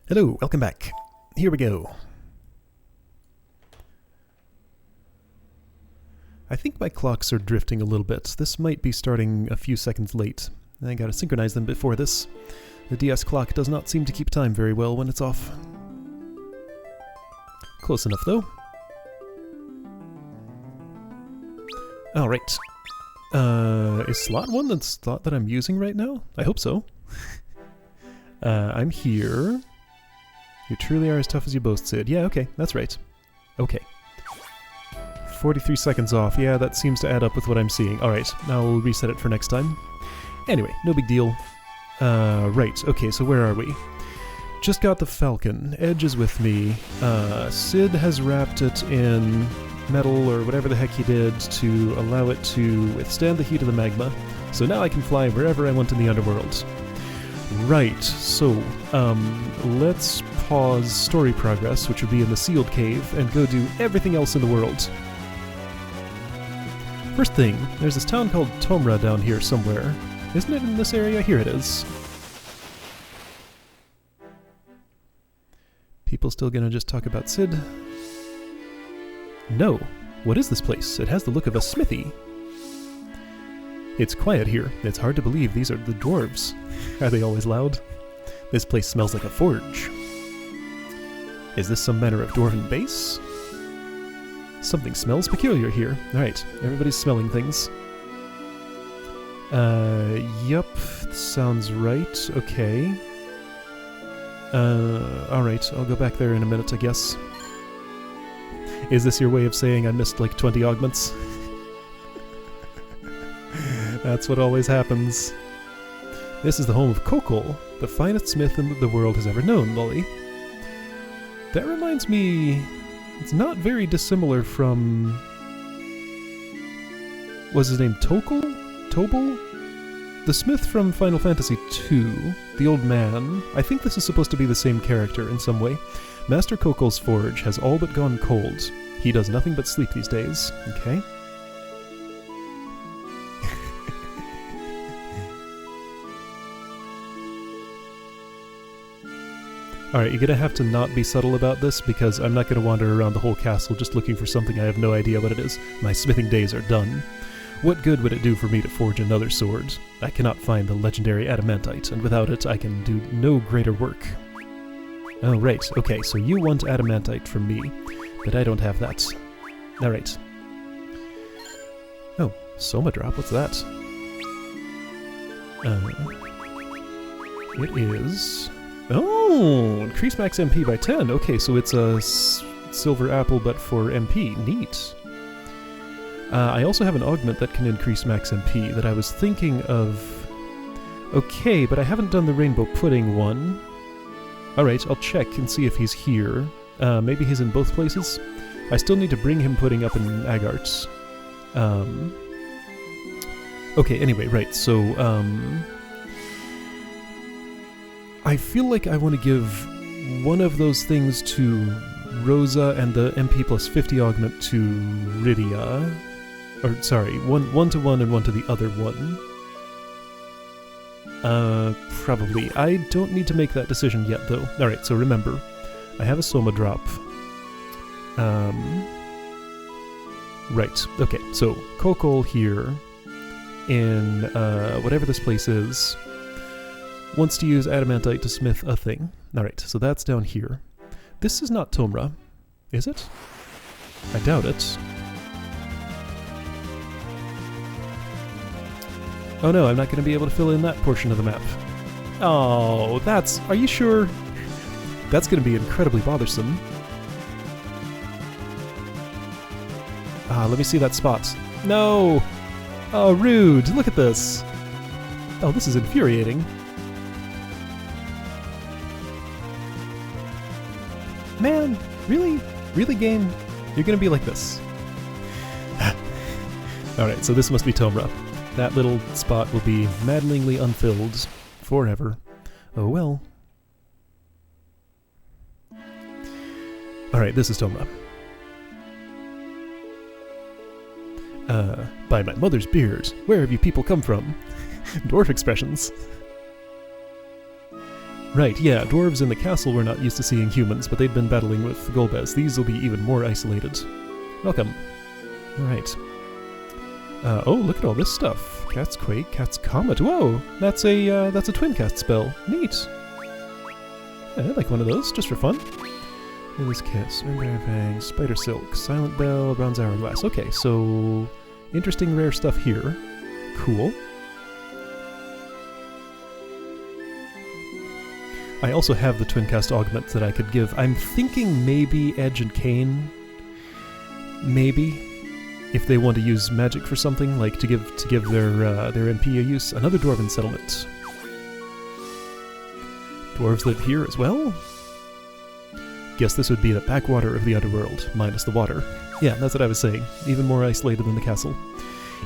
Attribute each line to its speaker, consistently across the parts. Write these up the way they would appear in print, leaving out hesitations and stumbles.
Speaker 1: Hello, welcome back. Here we go. I think my clocks are drifting a little bit. This might be starting a few seconds late. I gotta synchronize them before this. The DS clock does not seem to keep time very well when it's off. Close enough, though. Alright. Is slot 1 the slot that I'm using right now? I hope so. I'm here. You truly are as tough as you boast, Sid. Yeah, okay, that's right. Okay. 43 seconds off. Yeah, that seems to add up with what I'm seeing. Alright, now we'll reset it for next time. Anyway, no big deal. Right, okay, so where are we? Just got the Falcon. Edge is with me. Sid has wrapped it in metal or whatever the heck he did to allow it to withstand the heat of the magma. So now I can fly wherever I want in the underworld. Right, so, let's pause story progress, which would be in the sealed cave, and go do everything else in the world. First thing, there's this town called Tomra down here somewhere. Isn't it in this area? Here it is. People still gonna just talk about Sid? No. What is this place? It has the look of a smithy. It's quiet here. It's hard to believe these are the dwarves. Are they always loud? This place smells like a forge. Is this some manner of dwarven base? Something smells peculiar here. Alright, everybody's smelling things. Yup, sounds right. Okay. Alright, I'll go back there in a minute, I guess. Is this your way of saying I missed like 20 augments? That's what always happens. This is the home of Kokol, the finest smith the world has ever known, Lolly. That reminds me... It's not very dissimilar from... What's his name? Tokol? Tobal? The smith from Final Fantasy II, the old man. I think this is supposed to be the same character in some way. Master Kokol's forge has all but gone cold. He does nothing but sleep these days. Okay. Alright, you're gonna have to not be subtle about this, because I'm not gonna wander around the whole castle just looking for something I have no idea what it is. My smithing days are done. What good would it do for me to forge another sword? I cannot find the legendary adamantite, and without it I can do no greater work. Oh, right. Okay, so you want adamantite from me, but I don't have that. Alright. Oh, Soma drop, what's that? It is... Oh! Increase max MP by 10! Okay, so it's a silver apple but for MP. Neat. I also have an augment that can increase max MP that I was thinking of... Okay, but I haven't done the rainbow pudding one. Alright, I'll check and see if he's here. Maybe he's in both places? I still need to bring him pudding up in Agart's. Okay, anyway, right, so, I feel like I want to give one of those things to Rosa and the MP plus 50 augment to Rydia. Or, sorry, one to one and one to the other one. Probably. I don't need to make that decision yet, though. Alright, so remember, I have a Soma drop. Right, okay, so Kokol here in, whatever this place is, wants to use adamantite to smith a thing. Alright, so that's down here. This is not Tomra, is it? I doubt it. Oh no, I'm not going to be able to fill in that portion of the map. Oh, that's... Are you sure? That's going to be incredibly bothersome. Let me see that spot. No! Oh, rude! Look at this! Oh, this is infuriating. Man, really? Really, game? You're gonna be like this. Alright, so this must be Tomra. That little spot will be maddeningly unfilled forever. Oh well. Alright, this is Tomra. By my mother's beard, where have you people come from? Dwarf expressions. Right, yeah, dwarves in the castle were not used to seeing humans, but they'd been battling with Golbez. These will be even more isolated. Welcome. Alright. Oh, look at all this stuff. Cat's Quake, Cat's Comet. Whoa! That's a twin cast spell. Neat. Yeah, I'd like one of those, just for fun. Endless Kiss, Vampire Fang, Spider Silk, Silent Bell, Bronze Hourglass. Okay, so interesting rare stuff here. Cool. I also have the twin cast augment that I could give. I'm thinking maybe Edge and Kane. Maybe. If they want to use magic for something, like to give their MP a use. Another dwarven settlement. Dwarves live here as well? Guess this would be the backwater of the underworld, minus the water. Yeah, that's what I was saying. Even more isolated than the castle.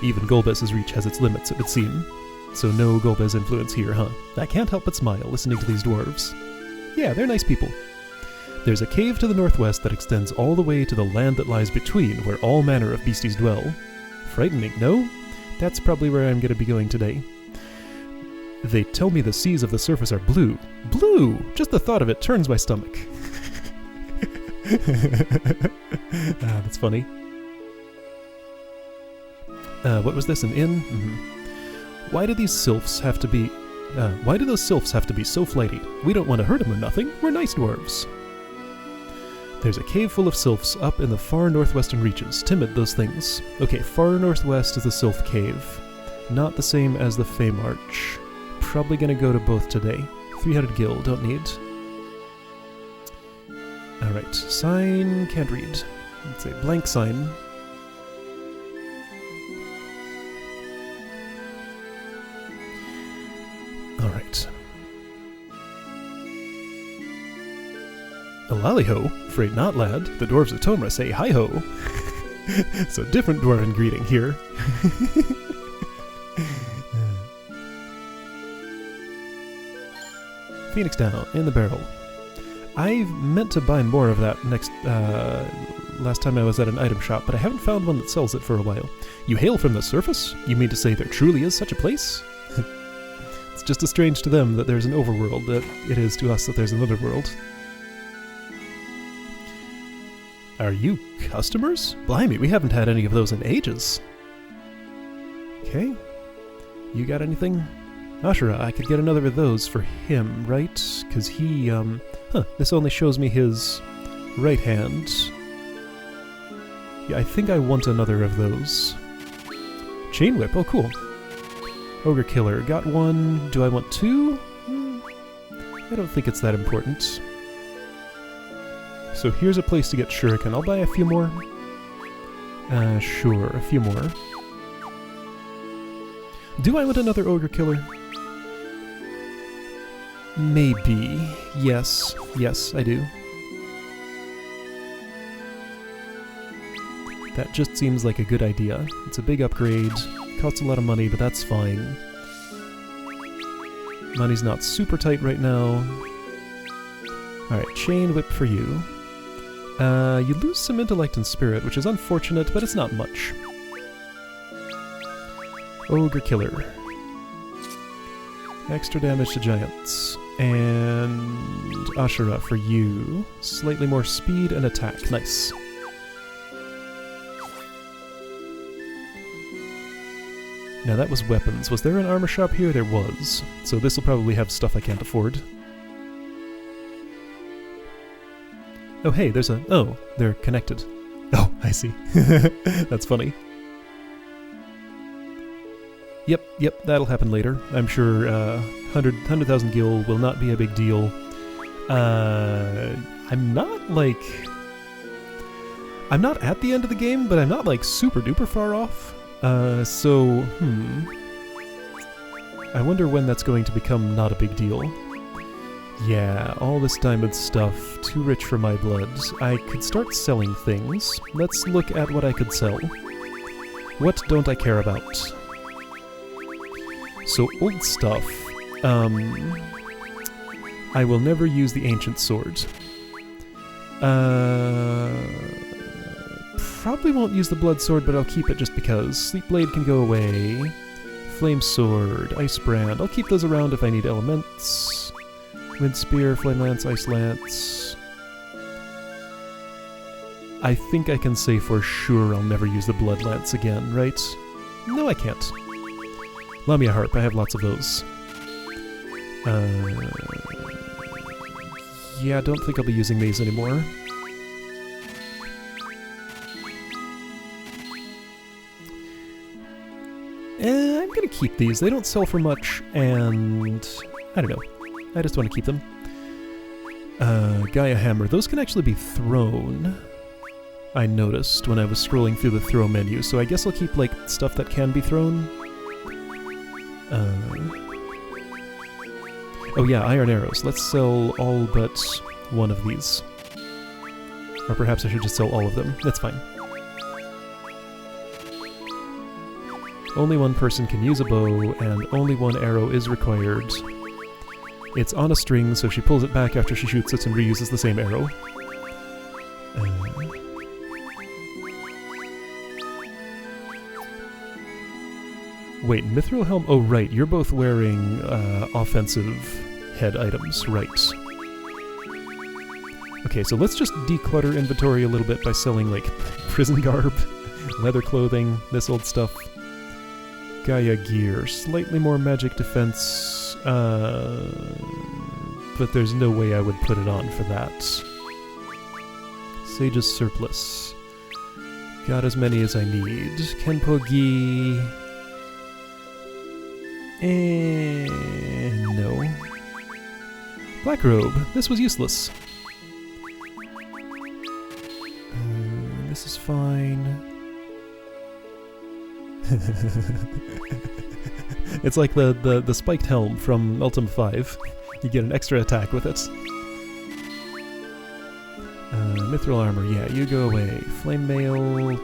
Speaker 1: Even Golbez's reach has its limits, it would seem. So no Golbez influence here, huh? I can't help but smile listening to these dwarves. Yeah, they're nice people. There's a cave to the northwest that extends all the way to the land that lies between, where all manner of beasties dwell. Frightening, no? That's probably where I'm going to be going today. They tell me the seas of the surface are blue. Blue! Just the thought of it turns my stomach. That's funny. What was this, an inn? Mm-hmm. Why do these sylphs have to be... why do those sylphs have to be so flighty? We don't want to hurt them or nothing. We're nice dwarves. There's a cave full of sylphs up in the far northwestern reaches. Timid, those things. Okay, far northwest is the Sylph Cave. Not the same as the Fey March. Probably gonna go to both today. 300 gil, don't need. Alright, sign, can't read. Let's say blank sign. Alright. A lally-ho? Afraid not, lad. The dwarves of Tomra say hi-ho. So different dwarven greeting here. Phoenix down, in the barrel. I meant to buy more of that last time I was at an item shop, but I haven't found one that sells it for a while. You hail from the surface? You mean to say there truly is such a place? It's just as strange to them that there's an overworld that it is to us that there's an underworld. Are you customers? Blimey, we haven't had any of those in ages. Okay. You got anything? Ashura, I could get another of those for him, right? Because he, this only shows me his right hand. Yeah, I think I want another of those. Chain Whip, oh cool. Ogre Killer, got one. Do I want two? I don't think it's that important. So here's a place to get Shuriken. I'll buy a few more. Sure, a few more. Do I want another Ogre Killer? Maybe. Yes. Yes, I do. That just seems like a good idea. It's a big upgrade. Costs a lot of money, but that's fine. Money's not super tight right now. Alright, Chain Whip for you. You lose some intellect and spirit, which is unfortunate, but it's not much. Ogre Killer. Extra damage to giants. And Ashura for you. Slightly more speed and attack. Nice. Now that was weapons. Was there an armor shop here? There was. So this will probably have stuff I can't afford. Oh hey, there's a... Oh, they're connected. Oh, I see. That's funny. Yep, that'll happen later. I'm sure 100,000 gil will not be a big deal. I'm not, like... I'm not at the end of the game, but I'm not, like, super duper far off. I wonder when that's going to become not a big deal. Yeah, all this diamond stuff, too rich for my blood. I could start selling things. Let's look at what I could sell. What don't I care about? So, old stuff. I will never use the ancient sword. Probably won't use the blood sword, but I'll keep it just because. Sleep blade can go away. Flame sword, ice brand. I'll keep those around if I need elements. Wind Spear, Flame Lance, Ice Lance. I think I can say for sure I'll never use the Blood Lance again, right? No, I can't. Lamia Harp, I have lots of those. Yeah, I don't think I'll be using these anymore. I'm gonna keep these. They don't sell for much, and I don't know. I just want to keep them. Gaia Hammer. Those can actually be thrown. I noticed when I was scrolling through the throw menu, so I guess I'll keep, like, stuff that can be thrown. Oh yeah, Iron Arrows. Let's sell all but one of these. Or perhaps I should just sell all of them. That's fine. Only one person can use a bow, and only one arrow is required. It's on a string, so she pulls it back after she shoots it and reuses the same arrow. Wait, Mithril Helm? Oh, right, you're both wearing offensive head items, right. Okay, so let's just declutter inventory a little bit by selling, like, prison garb, leather clothing, this old stuff. Gaia gear, slightly more magic defense, but there's no way I would put it on for that. Sage's surplus. Got as many as I need. Kenpo gi. No. Black robe. This was useless. This is fine. It's like the spiked helm from Ultima 5. You get an extra attack with it. Mithril armor, yeah, you go away. Flame mail...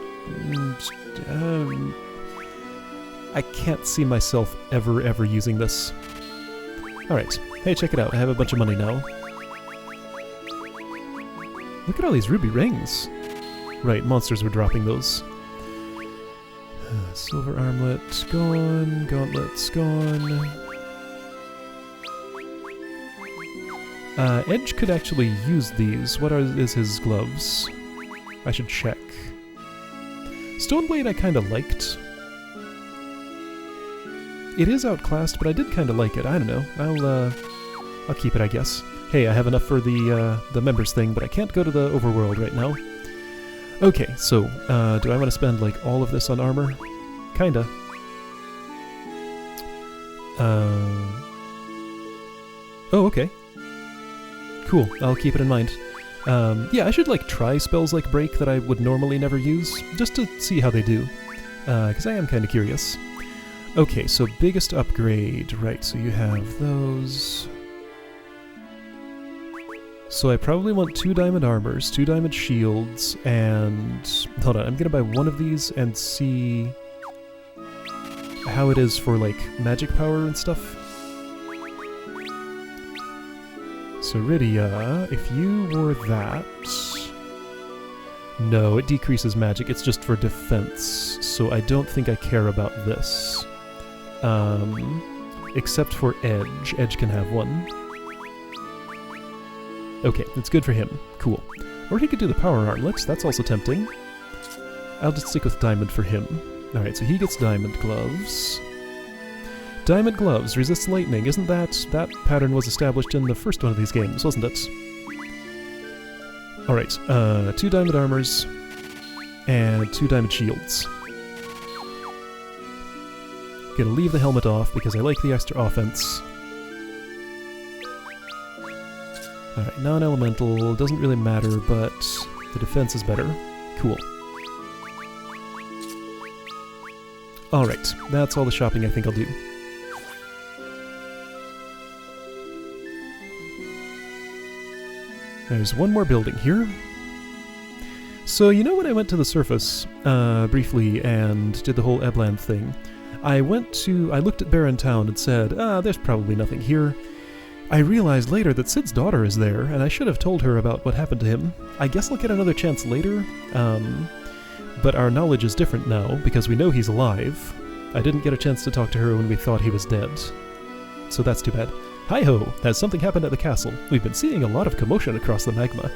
Speaker 1: I can't see myself ever using this. Alright, hey, check it out, I have a bunch of money now. Look at all these ruby rings! Right, monsters were dropping those. Silver armlet, gone. Gauntlets, gone. Edge could actually use these. What is his gloves? I should check. Stoneblade I kinda liked. It is outclassed, but I did kinda like it. I don't know. I'll keep it, I guess. Hey, I have enough for the members thing, but I can't go to the overworld right now. Okay, so, do I want to spend, like, all of this on armor? Kinda. Oh, okay. Cool, I'll keep it in mind. Yeah, I should, like, try spells like Break that I would normally never use, just to see how they do. Because I am kinda curious. Okay, so biggest upgrade. Right, so you have those... So I probably want 2 diamond armors, 2 diamond shields, and... Hold on, I'm gonna buy one of these and see how it is for, like, magic power and stuff. So Rydia, if you wore that... No, it decreases magic, it's just for defense, so I don't think I care about this. Except for Edge. Edge can have one. Okay, it's good for him. Cool. Or he could do the power armlets, that's also tempting. I'll just stick with diamond for him. Alright, so he gets diamond gloves. Diamond gloves, resist lightning. Isn't that pattern was established in the first one of these games, wasn't it? Alright, 2 diamond armors, and 2 diamond shields. Gonna leave the helmet off because I like the extra offense. Alright, non-elemental, doesn't really matter, but the defense is better. Cool. Alright, that's all the shopping I think I'll do. There's one more building here. So, you know when I went to the surface, briefly, and did the whole Eblan thing, I looked at Barren Town and said, there's probably nothing here. I realized later that Sid's daughter is there, and I should have told her about what happened to him. I guess I'll get another chance later, but our knowledge is different now, because we know he's alive. I didn't get a chance to talk to her when we thought he was dead, so that's too bad. Hi-ho! Has something happened at the castle? We've been seeing a lot of commotion across the magma.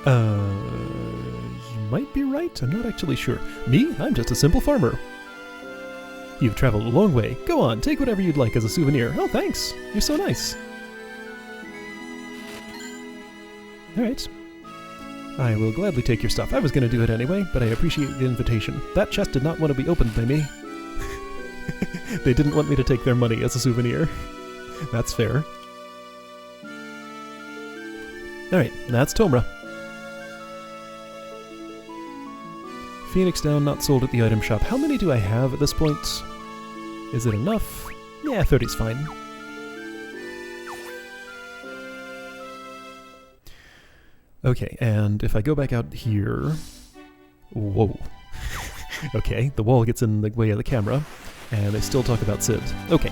Speaker 1: You might be right. I'm not actually sure. Me? I'm just a simple farmer. You've traveled a long way. Go on, take whatever you'd like as a souvenir. Oh, thanks. You're so nice. Alright. I will gladly take your stuff. I was going to do it anyway, but I appreciate the invitation. That chest did not want to be opened by me. They didn't want me to take their money as a souvenir. That's fair. Alright, that's Tomra. Phoenix down, not sold at the item shop. How many do I have at this point? Is it enough? Yeah, 30's fine. Okay, and if I go back out here... Whoa. Okay, the wall gets in the way of the camera, and they still talk about Sid. Okay.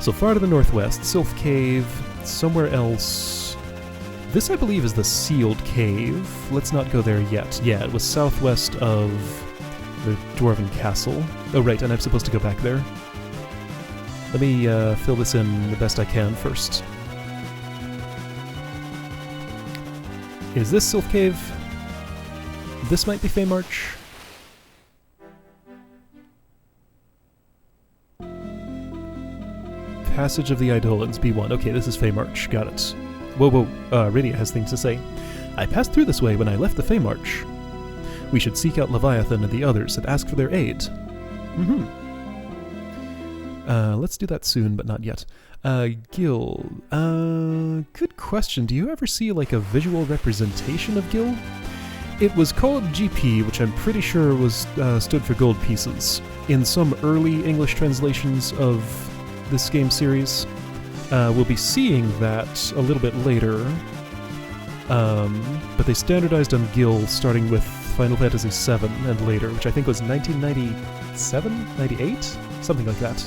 Speaker 1: So far to the northwest, Sylph Cave, somewhere else... This, I believe, is the sealed cave. Let's not go there yet. Yeah, it was southwest of the Dwarven Castle. Oh, right, and I'm supposed to go back there. Let me fill this in the best I can first. Is this Sylph Cave? This might be Feymarch. Passage of the Eidolons, B1. Okay, this is Feymarch. Got it. Whoa, whoa. Rydia has things to say. I passed through this way when I left the Feymarch. We should seek out Leviathan and the others and ask for their aid. Mm-hmm. Let's do that soon, but not yet. Gil. Good question. Do you ever see, like, a visual representation of Gil? It was called GP, which I'm pretty sure was stood for gold pieces. In some early English translations of this game series. We'll be seeing that a little bit later. But they standardized on Gil starting with Final Fantasy VII and later, which I think was 1997? 98? Something like that.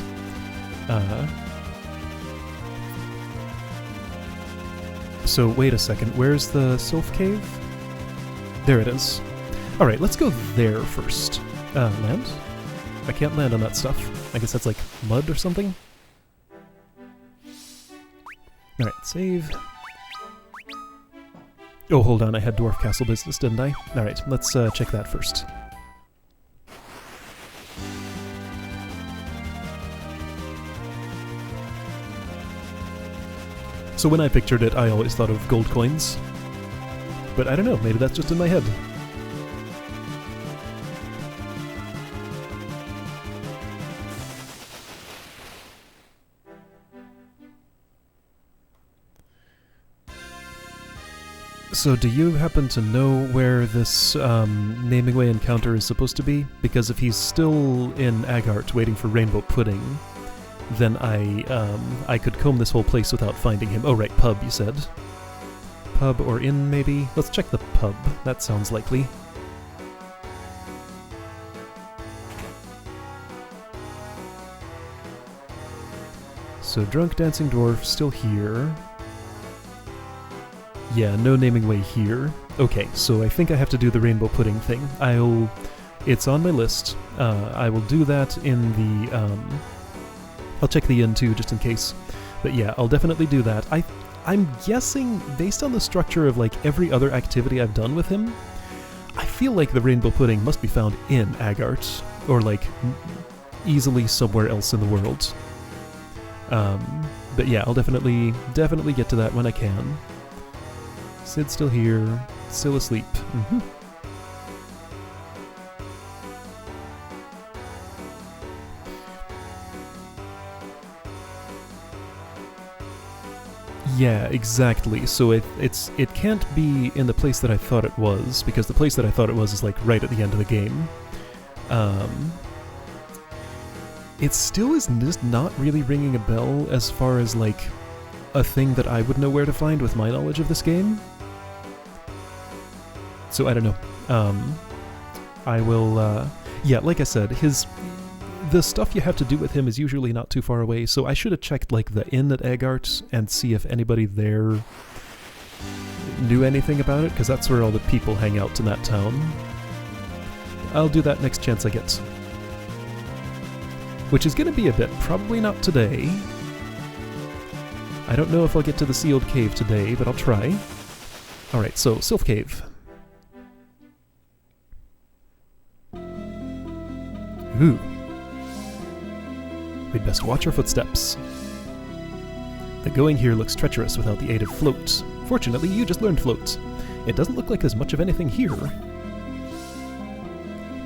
Speaker 1: So wait a second, where's the Sylph Cave? There it is. Alright, let's go there first. Land? I can't land on that stuff. I guess that's like mud or something? Alright, save. Oh, hold on, I had Dwarf Castle business, didn't I? Alright, let's check that first. So when I pictured it, I always thought of gold coins. But I don't know, maybe that's just in my head. So do you happen to know where this naming way encounter is supposed to be? Because if he's still in Agart waiting for Rainbow Pudding, then I could comb this whole place without finding him. Oh right, pub, you said. Pub or inn, maybe? Let's check the pub. That sounds likely. So Drunk Dancing Dwarf, still here. Yeah, no naming way here. Okay, so I think I have to do the Rainbow Pudding thing. It's on my list. I will do that in the, I'll check the inn too, just in case. But yeah, I'll definitely do that. I'm guessing, based on the structure of like every other activity I've done with him, I feel like the Rainbow Pudding must be found in Agart, or like easily somewhere else in the world. But yeah, I'll definitely get to that when I can. Sid's still here, still asleep. Mm-hmm. Yeah, exactly. So it can't be in the place that I thought it was, because the place that I thought it was is like right at the end of the game. It still is just not really ringing a bell as far as like a thing that I would know where to find with my knowledge of this game. So I don't know. I will, yeah, like I said, the stuff you have to do with him is usually not too far away, so I should have checked like the inn at Agart and see if anybody there knew anything about it, because that's where all the people hang out in that town. I'll do that next chance I get. Which is going to be a bit. Probably not today. I don't know if I'll get to the sealed cave today, but I'll try. Alright, so, Sylph Cave. Ooh. We'd best watch our footsteps. The going here looks treacherous without the aid of float. Fortunately, you just learned float. It doesn't look like there's much of anything here.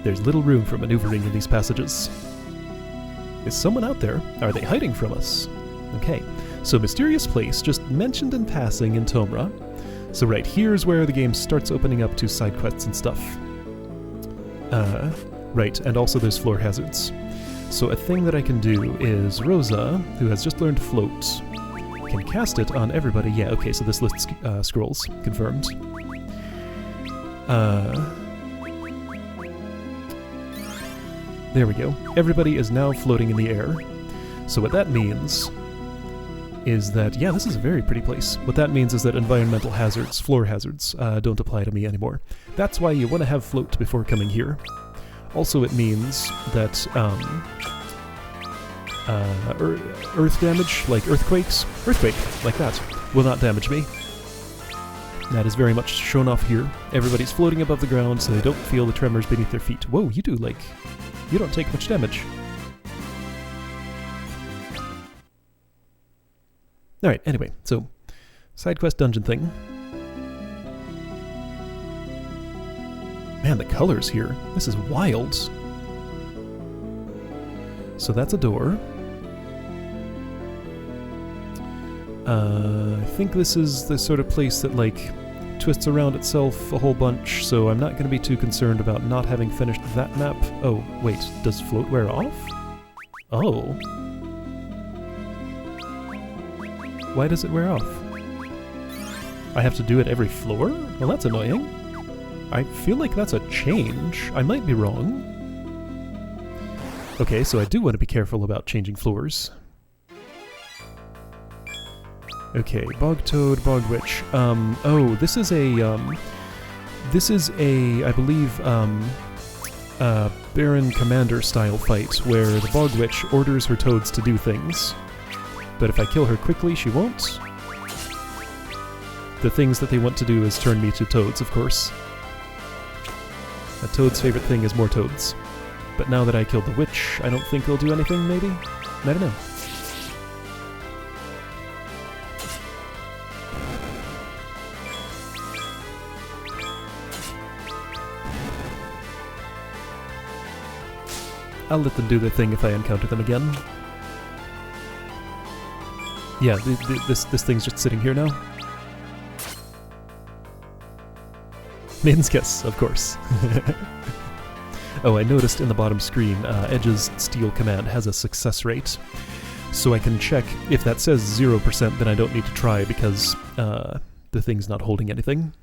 Speaker 1: There's little room for maneuvering in these passages. Is someone out there? Are they hiding from us? Okay, so mysterious place just mentioned in passing in Tomra. So right, here's where the game starts opening up to side quests and stuff. Right, and also there's floor hazards. So a thing that I can do is Rosa, who has just learned float, can cast it on everybody. Yeah, okay, so this lists scrolls. Confirmed. There we go. Everybody is now floating in the air. So what that means is that, yeah, this is a very pretty place. What that means is that environmental hazards, floor hazards, don't apply to me anymore. That's why you want to have float before coming here. Also, it means that earth damage, like earthquake, like that, will not damage me. That is very much shown off here. Everybody's floating above the ground so they don't feel the tremors beneath their feet. Whoa, you do, like, you don't take much damage. Alright, anyway, so, side quest dungeon thing. Man, the colors here. This is wild. So that's a door. I think this is the sort of place that, like, twists around itself a whole bunch, so I'm not going to be too concerned about not having finished that map. Oh, wait, does float wear off? Oh. Why does it wear off? I have to do it every floor? Well, that's annoying. I feel like that's a change. I might be wrong. Okay, so I do want to be careful about changing floors. Okay, Bog Toad, Bog Witch. Oh, this is a, I believe, Baron Commander style fight, where the Bog Witch orders her toads to do things. But if I kill her quickly, she won't. The things that they want to do is turn me to toads, of course. A toad's favorite thing is more toads. But now that I killed the witch, I don't think they'll do anything, maybe? I don't know. I'll let them do their thing if I encounter them again. Yeah, this thing's just sitting here now. Maiden's Kiss, of course. Oh, I noticed in the bottom screen, Edge's Steal command has a success rate. So I can check if that says 0%, then I don't need to try because the thing's not holding anything.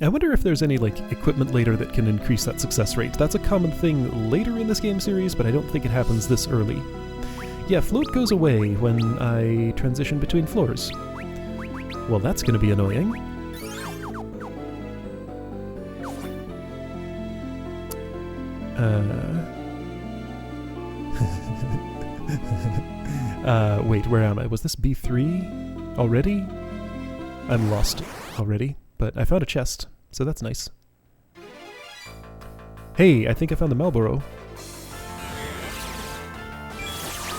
Speaker 1: I wonder if there's any, like, equipment later that can increase that success rate. That's a common thing later in this game series, but I don't think it happens this early. Yeah, float goes away when I transition between floors. Well, that's gonna be annoying. Wait, where am I? Was this B3 already? I'm lost already, but I found a chest, so that's nice. Hey, I think I found the Marlboro.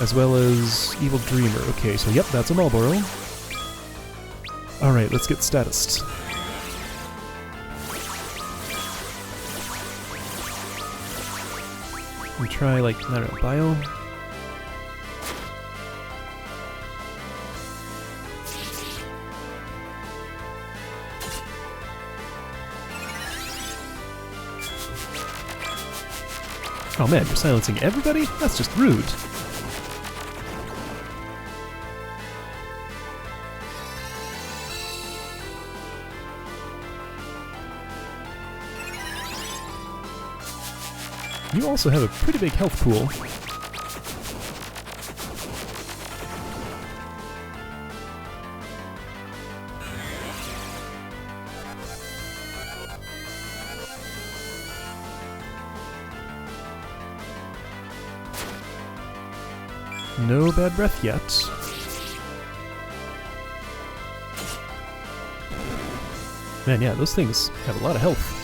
Speaker 1: As well as Evil Dreamer. Okay, so yep, that's a Marlboro. Alright, let's get statused. And try, like, I don't know, bio? Oh man, you're silencing everybody? That's just rude. You also have a pretty big health pool. No bad breath yet. Man, yeah, those things have a lot of health.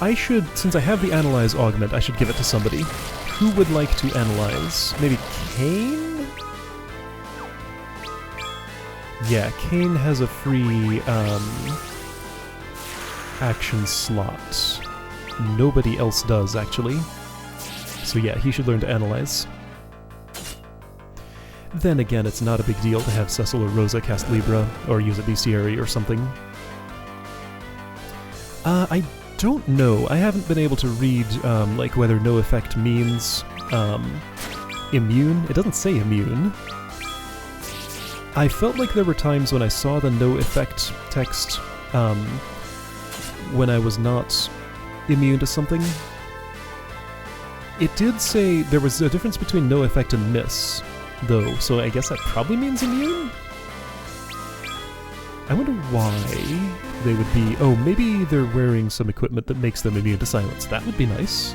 Speaker 1: I should, since I have the Analyze augment, I should give it to somebody. Who would like to analyze? Maybe Kane? Yeah, Kane has a free action slot. Nobody else does, actually. So yeah, he should learn to analyze. Then again, it's not a big deal to have Cecil or Rosa cast Libra, or use a bestiary or something. I don't know. I haven't been able to read, like, whether no effect means, immune. It doesn't say immune. I felt like there were times when I saw the no effect text, when I was not immune to something. It did say there was a difference between no effect and miss, though, so I guess that probably means immune? I wonder why they would be... Oh, maybe they're wearing some equipment that makes them immune to silence. That would be nice.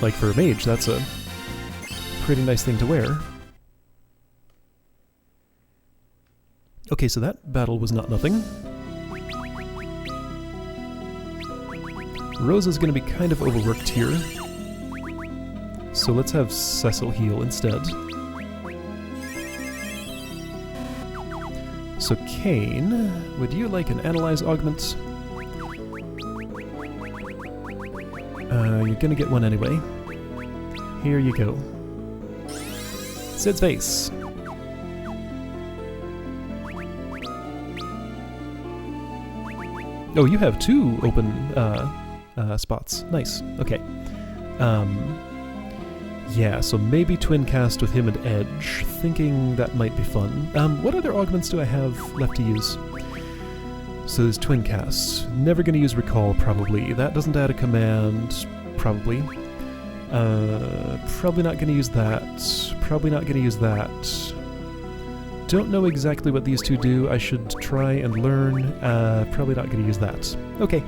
Speaker 1: Like for a mage, that's a pretty nice thing to wear. Okay, so that battle was not nothing. Rosa's gonna be kind of overworked here. So let's have Cecil heal instead. So Kane, would you like an Analyze augment? You're gonna get one anyway. Here you go. Sid's face. Oh, you have 2 open spots. Nice. Okay. Yeah, so maybe twin cast with him and Edge, thinking that might be fun. What other augments do I have left to use? So there's twin cast. Never gonna use recall, probably. That doesn't add a command, probably. Probably not gonna use that. Probably not gonna use that. Don't know exactly what these two do. I should try and learn. Probably not gonna use that. Okay.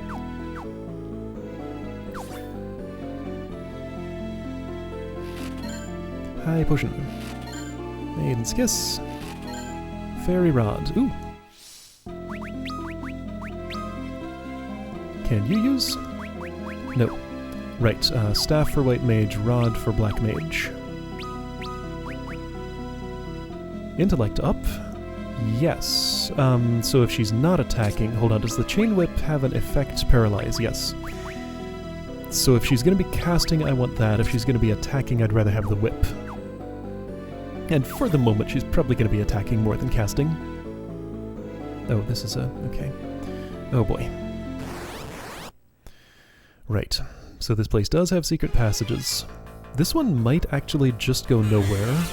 Speaker 1: High potion. Maiden's Kiss. Fairy Rod. Ooh. Can you use? No. Right. Staff for White Mage, Rod for Black Mage. Intellect up. Yes. So if she's not attacking... Hold on, does the Chain Whip have an effect paralyze? Yes. So if she's going to be casting, I want that. If she's going to be attacking, I'd rather have the Whip. And for the moment, she's probably going to be attacking more than casting. Oh, this is a... okay. Oh boy. Right. So this place does have secret passages. This one might actually just go nowhere.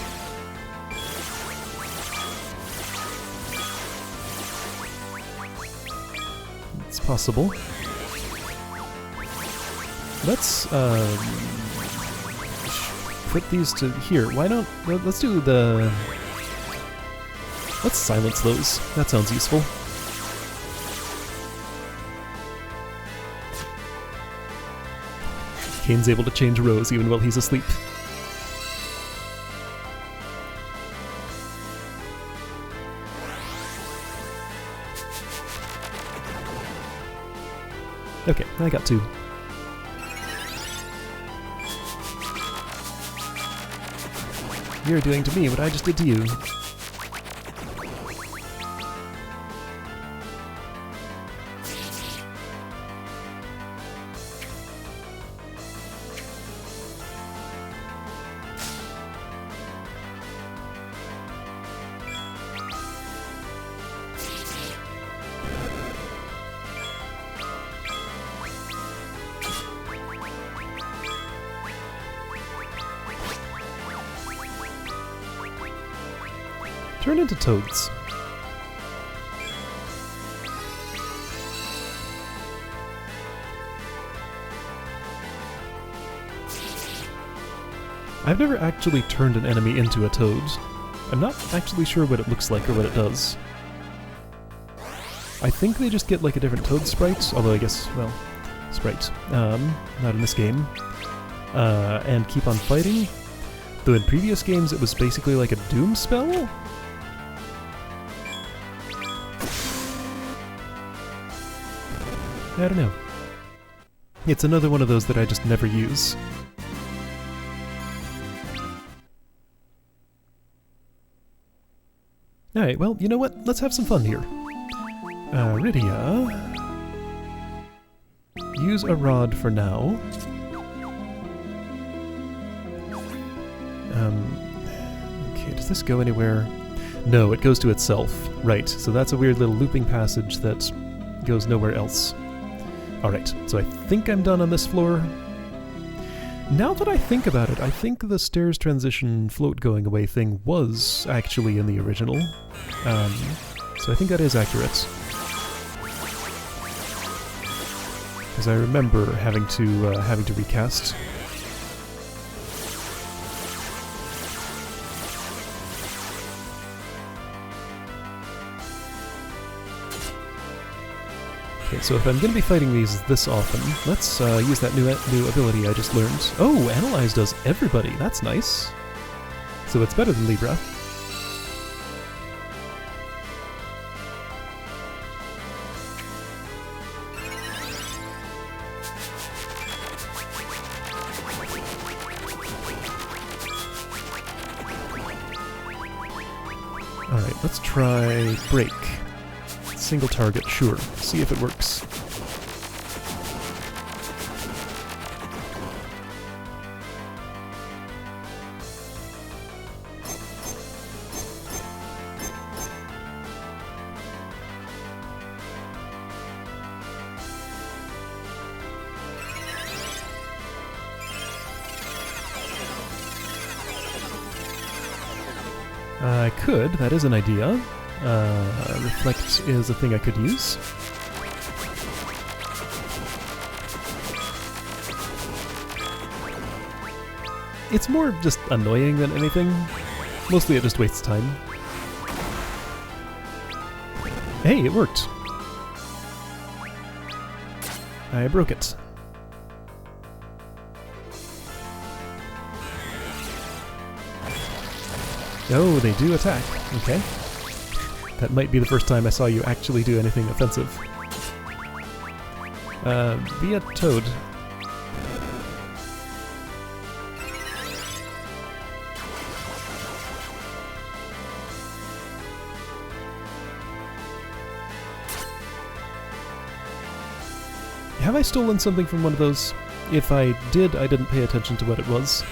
Speaker 1: It's possible. Let's, put these to here. Why don't... let's do the... Let's silence those. That sounds useful. Kane's able to change Rose even while he's asleep. Okay, I got 2. You're doing to me what I just did to you. Turn into toads. I've never actually turned an enemy into a toad. I'm not actually sure what it looks like or what it does. I think they just get like a different toad sprite, although I guess, well, sprite. Not in this game. and keep on fighting. Though in previous games it was basically like a doom spell? I don't know. It's another one of those that I just never use. Alright, well, you know what? Let's have some fun here. Rydia. Use a rod for now. Okay, does this go anywhere? No, it goes to itself. Right, so that's a weird little looping passage that goes nowhere else. Alright, so I think I'm done on this floor. Now that I think about it, I think the stairs transition float going away thing was actually in the original. So I think that is accurate. Because I remember having to recast. Okay, so if I'm going to be fighting these this often, let's use that new ability I just learned. Oh, Analyze does everybody. That's nice. So it's better than Libra. Alright, let's try Break. Single target, sure. See if it works. I could, that is an idea. Reflect is a thing I could use. It's more just annoying than anything. Mostly it just wastes time. Hey, it worked! I broke it. Oh, they do attack. Okay. That might be the first time I saw you actually do anything offensive. Be a toad. Have I stolen something from one of those? If I did, I didn't pay attention to what it was.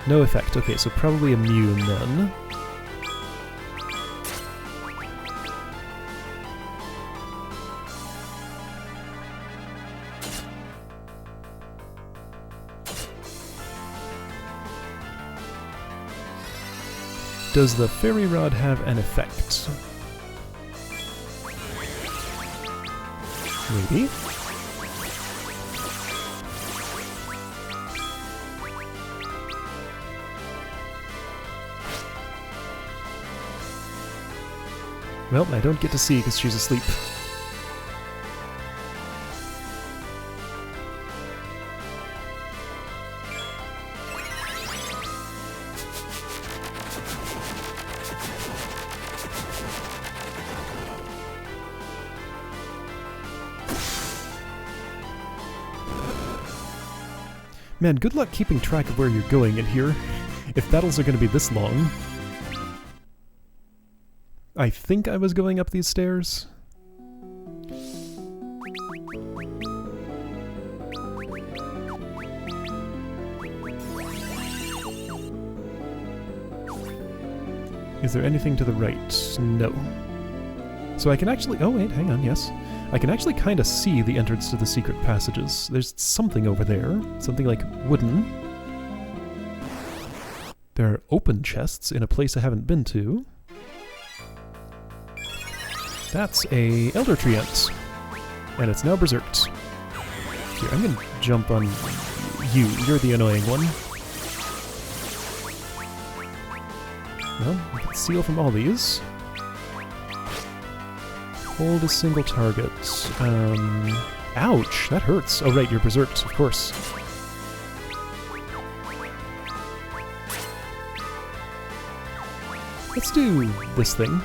Speaker 1: No effect. Okay, so probably immune then. Does the fairy rod have an effect? Maybe. Well, I don't get to see because she's asleep. Man, good luck keeping track of where you're going in here, if battles are going to be this long. I think I was going up these stairs. Is there anything to the right? No. So I can actually... Oh wait, hang on, yes. I can actually kind of see the entrance to the secret passages. There's something over there. Something like wooden. There are open chests in a place I haven't been to. That's a Elder Treant. And it's now berserked. Here, I'm gonna jump on you. You're the annoying one. Well, we can steal from all these. Hold a single target. Ouch, that hurts. Oh right, you're berserked, of course. Let's do this thing.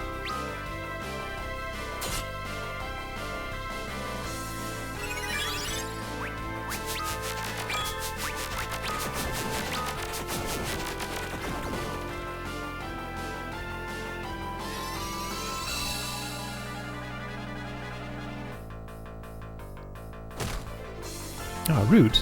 Speaker 1: Ah, rude.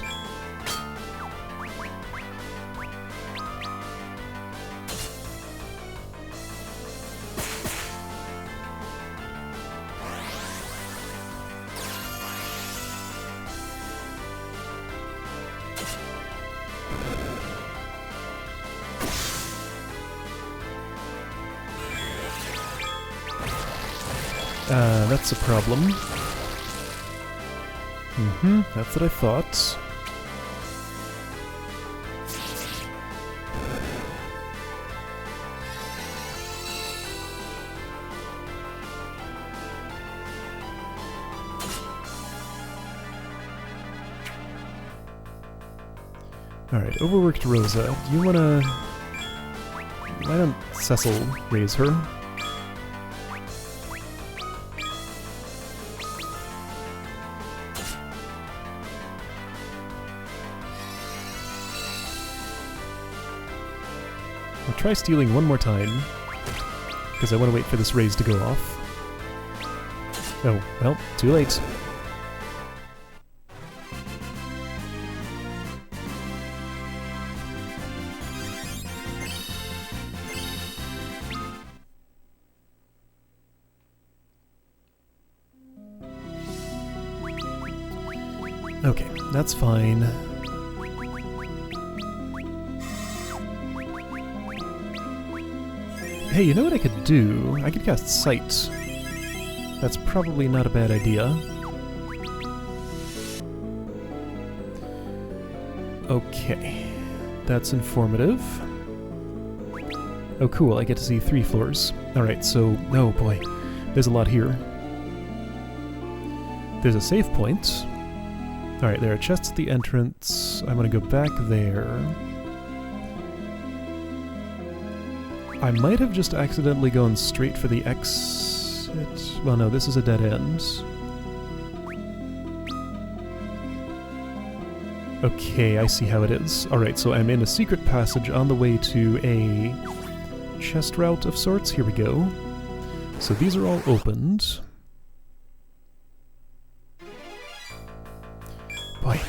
Speaker 1: That's a problem. That's what I thought. Alright, overworked Rosa. Do you wanna... Why don't Cecil raise her? I'll try stealing one more time, because I want to wait for this raise to go off. Oh, well, too late. Okay, that's fine. Hey, you know what I could do? I could cast Sight. That's probably not a bad idea. Okay. That's informative. Oh cool, I get to see 3 floors. Alright, so... oh boy. There's a lot here. There's a save point. Alright, there are chests at the entrance. I'm gonna go back there. I might have just accidentally gone straight for the exit. Well, no, this is a dead end. Okay, I see how it is. Alright, so I'm in a secret passage on the way to a chest route of sorts. Here we go. So these are all opened. Boy.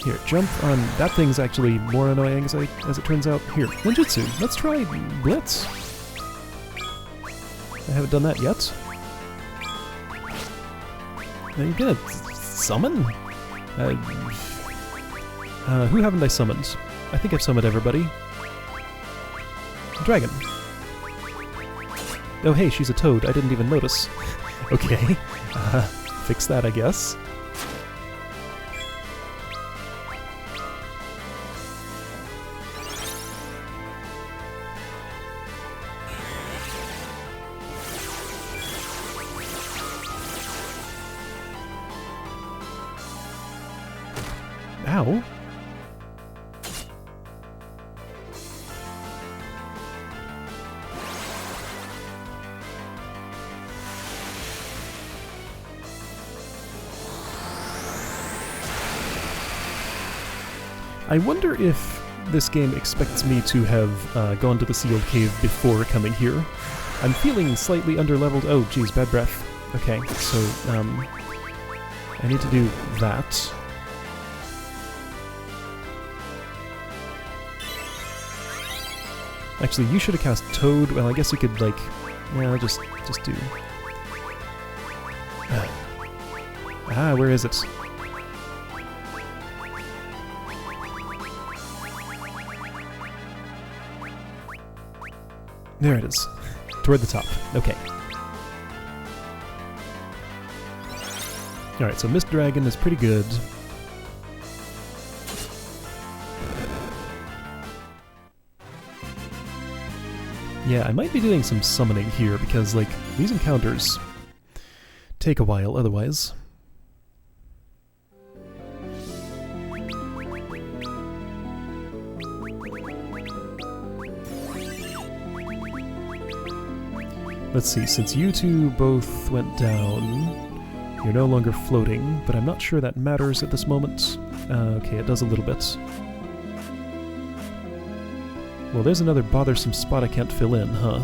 Speaker 1: Here, jump on... that thing's actually more annoying as it turns out. Here, ninjutsu. Let's try Blitz. I haven't done that yet. Are you gonna summon? Who haven't I summoned? I think I've summoned everybody. Dragon. Oh hey, she's a toad. I didn't even notice. Okay. Fix that, I guess. Ow. I wonder if this game expects me to have gone to the sealed cave before coming here. I'm feeling slightly underleveled. Oh, geez, bad breath. Okay, so, I need to do that. Actually, you should have cast Toad. Well, I guess you could, like... yeah, just do... where is it? There it is. Toward the top. Okay. Alright, so Mist Dragon is pretty good. Yeah, I might be doing some summoning here, because, like, these encounters take a while otherwise. Let's see, since you two both went down, you're no longer floating, but I'm not sure that matters at this moment. Okay, it does a little bit. Well, there's another bothersome spot I can't fill in, huh?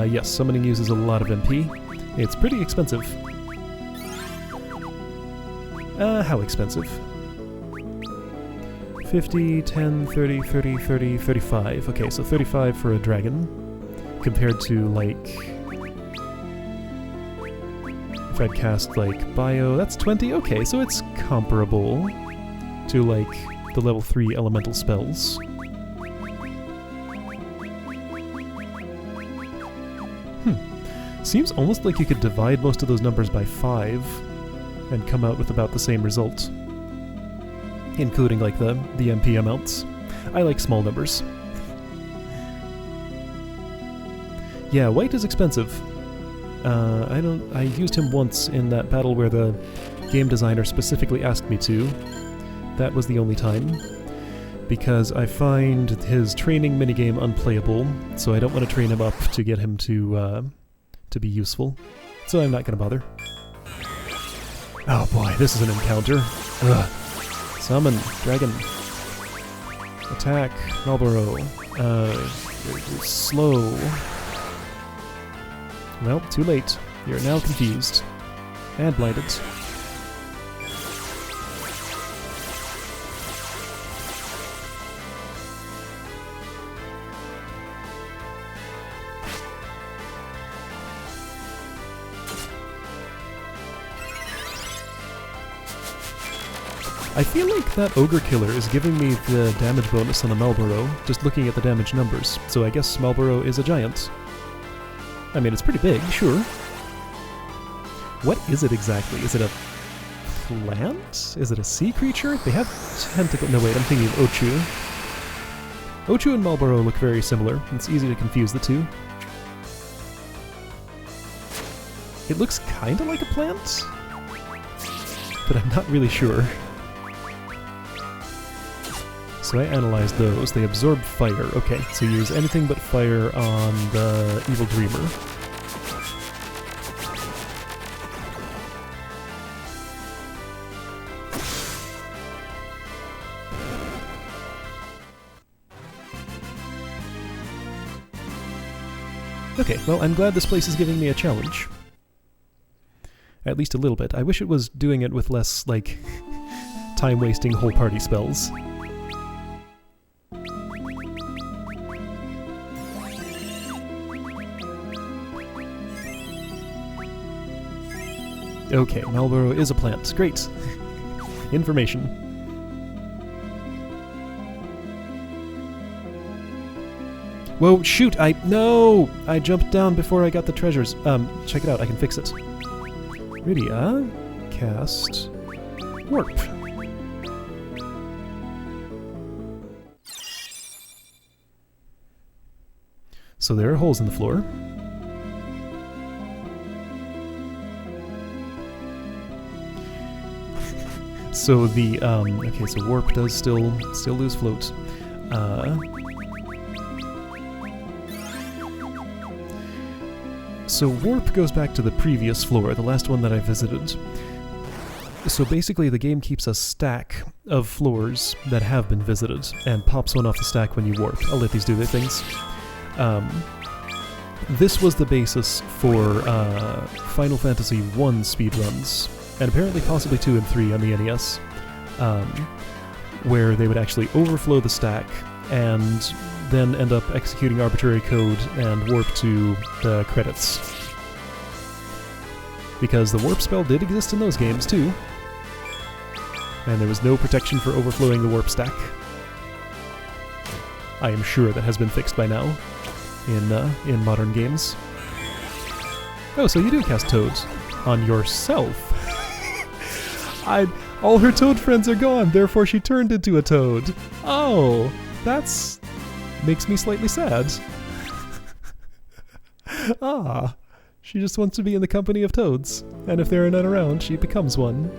Speaker 1: Yes, summoning uses a lot of MP. It's pretty expensive. How expensive? 50, 10, 30, 30, 30, 35. Okay, so 35 for a dragon, compared to, like... if I'd cast, like, Bio, that's 20? Okay, so it's comparable to, like, the level 3 elemental spells. Seems almost like you could divide most of those numbers by 5 and come out with about the same result. Including, like, the MP amounts. I like small numbers. Yeah, white is expensive. I used him once in that battle where the game designer specifically asked me to. That was the only time. Because I find his training minigame unplayable, so I don't want to train him up to get him to be useful. So I'm not going to bother. Oh boy, this is an encounter. Ugh. Summon, dragon. Attack, Marlborough. Slow. Well, too late. You're now confused. And blinded. I feel like that Ogre Killer is giving me the damage bonus on the Marlborough, just looking at the damage numbers, so I guess Marlborough is a giant. I mean, it's pretty big, sure. What is it exactly? Is it a plant? Is it a sea creature? They have tentacles. No, wait, I'm thinking of Ochu. Ochu and Marlborough look very similar. It's easy to confuse the two. It looks kinda like a plant, but I'm not really sure. So I analyzed those. They absorb fire. Okay, so use anything but fire on the Evil Dreamer. Okay, well, I'm glad this place is giving me a challenge. At least a little bit. I wish it was doing it with less, like, time-wasting whole party spells. Okay, Marlborough is a plant. Great! Information. Whoa, shoot! No! I jumped down before I got the treasures. Check it out, I can fix it. Rydia, cast Warp. So there are holes in the floor. So the, okay, so Warp does still lose float. So Warp goes back to the previous floor, the last one that I visited. So basically the game keeps a stack of floors that have been visited, and pops one off the stack when you warp. I'll let these do their things. This was the basis for Final Fantasy I speedruns, and apparently possibly 2 and 3 on the NES, where they would actually overflow the stack and then end up executing arbitrary code and warp to the credits. Because the warp spell did exist in those games too, and there was no protection for overflowing the warp stack. I am sure that has been fixed by now in modern games. Oh, so you do cast Toad on yourself. All her Toad friends are gone, therefore she turned into a Toad. Oh, that's... makes me slightly sad. She just wants to be in the company of Toads, and if there are none around, she becomes one.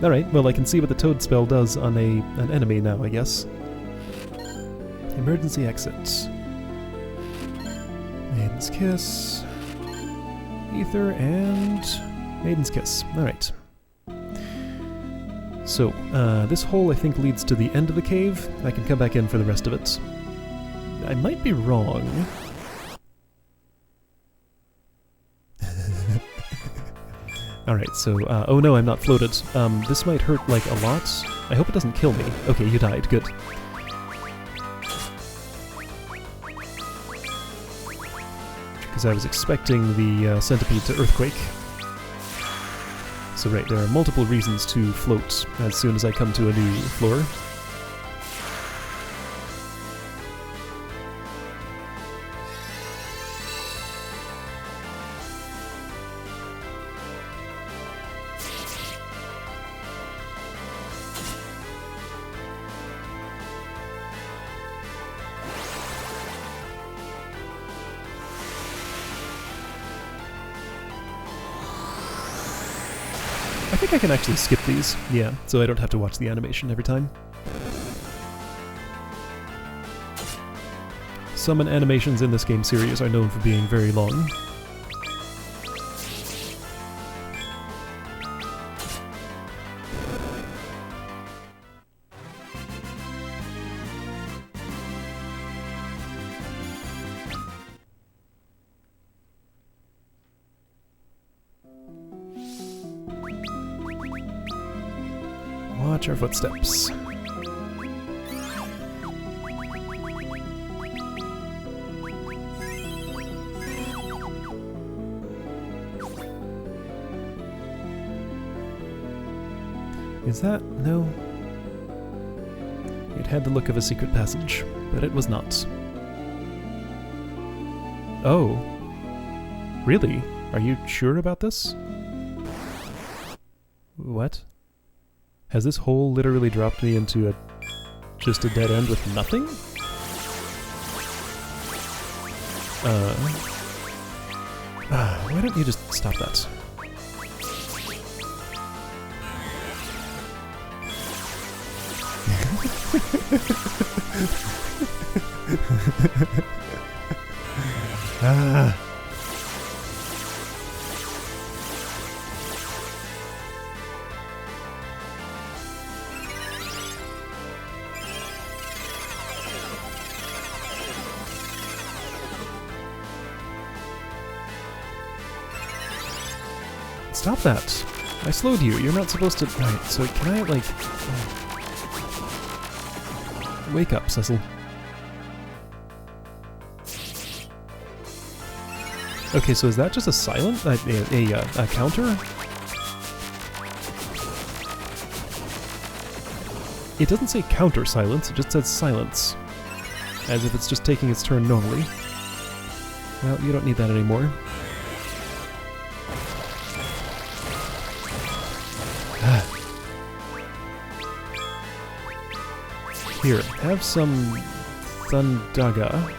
Speaker 1: Alright, well I can see what the toad spell does on an enemy now, I guess. Emergency exit. Maiden's Kiss. Ether and Maiden's Kiss. Alright. So, this hole I think leads to the end of the cave. I can come back in for the rest of it. I might be wrong. Alright, so, oh no, I'm not floated. This might hurt, like, a lot. I hope it doesn't kill me. Okay, you died. Good. Because I was expecting the centipede to earthquake. So right, there are multiple reasons to float as soon as I come to a new floor. I think I can actually skip these, yeah, so I don't have to watch the animation every time. Some animations in this game series are known for being very long. Watch our footsteps. Is that? No. It had the look of a secret passage, but it was not. Oh. Really? Are you sure about this? What? Has this hole literally dropped me into just a dead end with nothing? Why don't you just stop that? Stop that! I slowed you. You're not supposed to... Right, so can I, like... Wake up, Cecil. Okay, so is that just a silent... a counter? It doesn't say counter silence, it just says silence. As if it's just taking its turn normally. Well, you don't need that anymore. Here, have some Thundaga.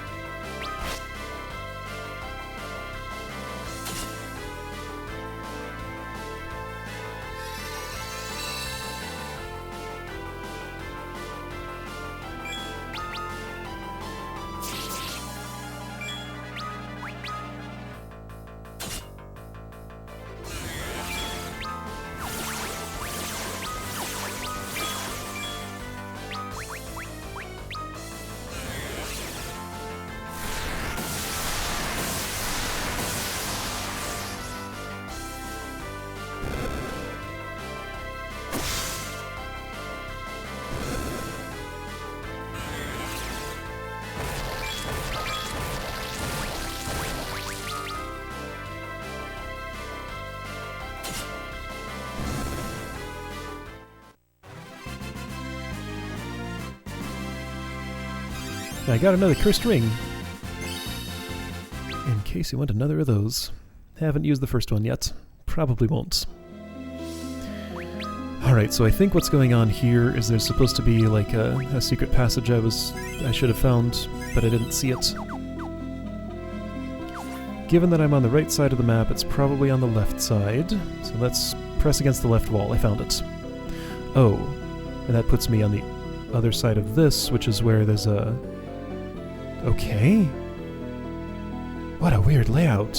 Speaker 1: I got another cursed ring. In case you want another of those. Haven't used the first one yet. Probably won't. Alright, so I think what's going on here is there's supposed to be like a secret passage I should have found, but I didn't see it. Given that I'm on the right side of the map, it's probably on the left side. So let's press against the left wall. I found it. Oh, and that puts me on the other side of this, which is where there's a... Okay. What a weird layout.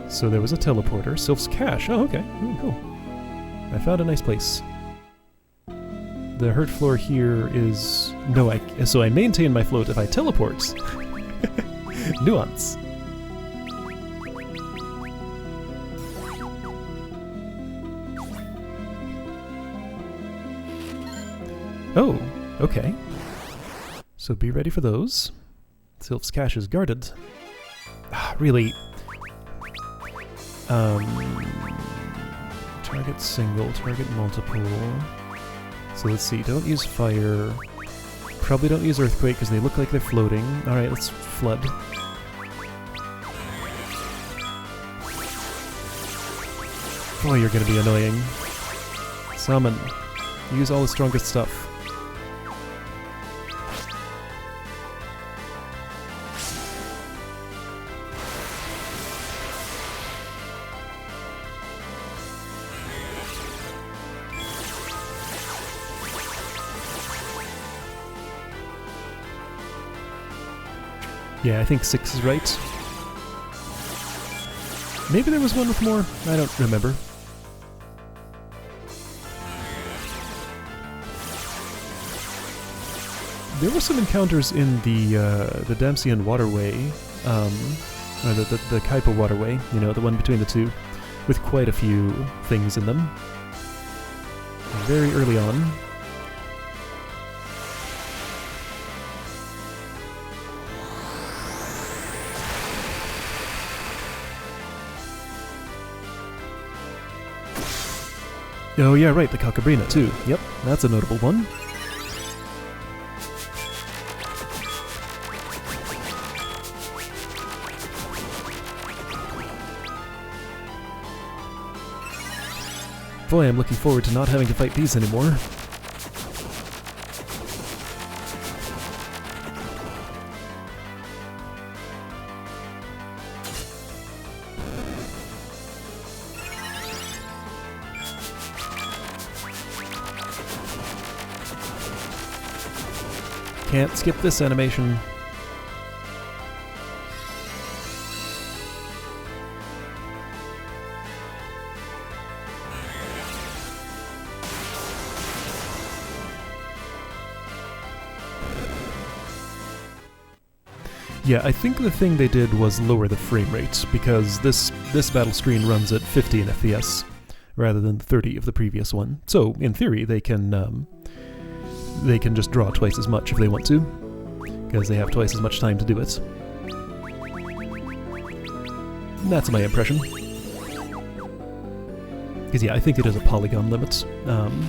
Speaker 1: So there was a teleporter. Sylph's Cache. Oh, okay. Cool. I found a nice place. The hurt floor here is... No, so I maintain my float if I teleport. Nuance. Oh, okay. So be ready for those. Sylph's Cache is guarded. Ah, really? Target single, target multiple. So let's see, don't use fire. Probably don't use earthquake because they look like they're floating. Alright, let's flood. Boy, you're gonna be annoying. Summon. Use all the strongest stuff. Yeah, I think 6 is right. Maybe there was one with more? I don't remember. There were some encounters in the Damsian waterway, or the Kaipa waterway, you know, the one between the two, with quite a few things in them. Very early on. Oh yeah, right, the Cockabrina too. Yep, that's a notable one. Boy, I'm looking forward to not having to fight these anymore. Can't skip this animation. Yeah, I think the thing they did was lower the frame rate, because this battle screen runs at 15 FPS, rather than 30 of the previous one. So, in theory, they can just draw twice as much if they want to, because they have twice as much time to do it. That's my impression. Because yeah, I think it is a polygon limit,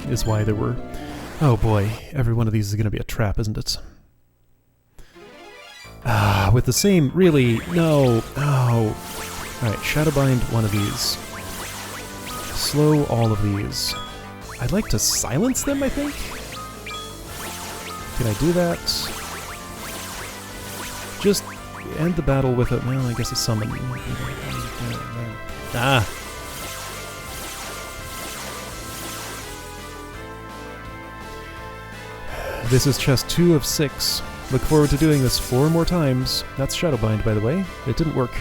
Speaker 1: is why there were... Oh boy, every one of these is going to be a trap, isn't it? Ah, with the same... Really? No! Oh! Alright, Shadowbind one of these. Slow all of these. I'd like to silence them, I think? Can I do that? Just end the battle with a... Well, I guess a summon. Ah! This is chest 2 of 6. Look forward to doing this 4 more times. That's Shadowbind, by the way. It didn't work.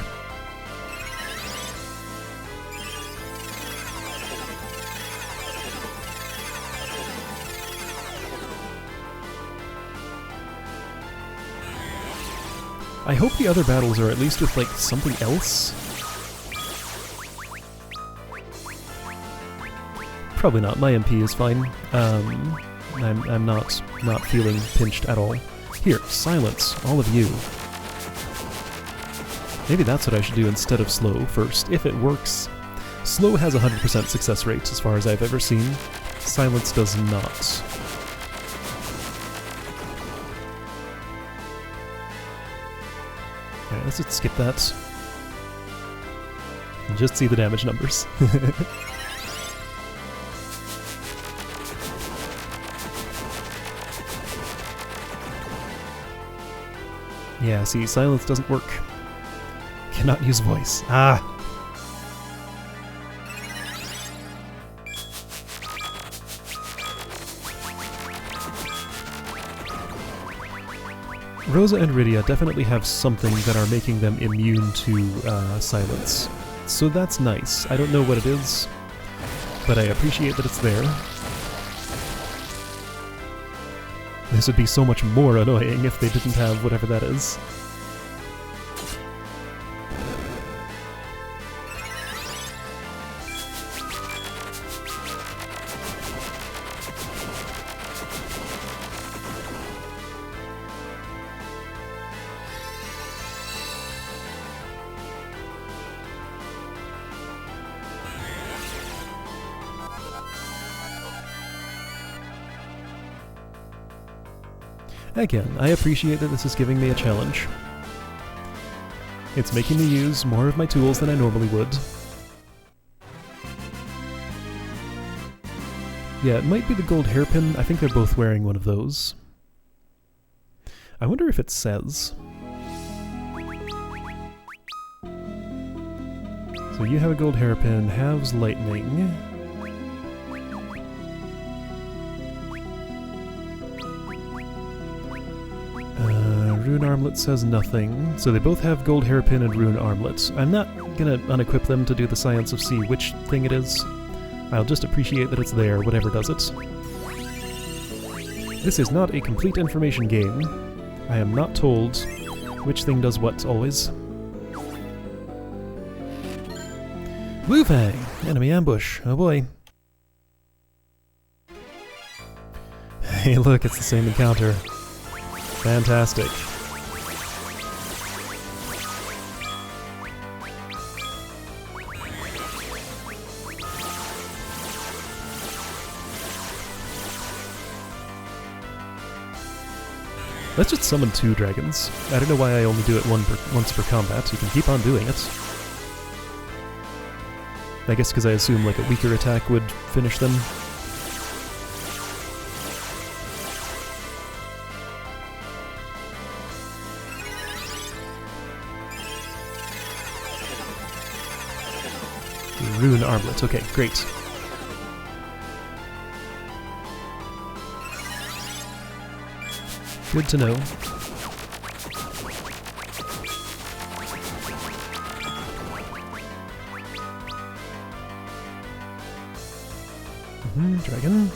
Speaker 1: I hope the other battles are at least with, like, something else. Probably not. My MP is fine. I'm not feeling pinched at all. Here, silence, all of you. Maybe that's what I should do instead of slow first, if it works. Slow has 100% success rate, as far as I've ever seen. Silence does not. Alright, let's just skip that. And just see the damage numbers. Yeah, see, silence doesn't work. Cannot use voice. Ah! Rosa and Rydia definitely have something that are making them immune to silence. So that's nice. I don't know what it is, but I appreciate that it's there. This would be so much more annoying if they didn't have whatever that is. Again, I appreciate that this is giving me a challenge. It's making me use more of my tools than I normally would. Yeah, it might be the gold hairpin. I think they're both wearing one of those. I wonder if it says. So you have a gold hairpin, halves lightning. Rune armlet says nothing, so they both have gold hairpin and rune armlet. I'm not gonna unequip them to do the science of see which thing it is. I'll just appreciate that it's there, whatever does it. This is not a complete information game. I am not told which thing does what, always. Wu-Fang! Enemy ambush. Oh boy. Hey look, it's the same encounter. Fantastic. Let's just summon 2 dragons. I don't know why I only do it once per combat. You can keep on doing it. I guess because I assume like a weaker attack would finish them. Rune armlet. Okay, great. Good to know. Dragon.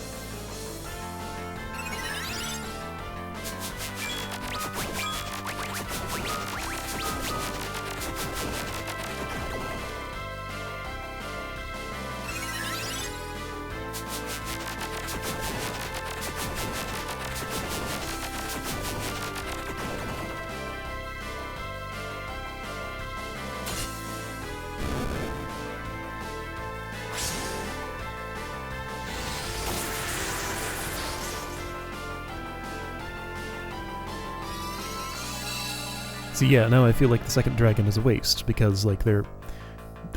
Speaker 1: So yeah, now I feel like the second dragon is a waste, because like they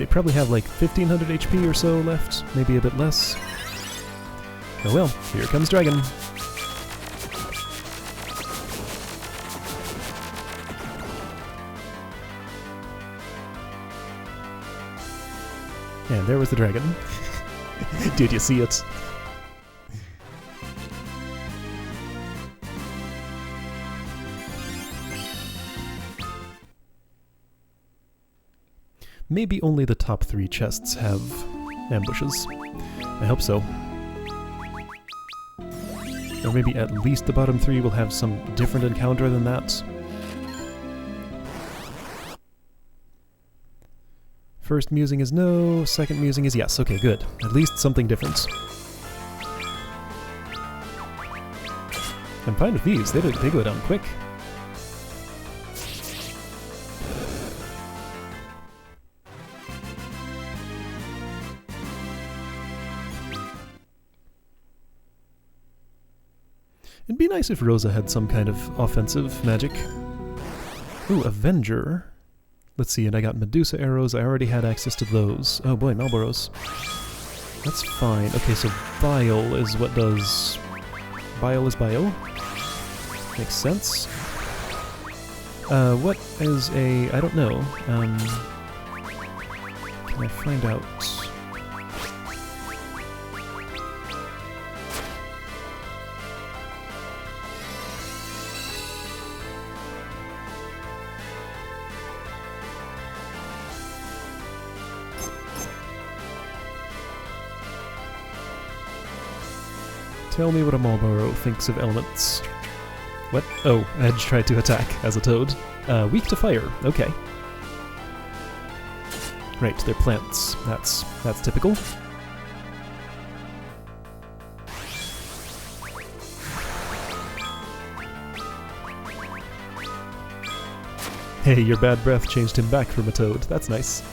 Speaker 1: probably have like 1500 HP or so left, maybe a bit less. Oh well, here comes dragon. And there was the dragon. Did you see it? Maybe only the top 3 chests have ambushes. I hope so. Or maybe at least the bottom 3 will have some different encounter than that. First musing is no, second musing is yes. Okay, good. At least something different. I'm fine with these. They go down quick. It'd be nice if Rosa had some kind of offensive magic. Ooh, Avenger. Let's see, and I got Medusa arrows. I already had access to those. Oh boy, Malboros. That's fine. Okay, so Bile is what does... Bile is Bile. Makes sense. What is a... I don't know. Can I find out... Tell me what a Marlboro thinks of elements. What? Oh, Edge tried to attack as a toad. Weak to fire. Okay. Right, they're plants. That's typical. Hey, your bad breath changed him back from a toad. That's nice.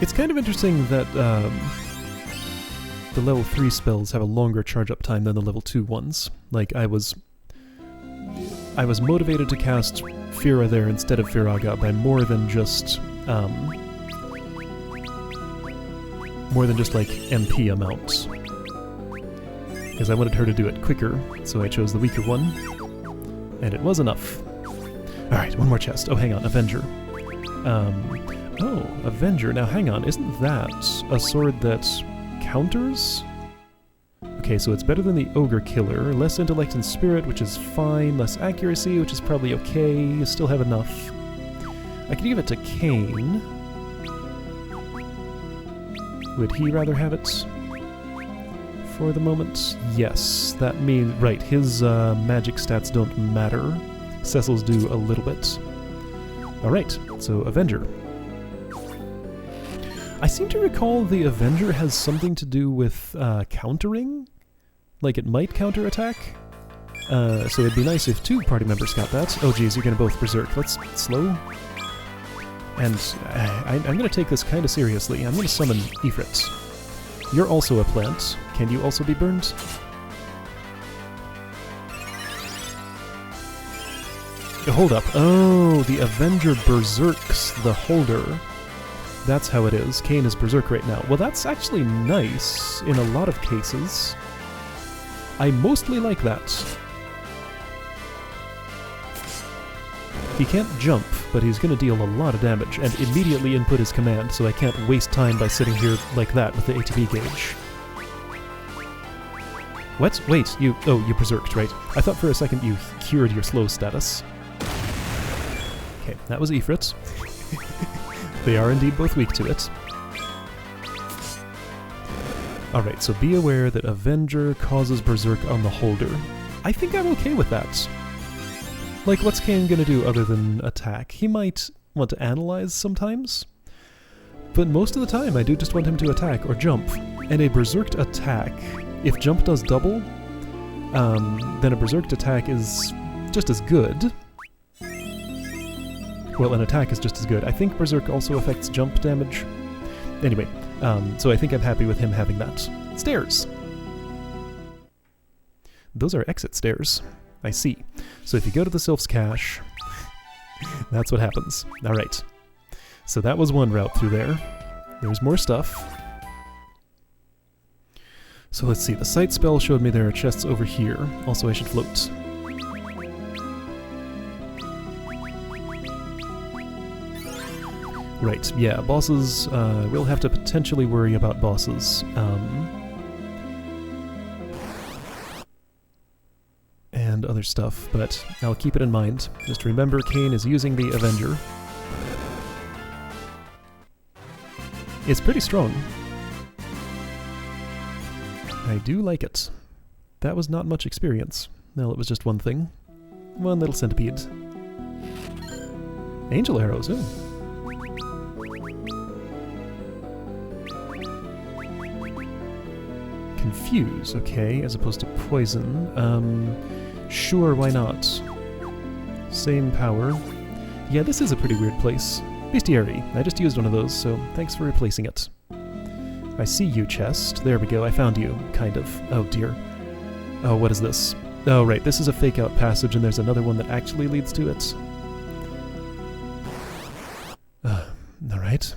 Speaker 1: It's kind of interesting that the level 3 spells have a longer charge-up time than the level 2 ones. Like, I was motivated to cast Fira there instead of Firaga by more than just like MP amounts. Because I wanted her to do it quicker, so I chose the weaker one. And it was enough. Alright, one more chest. Oh, hang on, Avenger. Oh, Avenger. Now hang on, isn't that a sword that counters? Okay, so it's better than the Ogre Killer. Less intellect and spirit, which is fine. Less accuracy, which is probably okay. You still have enough. I could give it to Kane. Would he rather have it? For the moment? Yes, that means... Right, his magic stats don't matter. Cecil's do a little bit. Alright, so Avenger. I seem to recall the Avenger has something to do with countering? Like it might counterattack? So it'd be nice if 2 party members got that. Oh geez, you're gonna both berserk. Let's slow. And I'm gonna take this kind of seriously. I'm gonna summon Ifrit. You're also a plant. Can you also be burned? Hold up. Oh, the Avenger berserks the holder. That's how it is. Kane is berserk right now. Well, that's actually nice in a lot of cases. I mostly like that. He can't jump, but he's going to deal a lot of damage, and immediately input his command, so I can't waste time by sitting here like that with the ATB gauge. What? Wait, you berserked, right? I thought for a second you cured your slow status. Okay, that was Ifrit. They are indeed both weak to it. Alright, so be aware that Avenger causes Berserk on the holder. I think I'm okay with that. Like, what's Kane gonna do other than attack? He might want to analyze sometimes, but most of the time I do just want him to attack or jump. And a Berserked attack, if jump does double, then a Berserked attack is just as good. Well, an attack is just as good. I think Berserk also affects jump damage. Anyway, so I think I'm happy with him having that. Stairs! Those are exit stairs. I see. So if you go to the Sylph's Cache, that's what happens. Alright. So that was one route through there. There's more stuff. So let's see, the sight spell showed me there are chests over here. Also, I should float. Right, yeah, bosses, we'll have to potentially worry about bosses. And other stuff, but I'll keep it in mind. Just remember, Kane is using the Avenger. It's pretty strong. I do like it. That was not much experience. Well, it was just one thing. One little centipede. Angel arrows, ooh. Confuse, okay, as opposed to poison. Sure, why not? Same power. Yeah, this is a pretty weird place. Bestiary. I just used one of those, so thanks for replacing it. I see you, chest. There we go, I found you. Kind of. Oh dear. Oh, what is this? Oh, right, this is a fake-out passage, and there's another one that actually leads to it. Alright.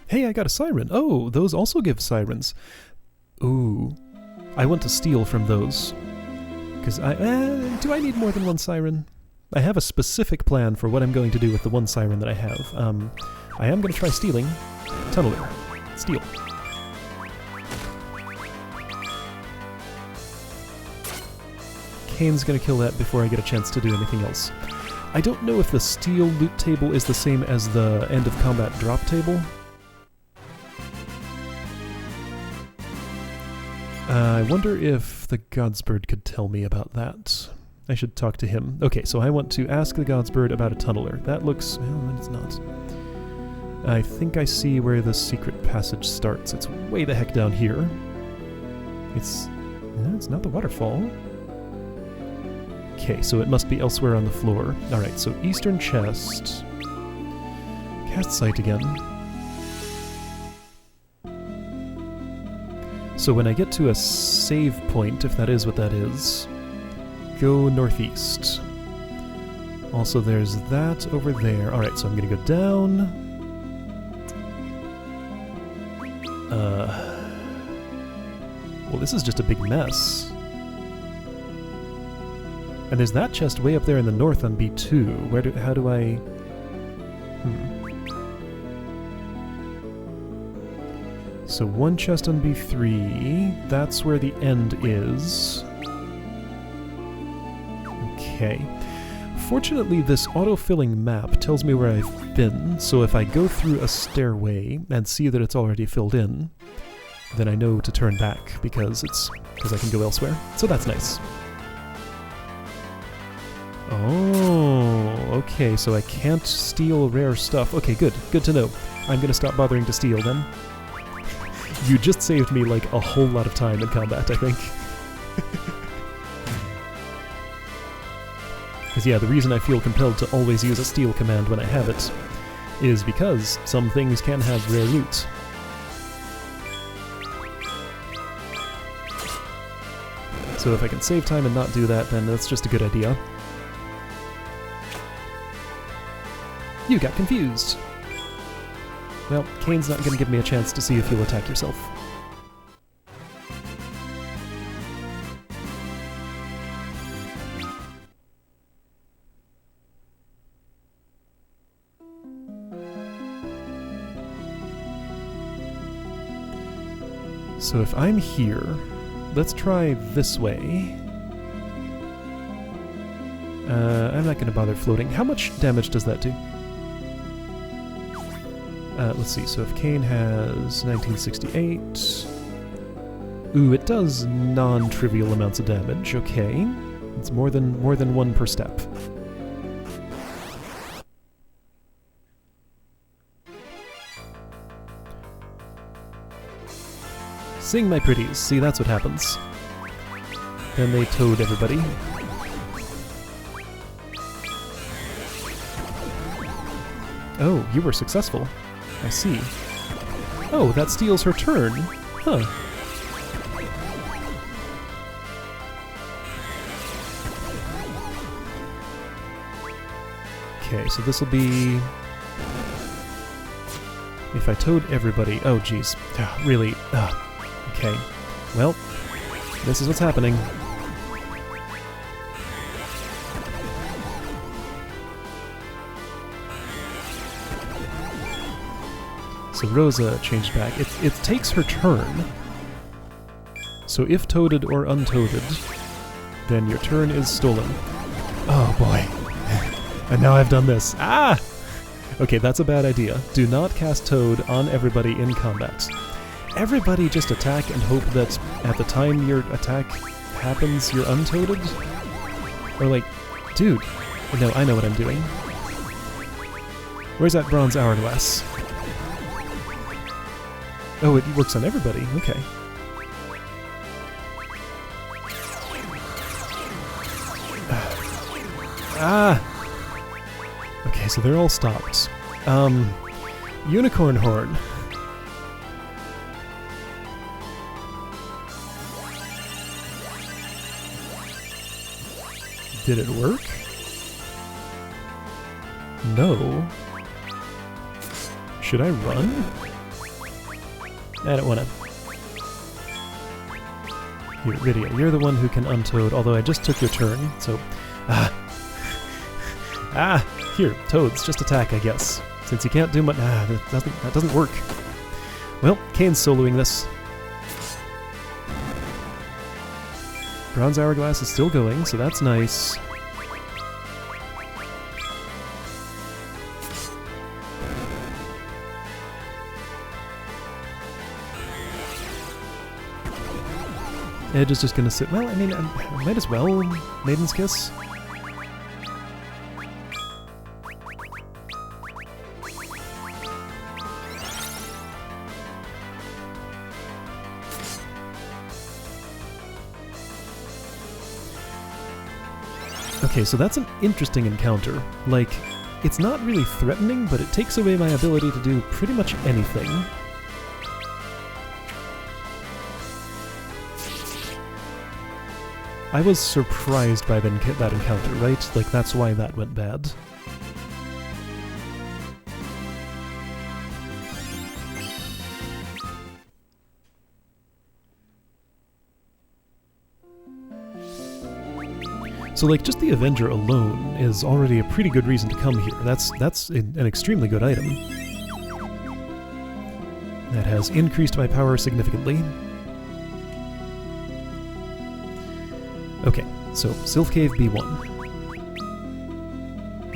Speaker 1: Hey, I got a siren. Oh, those also give sirens. Ooh. I want to steal from those. Because do I need more than one siren? I have a specific plan for what I'm going to do with the one siren that I have. I am going to try stealing. Tunneler. Steal. Kane's going to kill that before I get a chance to do anything else. I don't know if the steel loot table is the same as the end of combat drop table. I wonder if the Godsbird could tell me about that. I should talk to him. Okay, so I want to ask the Godsbird about a tunneler. That looks... well, it's not. I think I see where the secret passage starts. It's way the heck down here. It's not the waterfall. Okay, so it must be elsewhere on the floor. Alright, so eastern chest. Cast sight again. So when I get to a save point, if that is what that is, go northeast. Also there's that over there. Alright, so I'm gonna go down. Well, this is just a big mess. And there's that chest way up there in the north on B2. How do I... So one chest on B3, that's where the end is. Okay. Fortunately, this auto-filling map tells me where I've been, so if I go through a stairway and see that it's already filled in, then I know to turn back, because I can go elsewhere. So that's nice. Oh, okay, so I can't steal rare stuff. Okay, good. Good to know. I'm gonna stop bothering to steal, then. You just saved me, like, a whole lot of time in combat, I think. Because, yeah, the reason I feel compelled to always use a steal command when I have it is because some things can have rare loot. So if I can save time and not do that, then that's just a good idea. You got confused! Well, Kane's not going to give me a chance to see if you'll attack yourself. So if I'm here, let's try this way. I'm not going to bother floating. How much damage does that do? Let's see, so if Kane has 1968... Ooh, it does non-trivial amounts of damage, okay. It's more than one per step. Sing, my pretties. See, that's what happens. Then they towed everybody. Oh, you were successful. I see. Oh, that steals her turn. Huh. Okay, so this will be... If I towed everybody... Oh, jeez. Really? Okay. Well, this is what's happening. So Rosa changed back. It takes her turn. So if toaded or untoaded, then your turn is stolen. Oh boy. And now I've done this. Ah! Okay, that's a bad idea. Do not cast Toad on everybody in combat. Everybody just attack and hope that at the time your attack happens, you're untoaded? Or like, dude, no, I know what I'm doing. Where's that bronze hourglass? Oh, it works on everybody. Okay. Ah! Okay, so they're all stopped. Unicorn horn. Did it work? No. Should I run? I don't wanna. Here, Rydia, you're the one who can untoad, although I just took your turn, so... Here, toads, just attack, I guess. Since you can't do much... that doesn't work. Well, Kane's soloing this. Bronze Hourglass is still going, so that's nice. Edge is just gonna sit... Well, I mean, I might as well. Maiden's Kiss. Okay, so that's an interesting encounter. Like, it's not really threatening, but it takes away my ability to do pretty much anything. I was surprised by that encounter, right? Like, that's why that went bad. So, like, just the Avenger alone is already a pretty good reason to come here. That's an extremely good item. That has increased my power significantly. Okay, so Sylph Cave B1.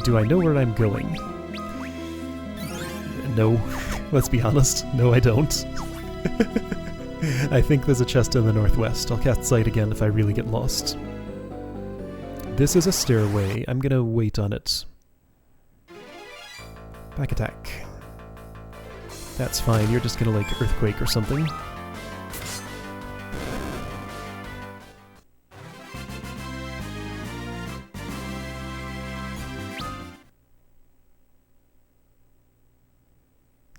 Speaker 1: Do I know where I'm going? No. Let's be honest. No, I don't. I think there's a chest in the northwest. I'll cast Sight again if I really get lost. This is a stairway. I'm gonna wait on it. Back attack. That's fine. You're just gonna, like, Earthquake or something.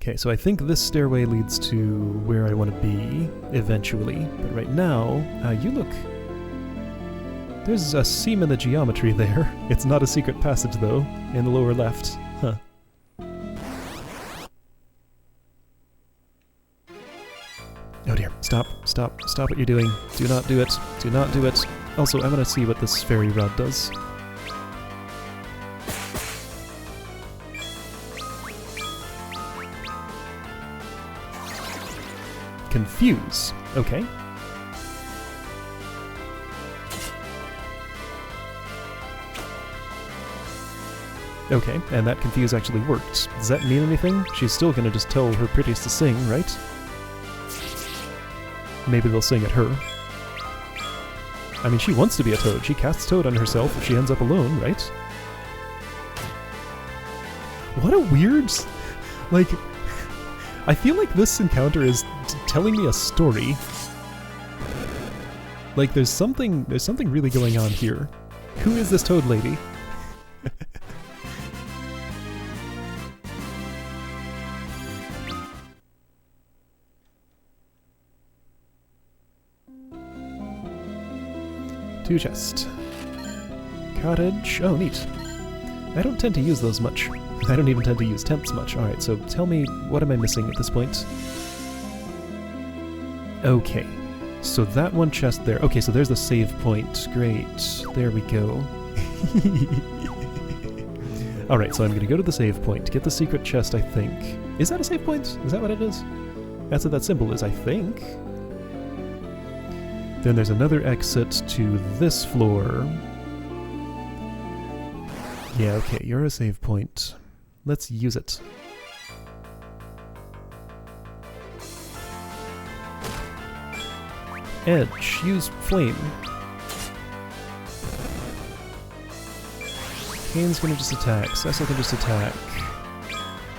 Speaker 1: Okay, so I think this stairway leads to where I want to be, eventually. But right now, you look... There's a seam in the geometry there. It's not a secret passage, though, in the lower left. Huh. Oh dear, stop what you're doing. Do not do it. Do not do it. Also, I'm gonna see what this fairy rod does. Confuse. Okay. Okay, and that confuse actually worked. Does that mean anything? She's still gonna just tell her pretties to sing, right? Maybe they'll sing at her. I mean, she wants to be a toad. She casts Toad on herself if she ends up alone, right? What a weird... Like... I feel like this encounter is telling me a story. Like, there's something really going on here. Who is this toad lady? Two chest. Cottage. Oh, neat. I don't tend to use those much. I don't even tend to use tents much. Alright, so tell me, what am I missing at this point? Okay. So that one chest there. Okay, so there's the save point. Great. There we go. Alright, so I'm gonna go to the save point, get the secret chest, I think. Is that a save point? Is that what it is? That's what that symbol is, I think. Then there's another exit to this floor. Yeah, okay, you're a save point. Let's use it. Edge. Use flame. Kane's gonna just attack. Cecil can just attack.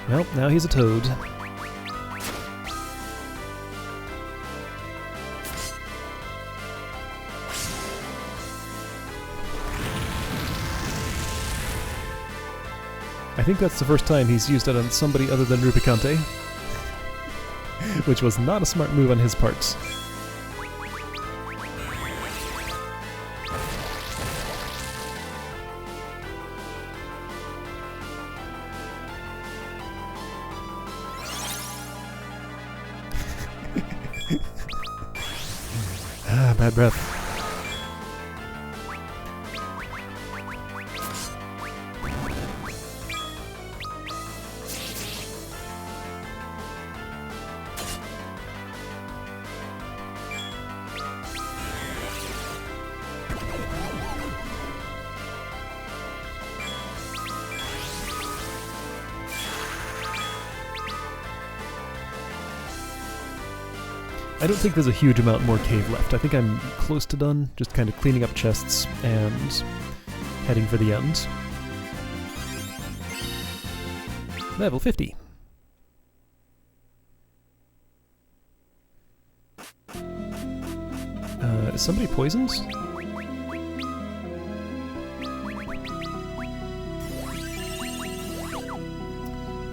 Speaker 1: Well, now he's a toad. I think that's the first time he's used it on somebody other than Rubicante. Which was not a smart move on his part. bad breath. I don't think there's a huge amount more cave left. I think I'm close to done, just kind of cleaning up chests and heading for the end. Level 50. Is somebody poisoned?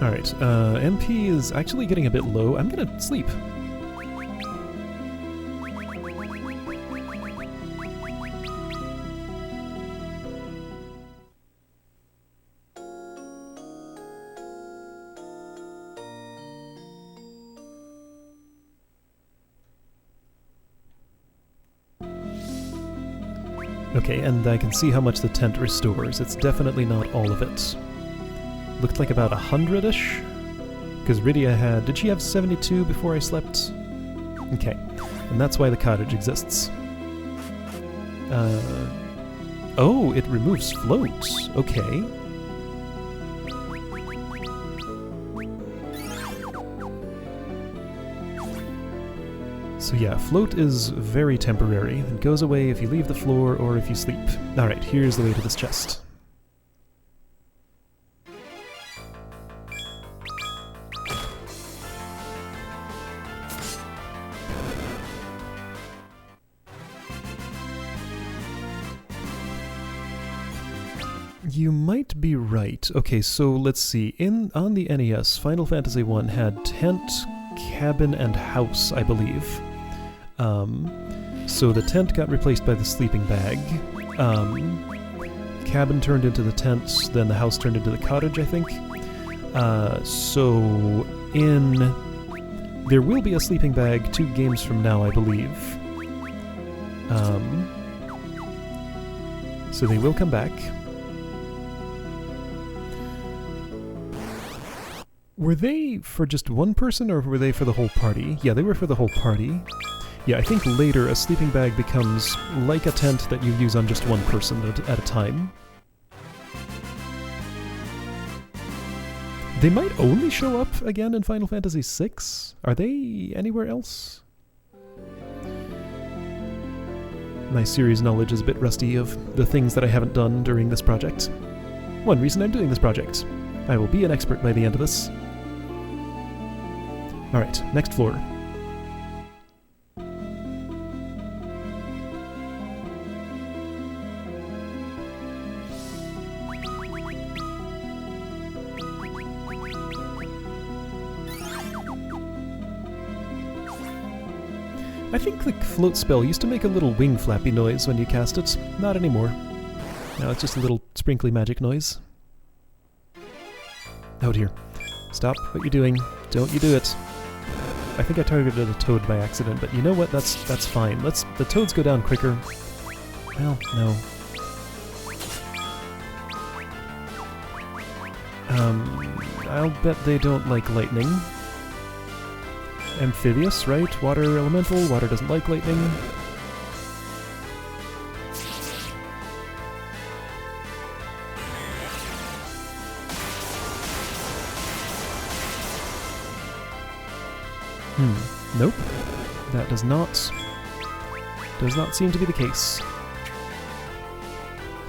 Speaker 1: Alright, MP is actually getting a bit low. I'm gonna sleep. Okay, and I can see how much the tent restores. It's definitely not all of it. Looked like about 100-ish? Because Rydia had... Did she have 72 before I slept? Okay, and that's why the cottage exists. Oh, it removes floats. Okay. So yeah, float is very temporary. It goes away if you leave the floor or if you sleep. Alright, here's the way to this chest. You might be right. Okay, so let's see. On the NES, Final Fantasy I had tent, cabin, and house, I believe. So the tent got replaced by the sleeping bag. Cabin turned into the tent, then the house turned into the cottage, I think. There will be a sleeping bag 2 games from now, I believe. So they will come back. Were they for just one person, or were they for the whole party? Yeah, they were for the whole party. Yeah, I think later a sleeping bag becomes like a tent that you use on just one person at a time. They might only show up again in Final Fantasy VI? Are they anywhere else? My series knowledge is a bit rusty of the things that I haven't done during this project. One reason I'm doing this project. I will be an expert by the end of this. Alright, next floor. I think the float spell used to make a little wing flappy noise when you cast it. Not anymore. Now it's just a little sprinkly magic noise. Oh dear. Stop what you're doing. Don't you do it. I think I targeted a toad by accident, but you know what? That's fine. The toads go down quicker. Well, no. I'll bet they don't like lightning. Amphibious, right? Water elemental. Water doesn't like lightning. Nope. That does not seem to be the case.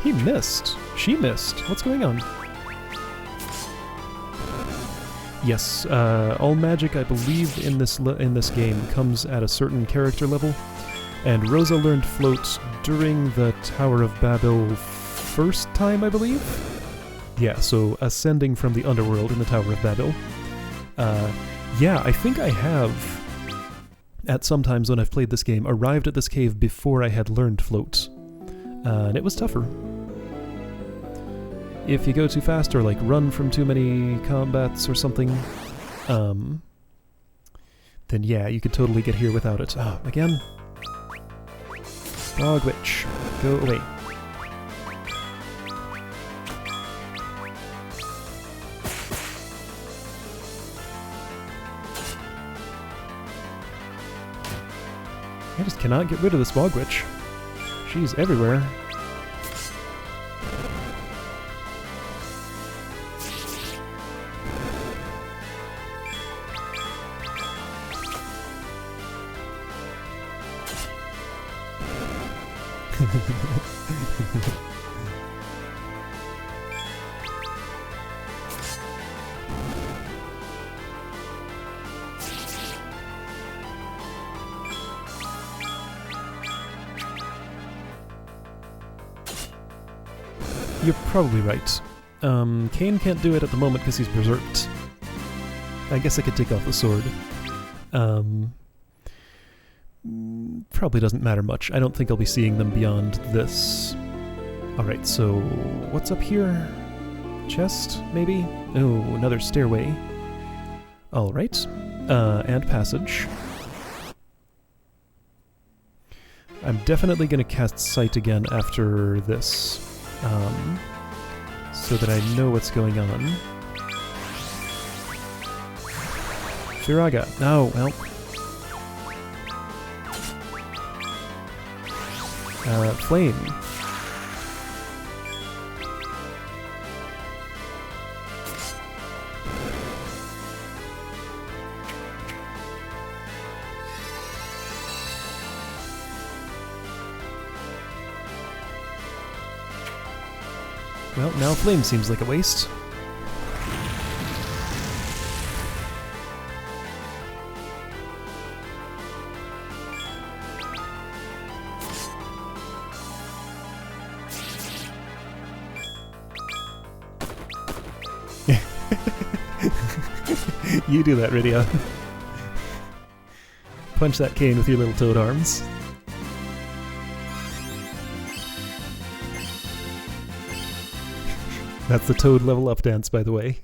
Speaker 1: He missed. She missed. What's going on? Yes, all magic, I believe, in this game comes at a certain character level, and Rosa learned float during the Tower of Babil first time, I believe? Yeah, so ascending from the underworld in the Tower of Babil. Yeah, I think I have, at some times when I've played this game, arrived at this cave before I had learned float. And it was tougher. If you go too fast or like run from too many combats or something, then yeah, you could totally get here without it. Oh, again? Bog Witch, go away. I just cannot get rid of this Bog Witch. She's everywhere. You're probably right. Kane can't do it at the moment because he's berserked. I guess I could take off the sword. Probably doesn't matter much. I don't think I'll be seeing them beyond this. Alright, so what's up here? Chest, maybe? Oh, another stairway. Alright. And passage. I'm definitely going to cast Sight again after this. So that I know what's going on. Firaga. Oh, well. Flame. Well, now flame seems like a waste. You do that, Rydia. Punch that cane with your little toad arms. That's the Toad level up dance, by the way.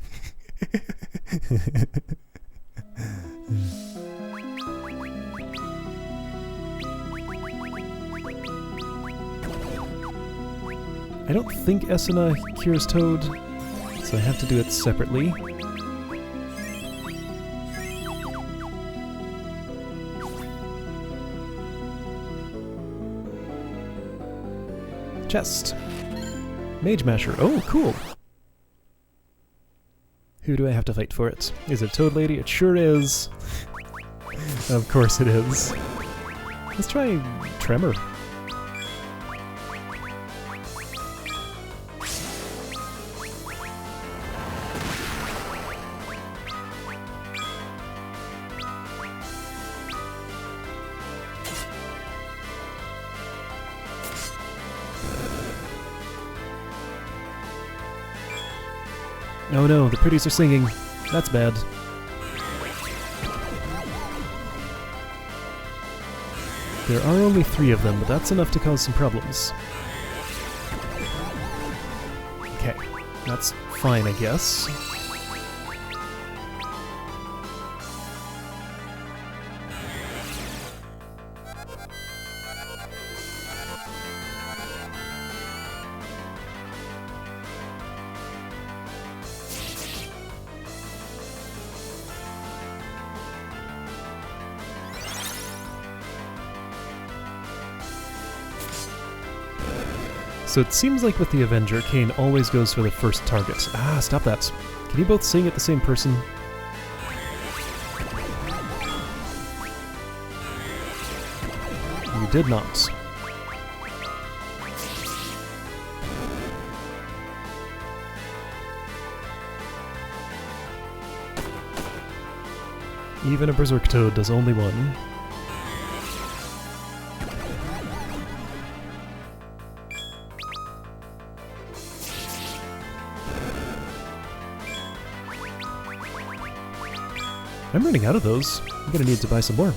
Speaker 1: I don't think Esuna cures Toad, so I have to do it separately. Chest. Mage Masher. Oh, cool. Who do I have to fight for it? Is it Toad Lady? It sure is. Of course it is. Let's try Tremor. Oh no, the pretties are singing. That's bad. There are only 3 of them, but that's enough to cause some problems. Okay, that's fine, I guess. So it seems like with the Avenger, Kane always goes for the first target. Ah, stop that. Can you both sing at the same person? You did not. Even a Berserk Toad does only one. I'm running out of those. I'm gonna need to buy some more.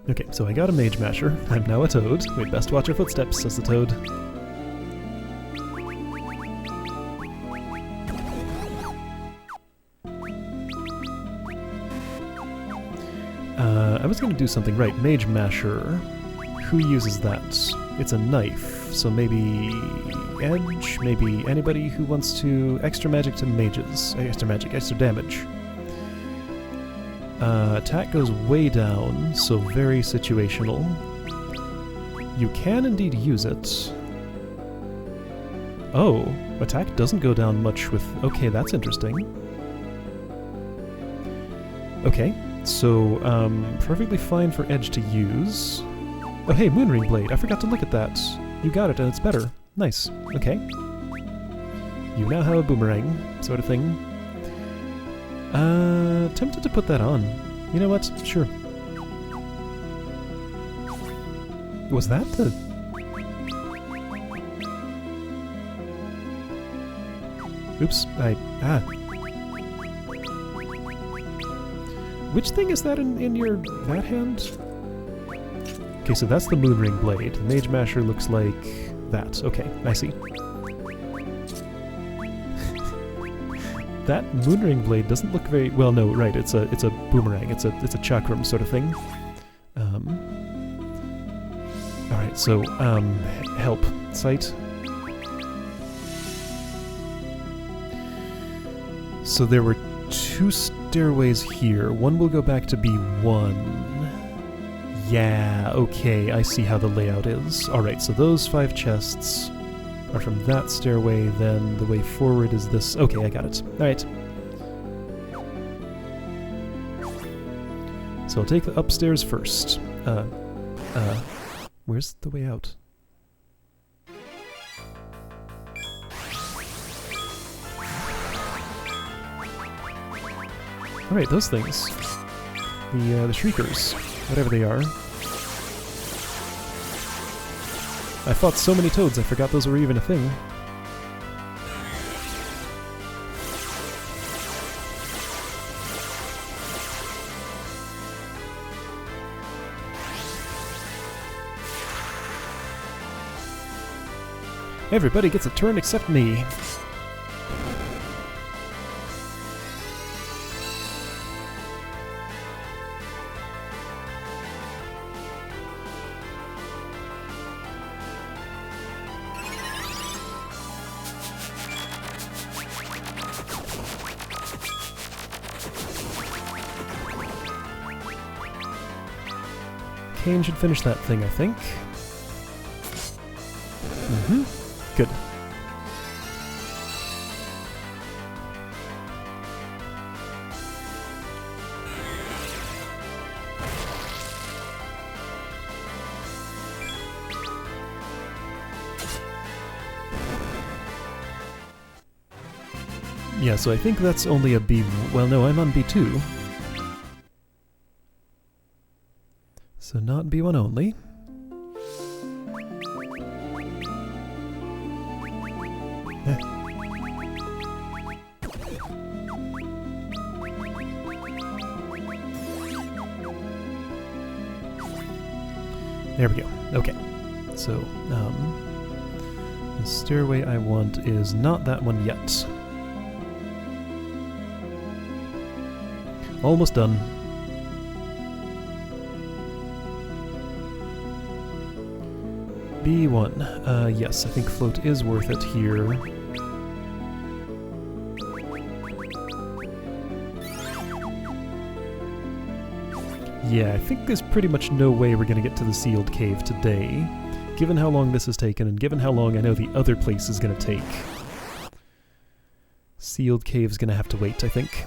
Speaker 1: Okay, so I got a Mage Masher. I'm now a Toad. We'd best watch our footsteps, says the Toad. I was going to do something right. Mage Masher. Who uses that? It's a knife, so maybe Edge, maybe anybody who wants to extra magic to mages. Extra magic, extra damage. Attack goes way down, so very situational. You can indeed use it. Oh, attack doesn't go down much with... Okay, that's interesting. Okay, so, perfectly fine for Edge to use. Oh hey, Moonring Blade, I forgot to look at that. You got it and it's better. Nice. Okay. You now have a boomerang, sort of thing. Tempted to put that on. You know what? Sure. Was that the... Oops, Which thing is that in your... that hand? Okay, so that's the Moonring Blade. The Mage Masher looks like that. Okay, I see. That Moonring Blade doesn't look very... Well, no, right, it's a boomerang. It's a chakram sort of thing. Alright, so, help. Sight. So there were 2 stairways here. One will go back to B1. Yeah, okay, I see how the layout is. Alright, so those 5 chests are from that stairway, then the way forward is this... Okay, I got it. Alright. So I'll take the upstairs first. Where's the way out? Alright, those things. The Shriekers. Whatever they are. I fought so many toads I forgot those were even a thing. Everybody gets a turn except me. Kane should finish that thing, I think. Mm-hmm. Good. Yeah, so I think that's only a B... Well, no, I'm on B2. So not B1 only. There we go. Okay. So, the stairway I want is not that one yet. Almost done. B1. Yes, I think float is worth it here. Yeah, I think there's pretty much no way we're going to get to the sealed cave today, given how long this has taken and given how long I know the other place is going to take. Sealed cave's going to have to wait, I think.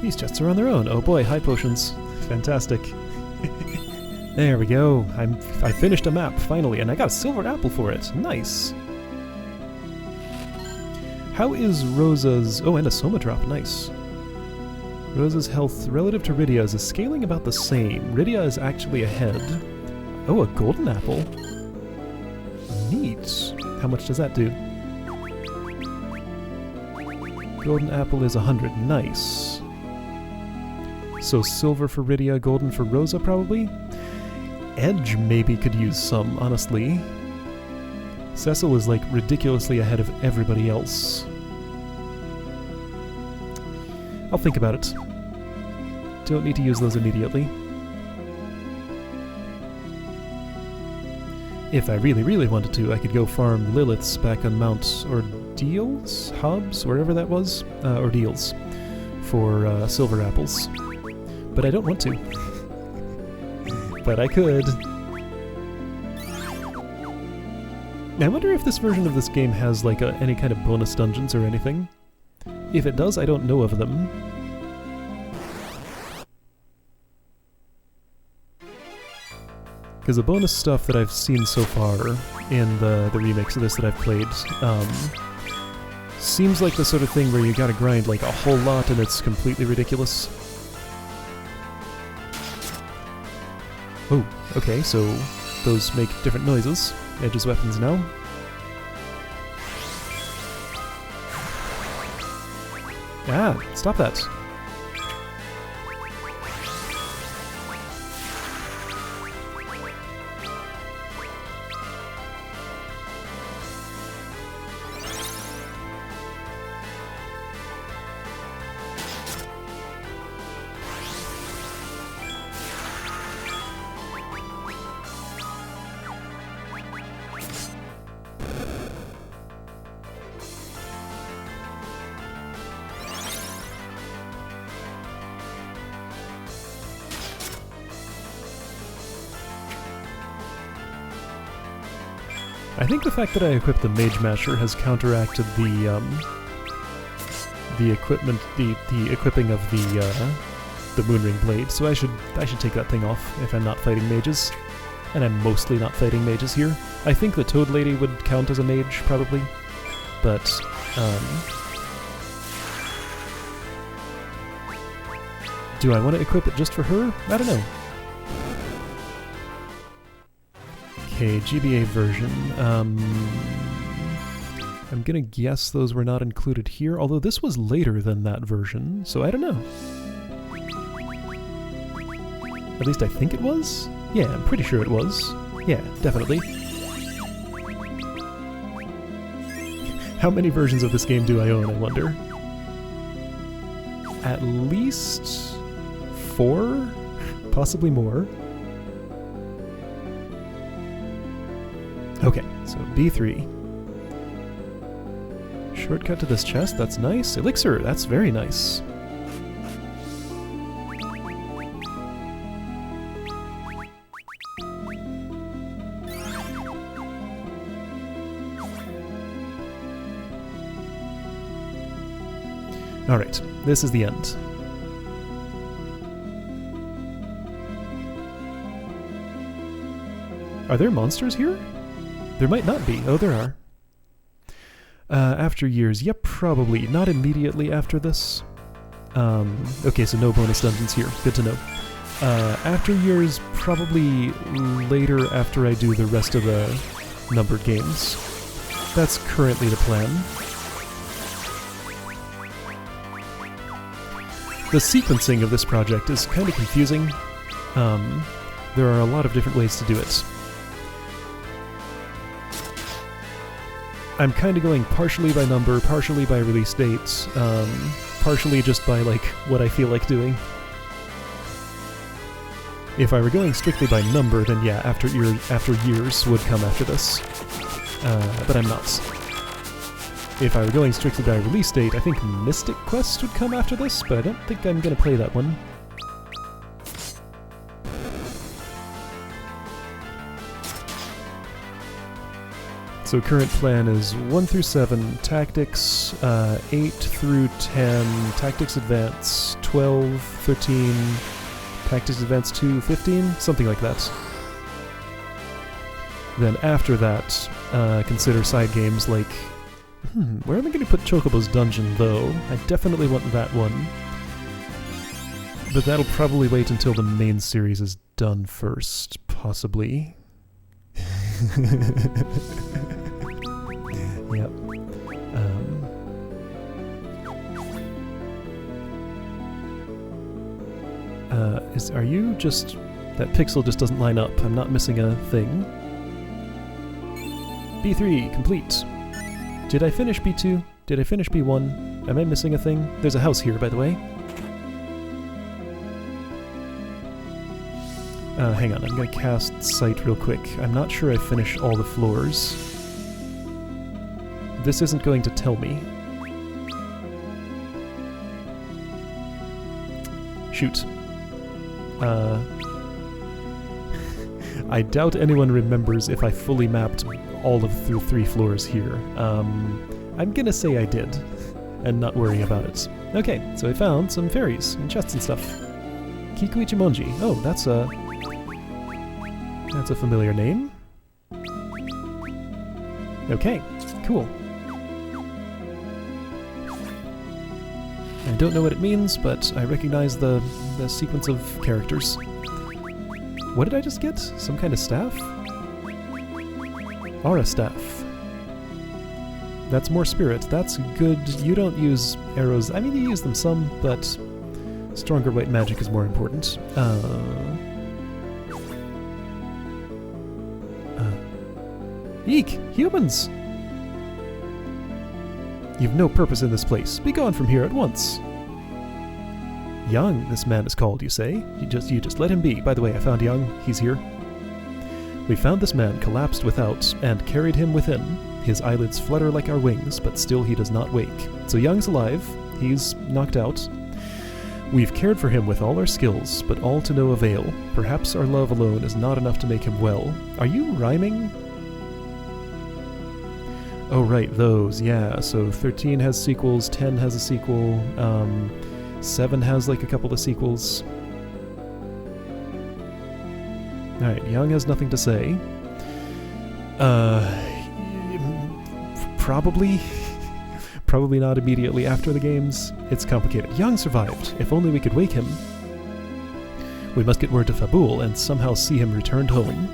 Speaker 1: These chests are on their own. Oh boy, high potions. Fantastic. There we go. I finished a map, finally, and I got a silver apple for it. Nice. How is Rosa's... Oh, and a Soma drop. Nice. Rosa's health relative to Rydia's is scaling about the same. Rydia is actually ahead. Oh, a golden apple. Neat. How much does that do? Golden apple is 100. Nice. So silver for Rydia, golden for Rosa, probably? Edge maybe could use some, honestly. Cecil is, like, ridiculously ahead of everybody else. I'll think about it. Don't need to use those immediately. If I really, really wanted to, I could go farm Liliths back on Mount Ordeals? Hobbs? Wherever that was? Ordeals. For silver apples. But I don't want to. But I could. I wonder if this version of this game has like any kind of bonus dungeons or anything. If it does, I don't know of them. Because the bonus stuff that I've seen so far in the remakes of this that I've played seems like the sort of thing where you gotta grind like a whole lot and it's completely ridiculous. Oh, okay, so those make different noises. Edge's weapons now. Ah, stop that. I think the fact that I equipped the Mage Masher has counteracted the equipment, the equipping of the Moonring Blade, so I should take that thing off if I'm not fighting mages, and I'm mostly not fighting mages here. I think the Toad Lady would count as a mage probably, but do I want to equip it just for her? I don't know. Okay, GBA version. I'm gonna guess those were not included here, although this was later than that version, so I don't know. At least I think it was? Yeah, I'm pretty sure it was. Yeah, definitely. How many versions of this game do I own, I wonder? At least 4? Possibly more. Okay, so B3. Shortcut to this chest, that's nice. Elixir, that's very nice. Alright, this is the end. Are there monsters here? There might not be. Oh, there are. After years. Yep, probably. Not immediately after this. Okay, so no bonus dungeons here. Good to know. After years, probably later after I do the rest of the numbered games. That's currently the plan. The sequencing of this project is kind of confusing. There are a lot of different ways to do it. I'm kind of going partially by number, partially by release date, partially just by like what I feel like doing. If I were going strictly by number, then yeah, after years would come after this. But I'm not. If I were going strictly by release date, I think Mystic Quest would come after this, but I don't think I'm gonna play that one. So current plan is 1 through 7, Tactics, 8 through 10, Tactics Advance, 12, 13, Tactics Advance 2, 15, something like that. Then after that, consider side games like... where am I going to put Chocobo's Dungeon, though? I definitely want that one. But that'll probably wait until the main series is done first, possibly. Yep. Are you just... That pixel just doesn't line up. I'm not missing a thing. B3, complete. Did I finish B2? Did I finish B1? Am I missing a thing? There's a house here, by the way. Hang on, I'm gonna cast Sight real quick. I'm not sure I finished all the floors. This isn't going to tell me. Shoot. I doubt anyone remembers if I fully mapped all of the 3 floors here. I'm gonna say I did, and not worry about it. Okay, so I found some fairies and chests and stuff. Kikuichimonji. Oh, that's a familiar name. Okay, cool. I don't know what it means, but I recognize the sequence of characters. What did I just get? Some kind of staff? Aura staff. That's more spirit. That's good. You don't use arrows. I mean, you use them some, but stronger white magic is more important. Eek! Humans! You've no purpose in this place. Be gone from here at once. Young, this man is called, you say? You just let him be. By the way, I found Young. He's here. We found this man collapsed without, and carried him within. His eyelids flutter like our wings, but still he does not wake. So Young's alive. He's knocked out. We've cared for him with all our skills, but all to no avail. Perhaps our love alone is not enough to make him well. Are you rhyming? Oh right, those, yeah. So 13 has sequels, 10 has a sequel, 7 has like a couple of sequels. Alright, Young has nothing to say. Probably not immediately after the games. It's complicated. Young survived. If only we could wake him. We must get word to Fabul and somehow see him returned home.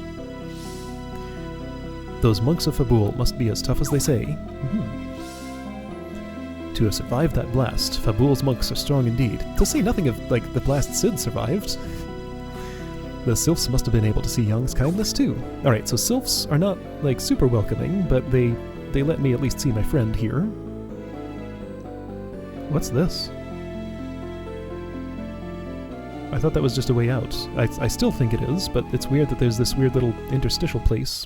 Speaker 1: Those monks of Fabul must be as tough as they say. To have survived that blast, Fabul's monks are strong indeed. To say nothing of, like, the blast Sid survived. The sylphs must have been able to see Young's kindness too. Alright, so sylphs are not, like, super welcoming, but they let me at least see my friend here. What's this? I thought that was just a way out. I still think it is, but it's weird that there's this weird little interstitial place.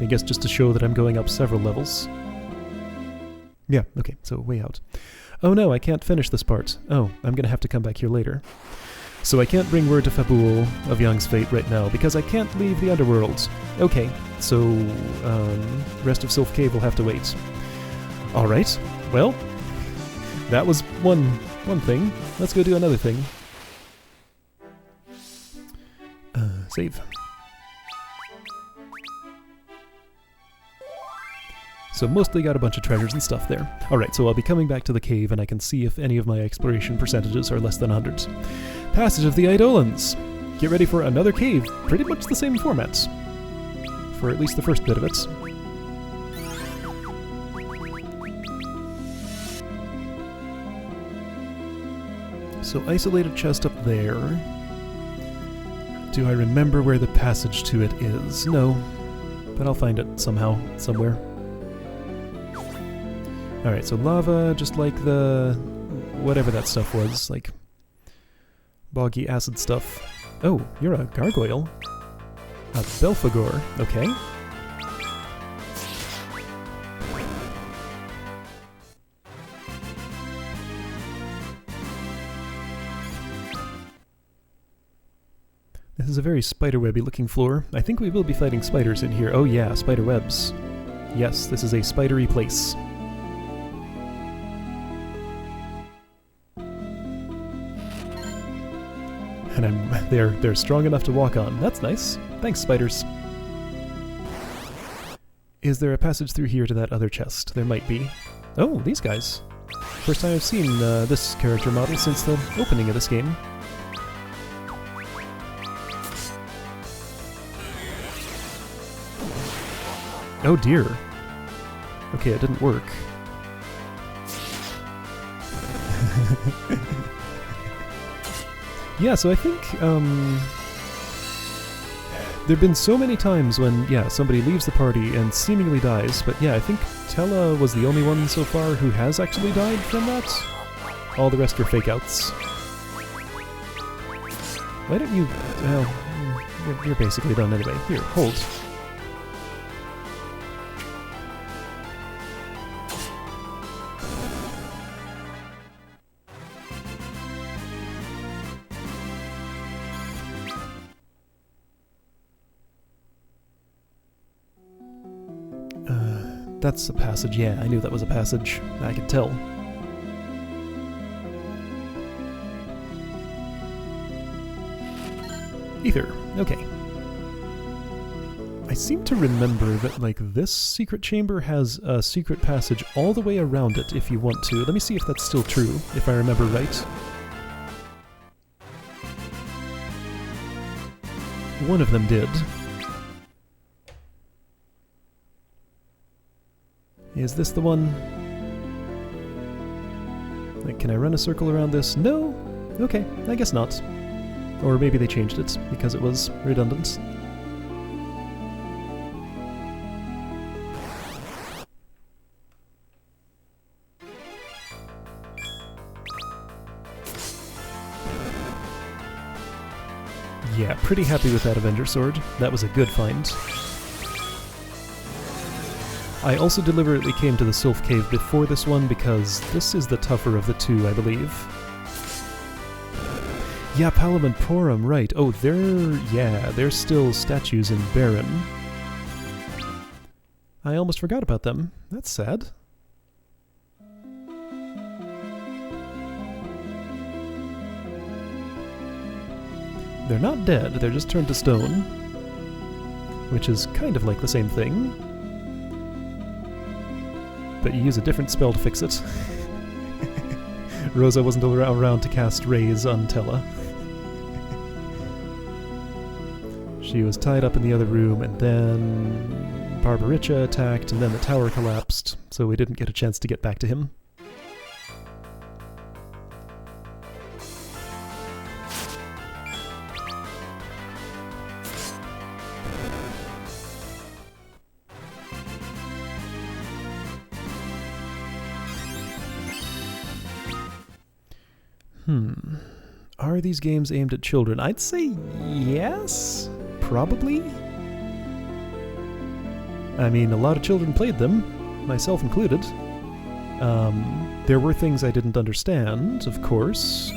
Speaker 1: I guess just to show that I'm going up several levels. Yeah, okay, so way out. Oh no, I can't finish this part. Oh, I'm gonna have to come back here later. So I can't bring word to Fabul of Young's fate right now, because I can't leave the underworld. Okay, so, rest of Sylph Cave will have to wait. Alright, well, that was one thing. Let's go do another thing. Save. So mostly got a bunch of treasures and stuff there. Alright, so I'll be coming back to the cave and I can see if any of my exploration percentages are less than 100. Passage of the Eidolons! Get ready for another cave, pretty much the same format. For at least the first bit of it. So isolated chest up there. Do I remember where the passage to it is? No. But I'll find it somehow, somewhere. Alright, so lava, just like the... whatever that stuff was, like... boggy acid stuff. Oh, you're a gargoyle. A Belphegor, okay. This is a very spiderwebby looking floor. I think we will be fighting spiders in here. Oh yeah, spider webs. Yes, this is a spidery place. And they're strong enough to walk on. That's nice. Thanks, spiders. Is there a passage through here to that other chest? There might be. Oh, these guys. First time I've seen this character model since the opening of this game. Oh dear. Okay, it didn't work. Yeah, so I think there've been so many times when, yeah, somebody leaves the party and seemingly dies, but yeah, I think Tella was the only one so far who has actually died from that. All the rest were fake outs. Why don't you... well, you're basically done anyway. Here, hold. That's a passage. Yeah, I knew that was a passage. I could tell. Ether. Okay. I seem to remember that, like, this secret chamber has a secret passage all the way around it if you want to. Let me see if that's still true, if I remember right. One of them did. Is this the one? Like, can I run a circle around this? No? Okay, I guess not. Or maybe they changed it because it was redundant. Yeah, pretty happy with that Avenger Sword. That was a good find. I also deliberately came to the Sylph Cave before this one because this is the tougher of the two, I believe. Yeah, Palom and Porum, right. Oh, they're still statues in Baron. I almost forgot about them. That's sad. They're not dead, they're just turned to stone. Which is kind of like the same thing. But you use a different spell to fix it. Rosa wasn't around to cast Raise on Tella. She was tied up in the other room, and then Barbaricha attacked, and then the tower collapsed, so we didn't get a chance to get back to him. Are these games aimed at children? I'd say yes, probably. I mean, a lot of children played them, myself included. There were things I didn't understand, of course.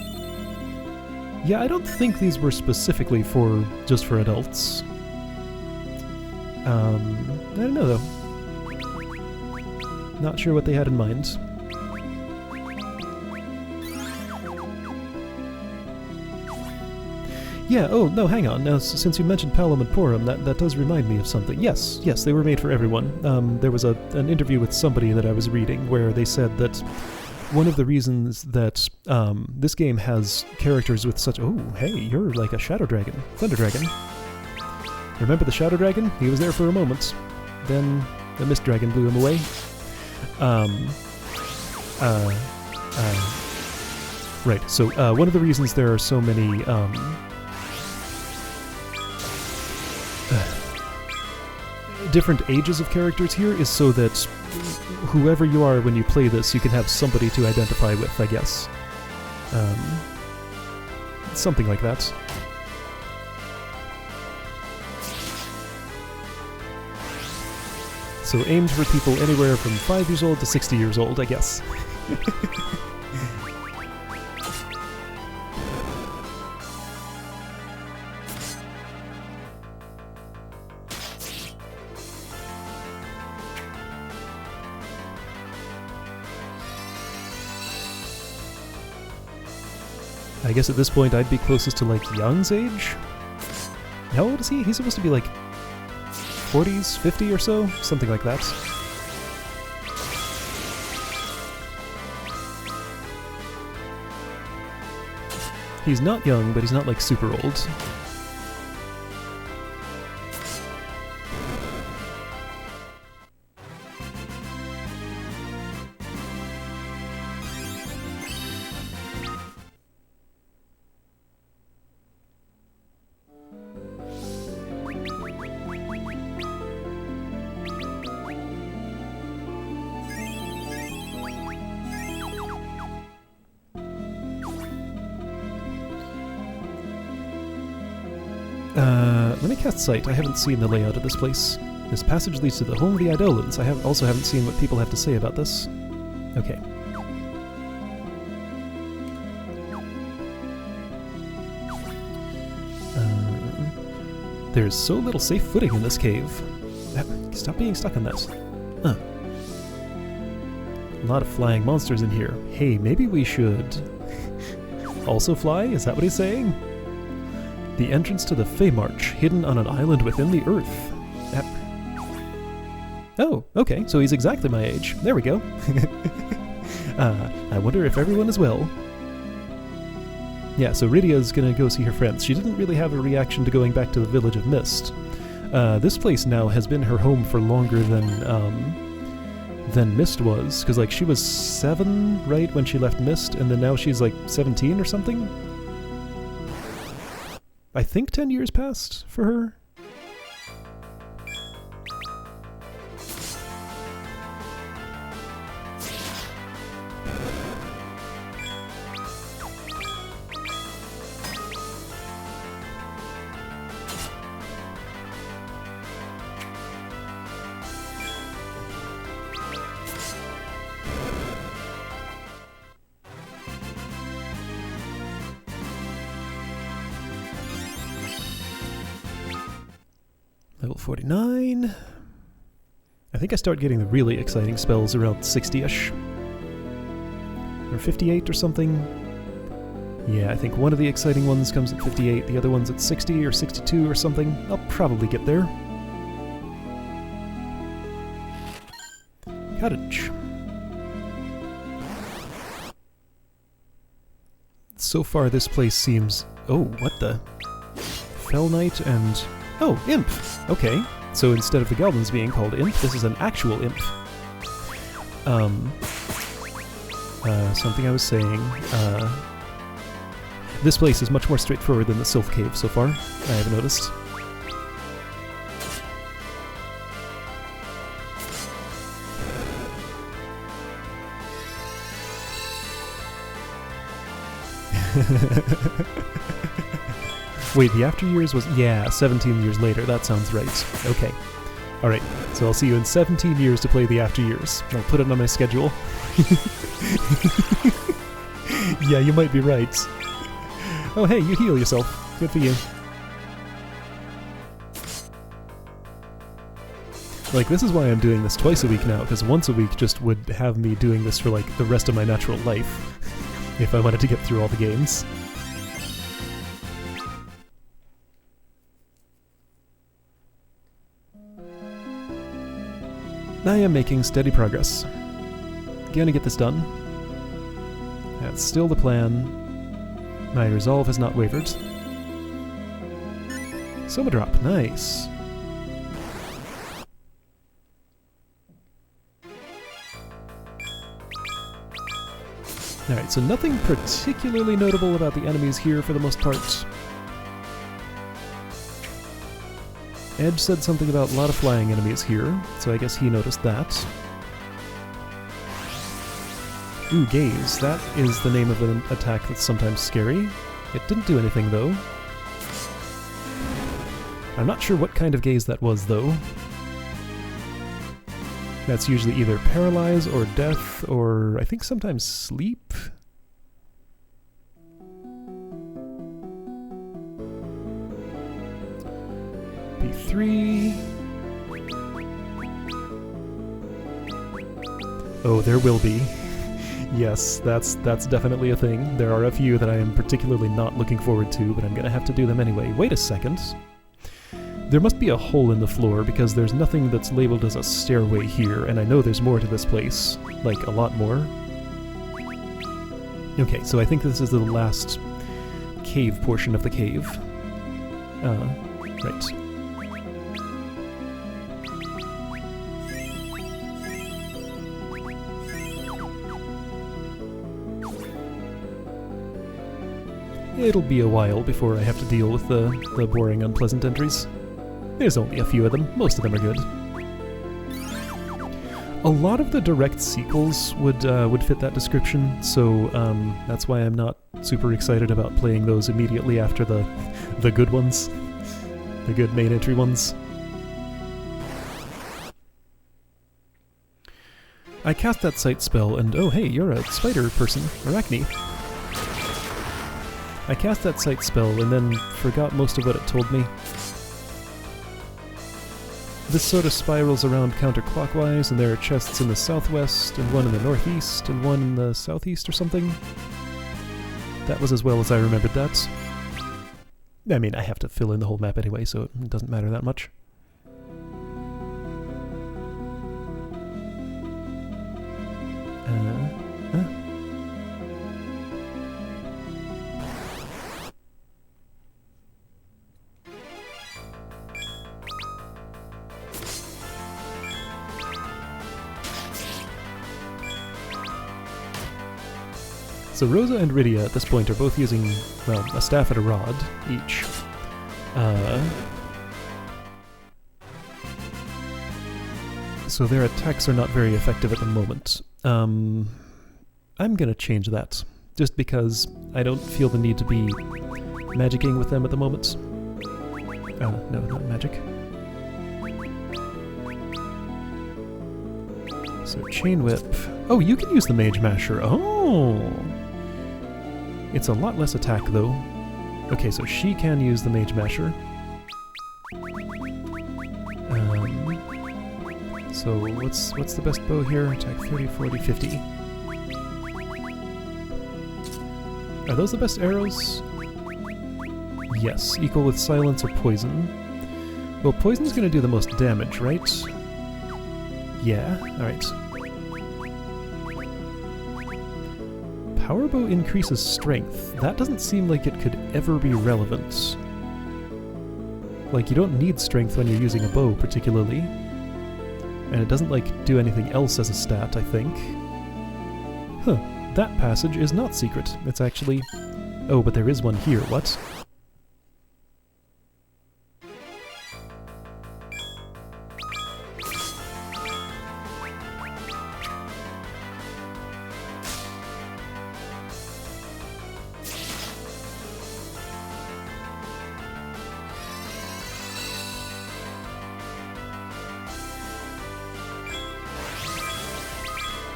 Speaker 1: Yeah, I don't think these were specifically just for adults. I don't know, though. Not sure what they had in mind. Yeah, oh, no, hang on. Now, since you mentioned Palom and Porum, that does remind me of something. Yes, they were made for everyone. There was an interview with somebody that I was reading where they said that one of the reasons that this game has characters with such... Oh, hey, you're like a Shadow Dragon. Thunder Dragon. Remember the Shadow Dragon? He was there for a moment. Then the Mist Dragon blew him away. Right, so one of the reasons there are so many... different ages of characters here is so that whoever you are when you play this, you can have somebody to identify with, I guess. Something like that. So aimed for people anywhere from 5 years old to 60 years old, I guess. I guess at this point I'd be closest to, like, Young's age? How old is he? He's supposed to be, like, 40s, 50 or so? Something like that. He's not young, but he's not, like, super old. Let me cast Sight. I haven't seen the layout of this place. This passage leads to the home of the Eidolons. I also haven't seen what people have to say about this. Okay. There's so little safe footing in this cave. Stop being stuck on this. A lot of flying monsters in here. Hey, maybe we should also fly? Is that what he's saying? The entrance to the Fey March, hidden on an island within the earth. Oh, okay, so he's exactly my age. There we go. I wonder if everyone is well. Yeah, so Rydia's gonna go see her friends. She didn't really have a reaction to going back to the Village of Mist. This place now has been her home for longer than Mist was, because like she was 7, right, when she left Mist, and then now she's like 17 or something? I think 10 years passed for her. Level 49. I think I start getting the really exciting spells around 60-ish. Or 58 or something. Yeah, I think one of the exciting ones comes at 58, the other one's at 60 or 62 or something. I'll probably get there. Cottage. So far this place seems... Oh, what the... Fell Knight and... Oh, Imp! Okay, so instead of the goblins being called Imp, this is an actual Imp. Something I was saying, this place is much more straightforward than the Sylph Cave so far, I have noticed. Wait, the After Years was... Yeah, 17 years later, that sounds right. Okay. Alright, so I'll see you in 17 years to play the After Years. I'll put it on my schedule. Yeah, you might be right. Oh hey, you heal yourself. Good for you. Like, this is why I'm doing this twice a week now, because once a week just would have me doing this for, like, the rest of my natural life. If I wanted to get through all the games. I am making steady progress. Gonna get this done. That's still the plan. My resolve has not wavered. Soma drop, nice. Alright, so nothing particularly notable about the enemies here for the most part. Edge said something about a lot of flying enemies here, so I guess he noticed that. Ooh, Gaze. That is the name of an attack that's sometimes scary. It didn't do anything, though. I'm not sure what kind of gaze that was, though. That's usually either paralyze or death, or I think sometimes sleep? P3... Oh, there will be. Yes, that's definitely a thing. There are a few that I am particularly not looking forward to, but I'm gonna have to do them anyway. Wait a second. There must be a hole in the floor, because there's nothing that's labeled as a stairway here, and I know there's more to this place. Like, a lot more. Okay, so I think this is the last cave portion of the cave. Right. It'll be a while before I have to deal with the boring, unpleasant entries. There's only a few of them. Most of them are good. A lot of the direct sequels would fit that description, so that's why I'm not super excited about playing those immediately after the good ones. The good main entry ones. I cast that sight spell and oh hey, you're a spider person, Arachne. I cast that sight spell and then forgot most of what it told me. This sort of spirals around counterclockwise, and there are chests in the southwest, and one in the northeast, and one in the southeast or something. That was as well as I remembered that. I mean, I have to fill in the whole map anyway, so it doesn't matter that much. So Rosa and Rydia at this point are both using, well, a staff and a rod each. So their attacks are not very effective at the moment. I'm gonna change that, just because I don't feel the need to be magicking with them at the moment. No, not magic. So Chain Whip. Oh, you can use the Mage Masher. Oh! It's a lot less attack, though. Okay, so she can use the Mage Masher. So what's the best bow here? Attack 30, 40, 50. Are those the best arrows? Yes, equal with silence or poison. Well, poison's gonna do the most damage, right? Yeah, alright. Power bow increases strength. That doesn't seem like it could ever be relevant. Like, you don't need strength when you're using a bow, particularly. And it doesn't, like, do anything else as a stat, I think. Huh. That passage is not secret. It's actually... Oh, but there is one here. What?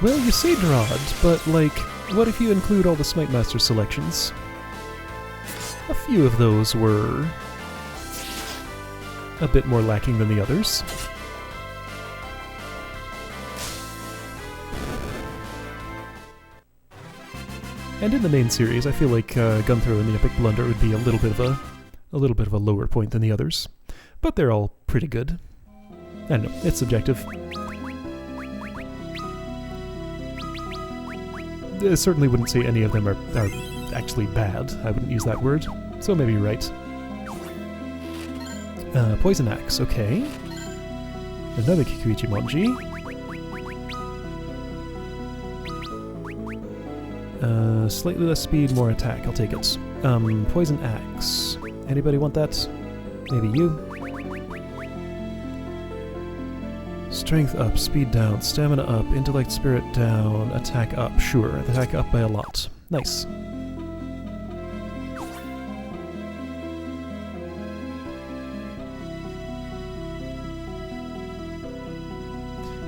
Speaker 1: Well, you say Drod, but, like, what if you include all the Smite Master selections? A few of those were a bit more lacking than the others. And in the main series, I feel like Gunthrow and the Epic Blunder would be a little bit of a lower point than the others, but they're all pretty good. I don't know, it's subjective. I certainly wouldn't say any of them are actually bad. I wouldn't use that word, so maybe you're right. Poison Axe, okay. Another Kikuichi Monji. Slightly less speed, more attack, I'll take it. Poison Axe. Anybody want that? Maybe you? Strength up, speed down, stamina up, intellect, spirit down, attack up. Sure, attack up by a lot. Nice.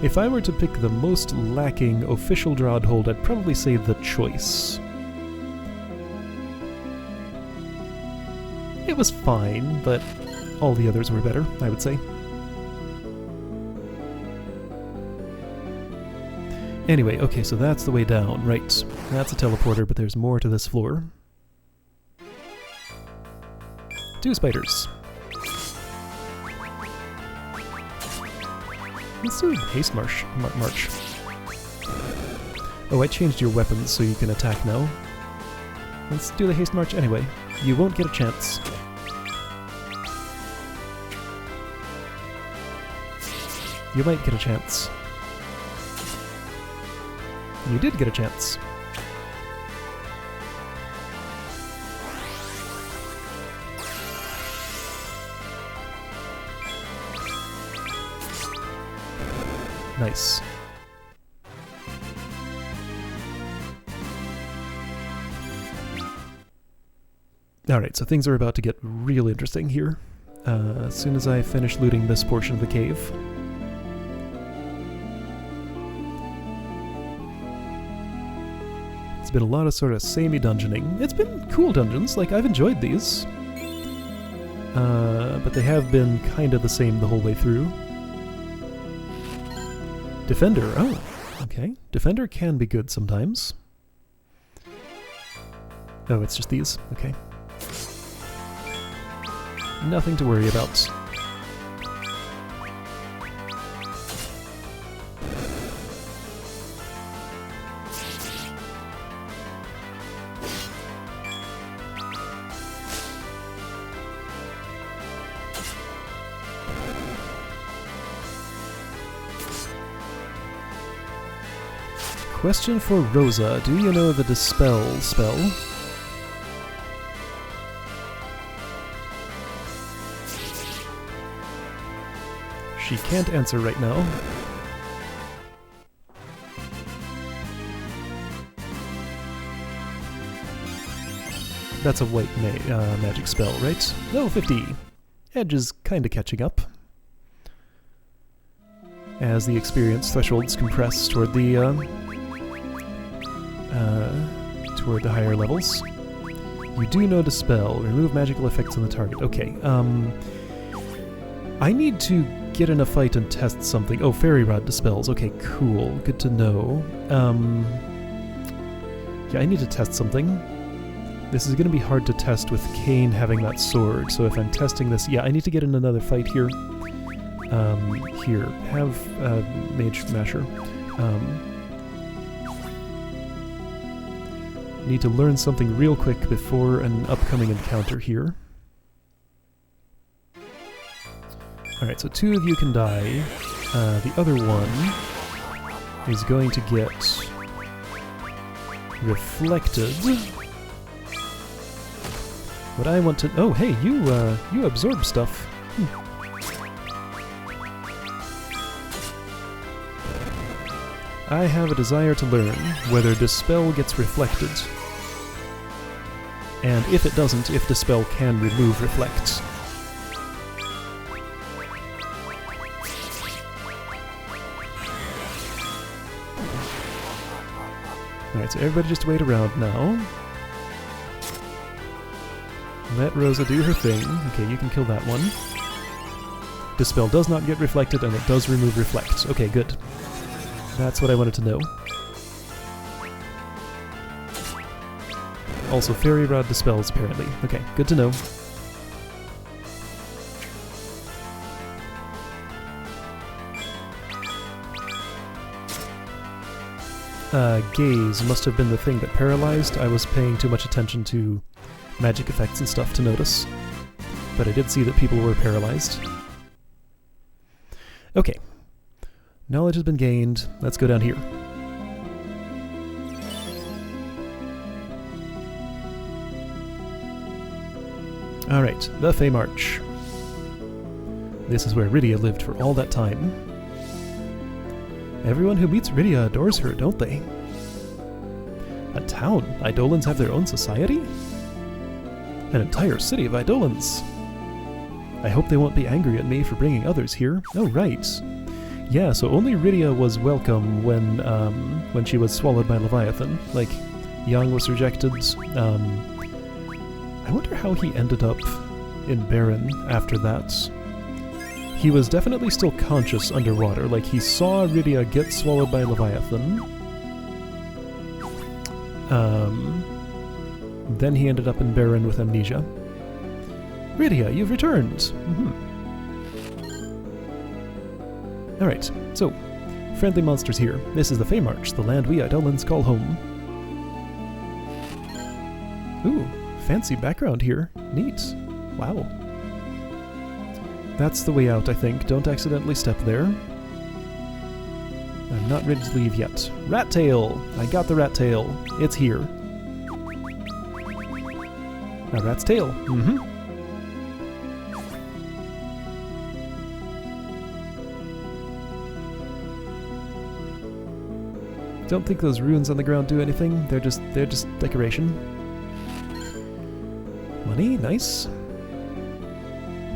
Speaker 1: If I were to pick the most lacking official Drod hold, I'd probably say the Choice. It was fine, but all the others were better, I would say. Anyway, okay, so that's the way down, right. That's a teleporter, but there's more to this floor. 2 spiders. Let's do haste march. Oh, I changed your weapons so you can attack now. Let's do the haste march anyway. You won't get a chance. You might get a chance. You did get a chance. Nice. Alright, so things are about to get real interesting here. as soon as I finish looting this portion of the cave. It's been a lot of sort of samey dungeoning. It's been cool dungeons, like I've enjoyed these. But they have been kind of the same the whole way through. Defender, oh, okay. Defender can be good sometimes. Oh, it's just these, okay. Nothing to worry about. Question for Rosa. Do you know the Dispel spell? She can't answer right now. That's a white magic spell, right? Level 50. Edge is kinda catching up. As the experience thresholds compress toward the higher levels. You do know Dispel. Remove magical effects on the target. Okay, I need to get in a fight and test something. Oh, Fairy Rod dispels. Okay, cool. Good to know. Yeah, I need to test something. This is going to be hard to test with Cain having that sword, so if I'm testing this... Yeah, I need to get in another fight here. Here. Have Mage Masher. Need to learn something real quick before an upcoming encounter here. Alright, so 2 of you can die. The other one is going to get reflected. What I want to... Oh, hey, you absorb stuff. I have a desire to learn whether Dispel gets reflected. And if it doesn't, if Dispel can remove Reflect. Alright, so everybody just wait around now. Let Rosa do her thing. Okay, you can kill that one. Dispel does not get reflected, and it does remove Reflect. Okay, good. That's what I wanted to know. Also, Fairy Rod dispels, apparently. Okay, good to know. Gaze must have been the thing that paralyzed. I was paying too much attention to magic effects and stuff to notice. But I did see that people were paralyzed. Okay. Knowledge has been gained. Let's go down here. Alright, the Fey March. This is where Rydia lived for all that time. Everyone who meets Rydia adores her, don't they? A town? Eidolons have their own society? An entire city of Eidolons. I hope they won't be angry at me for bringing others here. Oh, right. Yeah, so only Rydia was welcome when she was swallowed by Leviathan. Like, Yang was rejected. I wonder how he ended up in Baron after that. He was definitely still conscious underwater. Like, he saw Rydia get swallowed by Leviathan. Then he ended up in Baron with amnesia. Rydia, you've returned! Alright, so, friendly monsters here. This is the Fey March, the land we Eidolons call home. Ooh, fancy background here. Neat. Wow. That's the way out, I think. Don't accidentally step there. I'm not ready to leave yet. Rat tail! I got the rat tail. It's here. A rat's tail. Don't think those runes on the ground do anything. They're just decoration. Money, nice.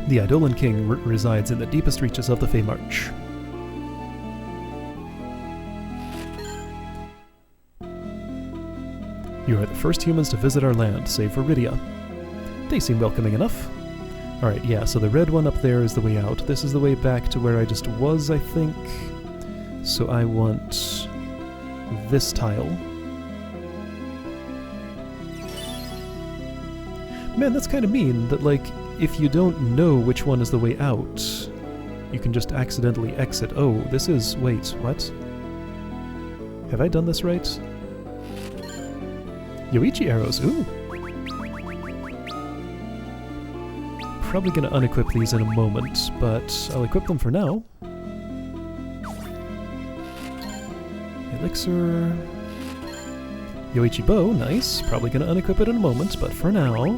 Speaker 1: The Eidolon King resides in the deepest reaches of the Feymarch. You are the first humans to visit our land, save for Rydia. They seem welcoming enough. Alright, yeah, so the red one up there is the way out. This is the way back to where I just was, I think. So I want this tile. Man, that's kind of mean, that, like, if you don't know which one is the way out, you can just accidentally exit. Oh, this is... wait, what? Have I done this right? Yoichi arrows, ooh! Probably gonna unequip these in a moment, but I'll equip them for now. Elixir... Yoichi bow, nice. Probably gonna unequip it in a moment, but for now...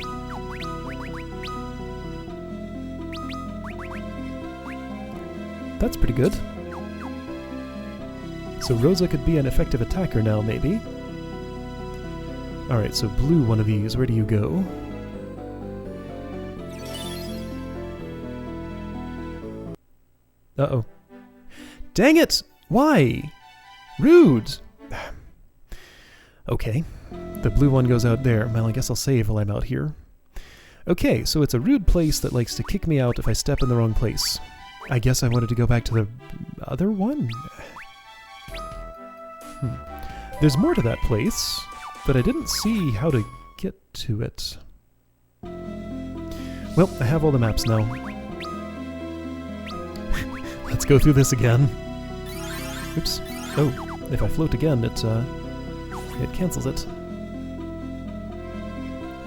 Speaker 1: That's pretty good. So Rosa could be an effective attacker now, maybe. Alright, so blue one of these. Where do you go? Uh-oh. Dang it! Why? Rude! Okay. The blue one goes out there. Well, I guess I'll save while I'm out here. Okay, so it's a rude place that likes to kick me out if I step in the wrong place. I guess I wanted to go back to the other one? There's more to that place, but I didn't see how to get to it. Well, I have all the maps now. Let's go through this again. Oops. Oh, if I float again, it cancels it.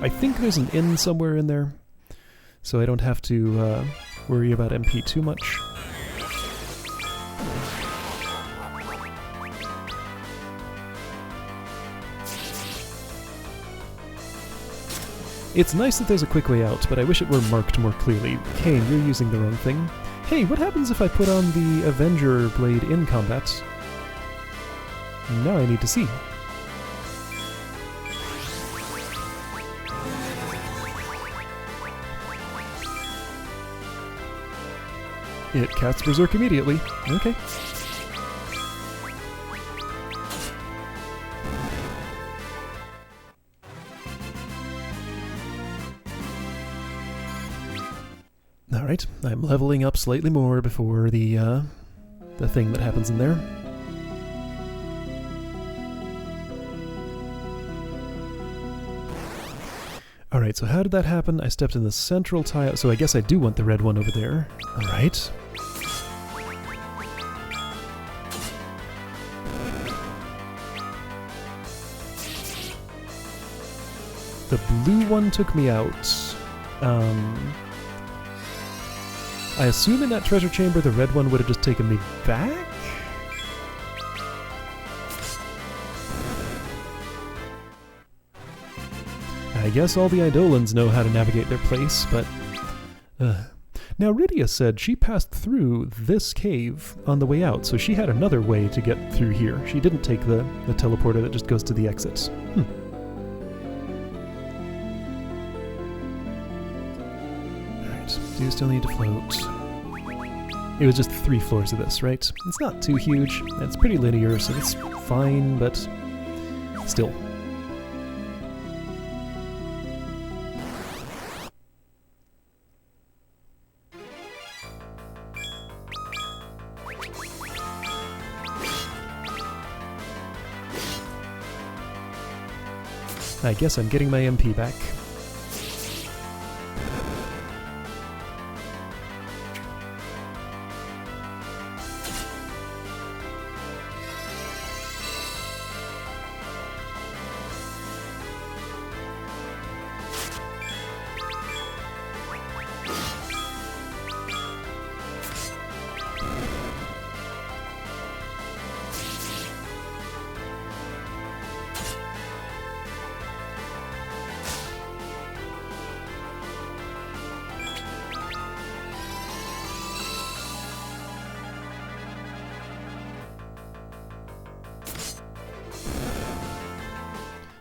Speaker 1: I think there's an inn somewhere in there, so I don't have to worry about MP too much. It's nice that there's a quick way out, but I wish it were marked more clearly. Kane, you're using the wrong thing. Hey, what happens if I put on the Avenger blade in combat? Now I need to see. It casts Berserk immediately. Okay. Alright, I'm leveling up slightly more before the thing that happens in there. Alright, so how did that happen? I stepped in the central tile, so I guess I do want the red one over there. Alright. The blue one took me out. I assume in that treasure chamber the red one would have just taken me back? I guess all the Eidolons know how to navigate their place, but... Now Rydia said she passed through this cave on the way out, so she had another way to get through here. She didn't take the teleporter that just goes to the exits. Alright, do you still need to float? It was just 3 floors of this, right? It's not too huge, it's pretty linear, so it's fine, but still. I guess I'm getting my MP back.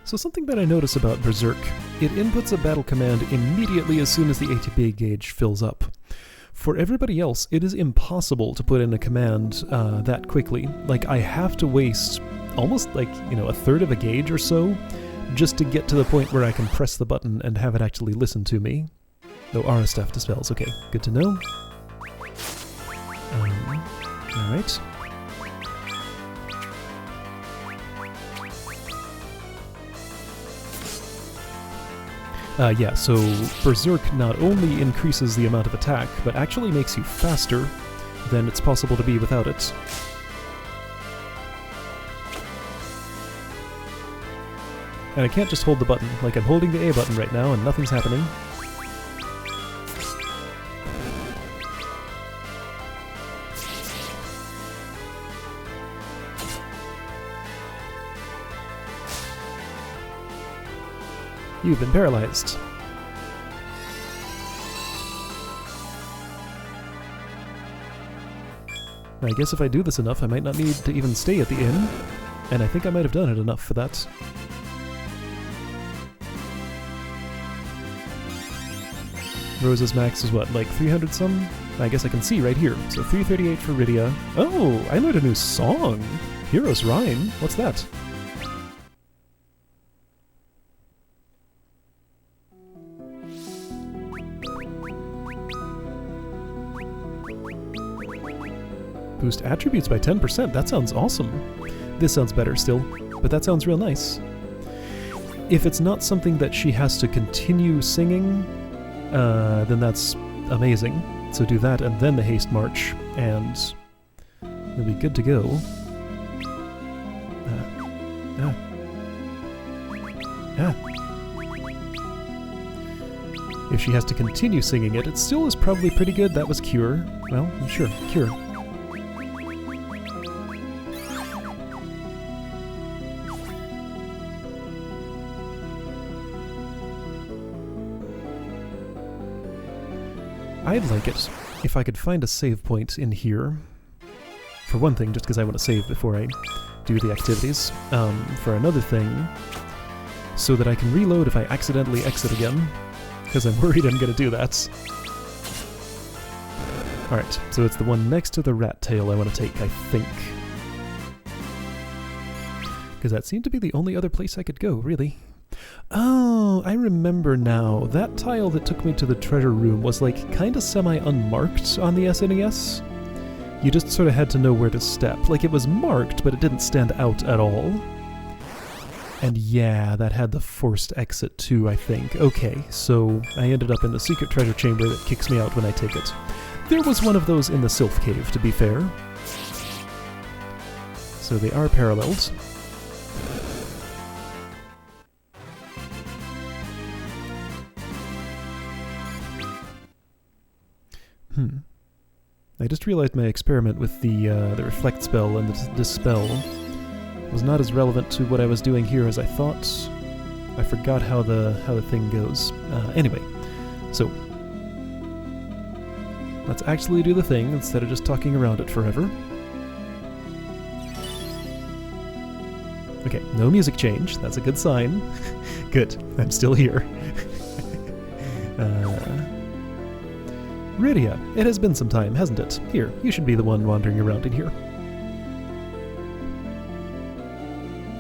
Speaker 1: So something that I notice about Berserk, it inputs a battle command immediately as soon as the ATB gauge fills up. For everybody else, it is impossible to put in a command that quickly. Like, I have to waste almost like, a third of a gauge or so just to get to the point where I can press the button and have it actually listen to me. No, Aura Staff dispels. Okay, good to know. Alright. Yeah, so Berserk not only increases the amount of attack, but actually makes you faster than it's possible to be without it. And I can't just hold the button. Like, I'm holding the A button right now and nothing's happening. You've been paralyzed. I guess if I do this enough, I might not need to even stay at the inn. And I think I might have done it enough for that. Rose's max is what, like 300 some? I guess I can see right here. So 338 for Rydia. Oh, I learned a new song! Hero's Rhyme? What's that? Boost attributes by 10%, that sounds awesome. This sounds better still, but that sounds real nice. If it's not something that she has to continue singing, then that's amazing. So do that and then the haste march, and you'll be good to go. If she has to continue singing it, it still is probably pretty good. That was Cure. Well, sure, Cure. I'd like it if I could find a save point in here. For one thing, just because I want to save before I do the activities. For another thing, so that I can reload if I accidentally exit again. Because I'm worried I'm going to do that. Alright, so it's the one next to the rat tail I want to take, I think. Because that seemed to be the only other place I could go, really. Oh, I remember now. That tile that took me to the treasure room was like kinda semi-unmarked on the SNES. You just sort of had to know where to step. Like, it was marked, but it didn't stand out at all. And yeah, that had the forced exit too, I think. Okay, so I ended up in the secret treasure chamber that kicks me out when I take it. There was one of those in the Sylph Cave, to be fair. So they are paralleled. I just realized my experiment with the reflect spell and the dispel was not as relevant to what I was doing here as I thought. I forgot how the thing goes. Anyway, so let's actually do the thing instead of just talking around it forever. Okay, no music change. That's a good sign. Good, I'm still here. Rydia, it has been some time, hasn't it? Here, you should be the one wandering around in here.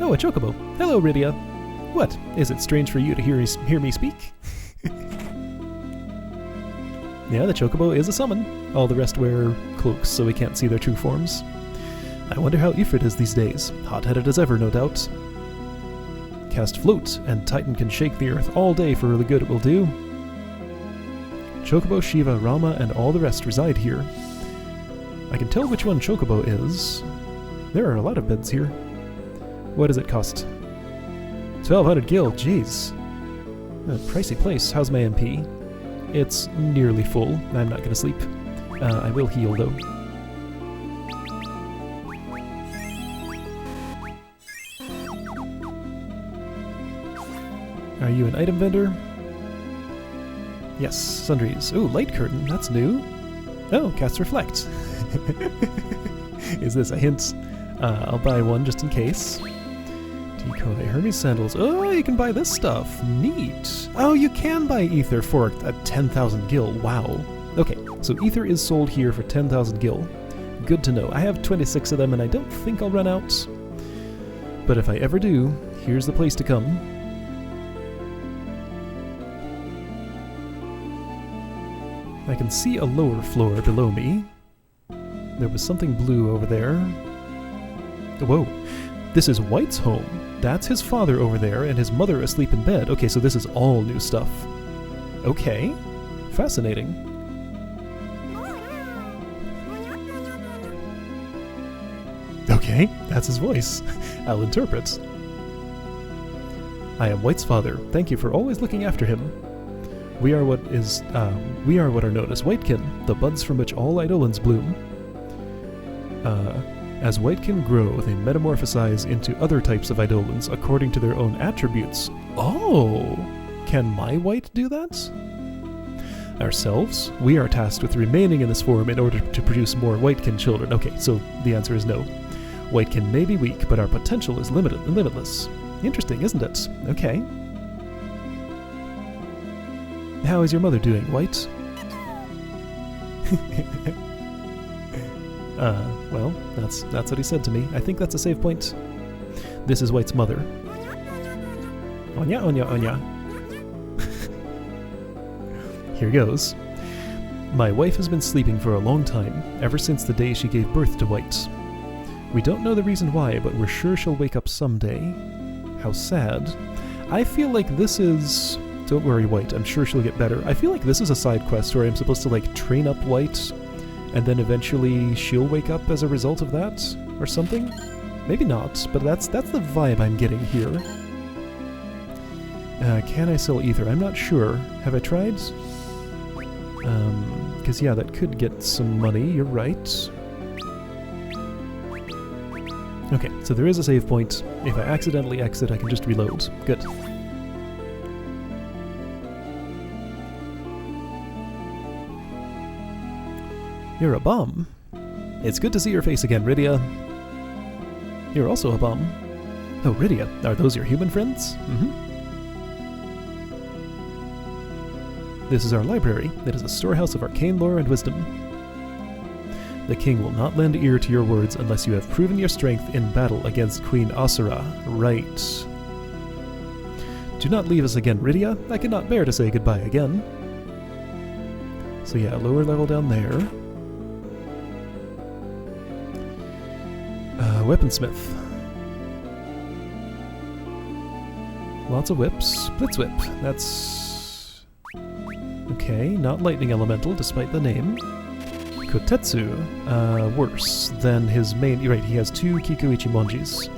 Speaker 1: Oh, a chocobo. Hello, Rydia. What? Is it strange for you to hear me speak? Yeah, the chocobo is a summon. All the rest wear cloaks so we can't see their true forms. I wonder how Ifrit is these days. Hot-headed as ever, no doubt. Cast Float, and Titan can shake the earth all day for the good it will do. Chocobo, Shiva, Rama, and all the rest reside here. I can tell which one Chocobo is. There are a lot of beds here. What does it cost? 1,200 gil, jeez. A pricey place. How's my MP? It's nearly full. I'm not gonna sleep. I will heal, though. Are you an item vendor? Yes, sundries. Ooh, light curtain, that's new. Oh, cast reflect. Is this a hint? I'll buy one just in case. Decoy, Hermes sandals. Oh, you can buy this stuff. Neat. Oh, you can buy ether for 10,000 gil. Wow. Okay, so ether is sold here for 10,000 gil. Good to know. I have 26 of them and I don't think I'll run out. But if I ever do, here's the place to come. I can see a lower floor below me. There was something blue over there. Whoa. This is White's home. That's his father over there and his mother asleep in bed. Okay, so this is all new stuff. Okay. Fascinating. Okay, that's his voice. I'll interpret. I am White's father. Thank you for always looking after him. We are what are known as Whitekin, the buds from which all Eidolons bloom. As Whitekin grow, they metamorphosize into other types of Eidolons according to their own attributes. Oh! Can my White do that? Ourselves? We are tasked with remaining in this form in order to produce more Whitekin children. Okay, so the answer is no. Whitekin may be weak, but our potential is limitless. Interesting, isn't it? Okay. How is your mother doing, White? Well, that's what he said to me. I think that's a save point. This is White's mother. Onya, onya, onya. Here goes. My wife has been sleeping for a long time, ever since the day she gave birth to White. We don't know the reason why, but we're sure she'll wake up someday. How sad. I feel like this is... Don't worry, White, I'm sure she'll get better. I feel like this is a side quest where I'm supposed to, like, train up White, and then eventually she'll wake up as a result of that, or something? Maybe not, but that's the vibe I'm getting here. Can I sell ether? I'm not sure. Have I tried? Because yeah, that could get some money, you're right. Okay, so there is a save point. If I accidentally exit, I can just reload. Good. You're a bum. It's good to see your face again, Rydia. You're also a bum. Oh, Rydia, are those your human friends? Mm-hmm. This is our library. It is a storehouse of arcane lore and wisdom. The king will not lend ear to your words unless you have proven your strength in battle against Queen Asura. Right. Do not leave us again, Rydia. I cannot bear to say goodbye again. So yeah, lower level down there. Weaponsmith. Lots of whips. Blitz whip. That's... okay, not lightning elemental, despite the name. Kotetsu. Worse than his main... Right, he has 2 Kiku Ichimonjis.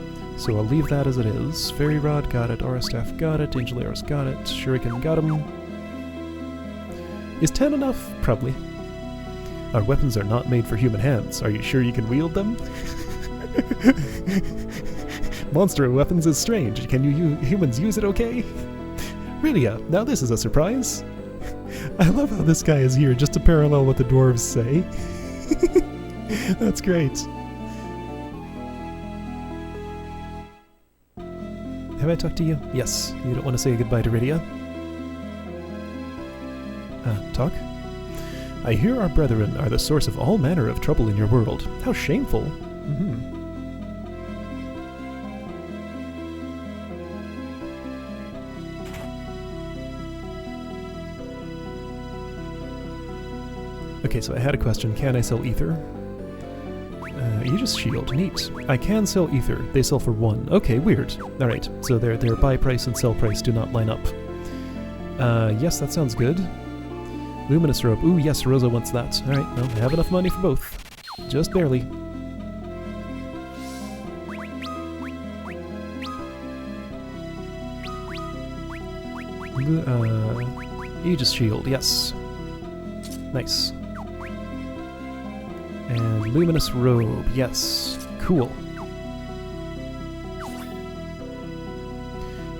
Speaker 1: So I'll leave that as it is. Fairy Rod, got it. Aura Staff, got it. Angel Arrows, got it. Shuriken, got him. Is 10 enough? Probably. Our weapons are not made for human hands. Are you sure you can wield them? Monster weapons is strange. Can you humans use it okay? Rydia, now this is a surprise. I love how this guy is here just to parallel what the dwarves say. That's great. Have I talked to you? Yes. You don't want to say goodbye to Rydia? Talk? I hear our brethren are the source of all manner of trouble in your world. How shameful. Mm-hmm. Okay, so I had a question. Can I sell ether? Aegis shield. Neat. I can sell ether. They sell for 1. Okay, weird. Alright, so their buy price and sell price do not line up. Yes, that sounds good. Luminous rope. Ooh, yes, Rosa wants that. Alright, well, I have enough money for both. Just barely. Aegis shield, yes. Nice. And luminous robe, yes. Cool.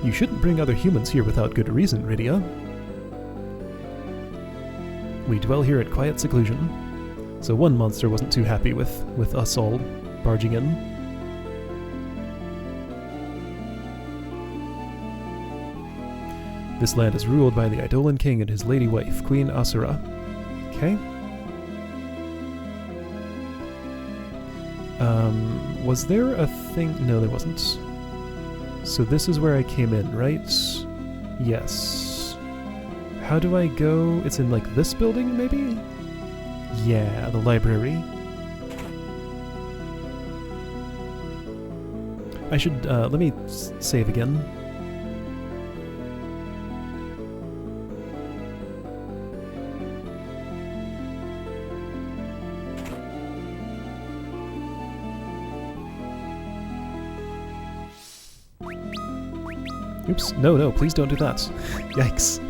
Speaker 1: You shouldn't bring other humans here without good reason, Rydia. We dwell here at quiet seclusion. So one monster wasn't too happy with us all barging in. This land is ruled by the Eidolan king and his lady wife, Queen Asura. Okay. Was there a thing? No, there wasn't. So this is where I came in, right? Yes. How do I go? It's in like this building, maybe? Yeah, the library. I should, let me save again. Oops, no, please don't do that. Yikes.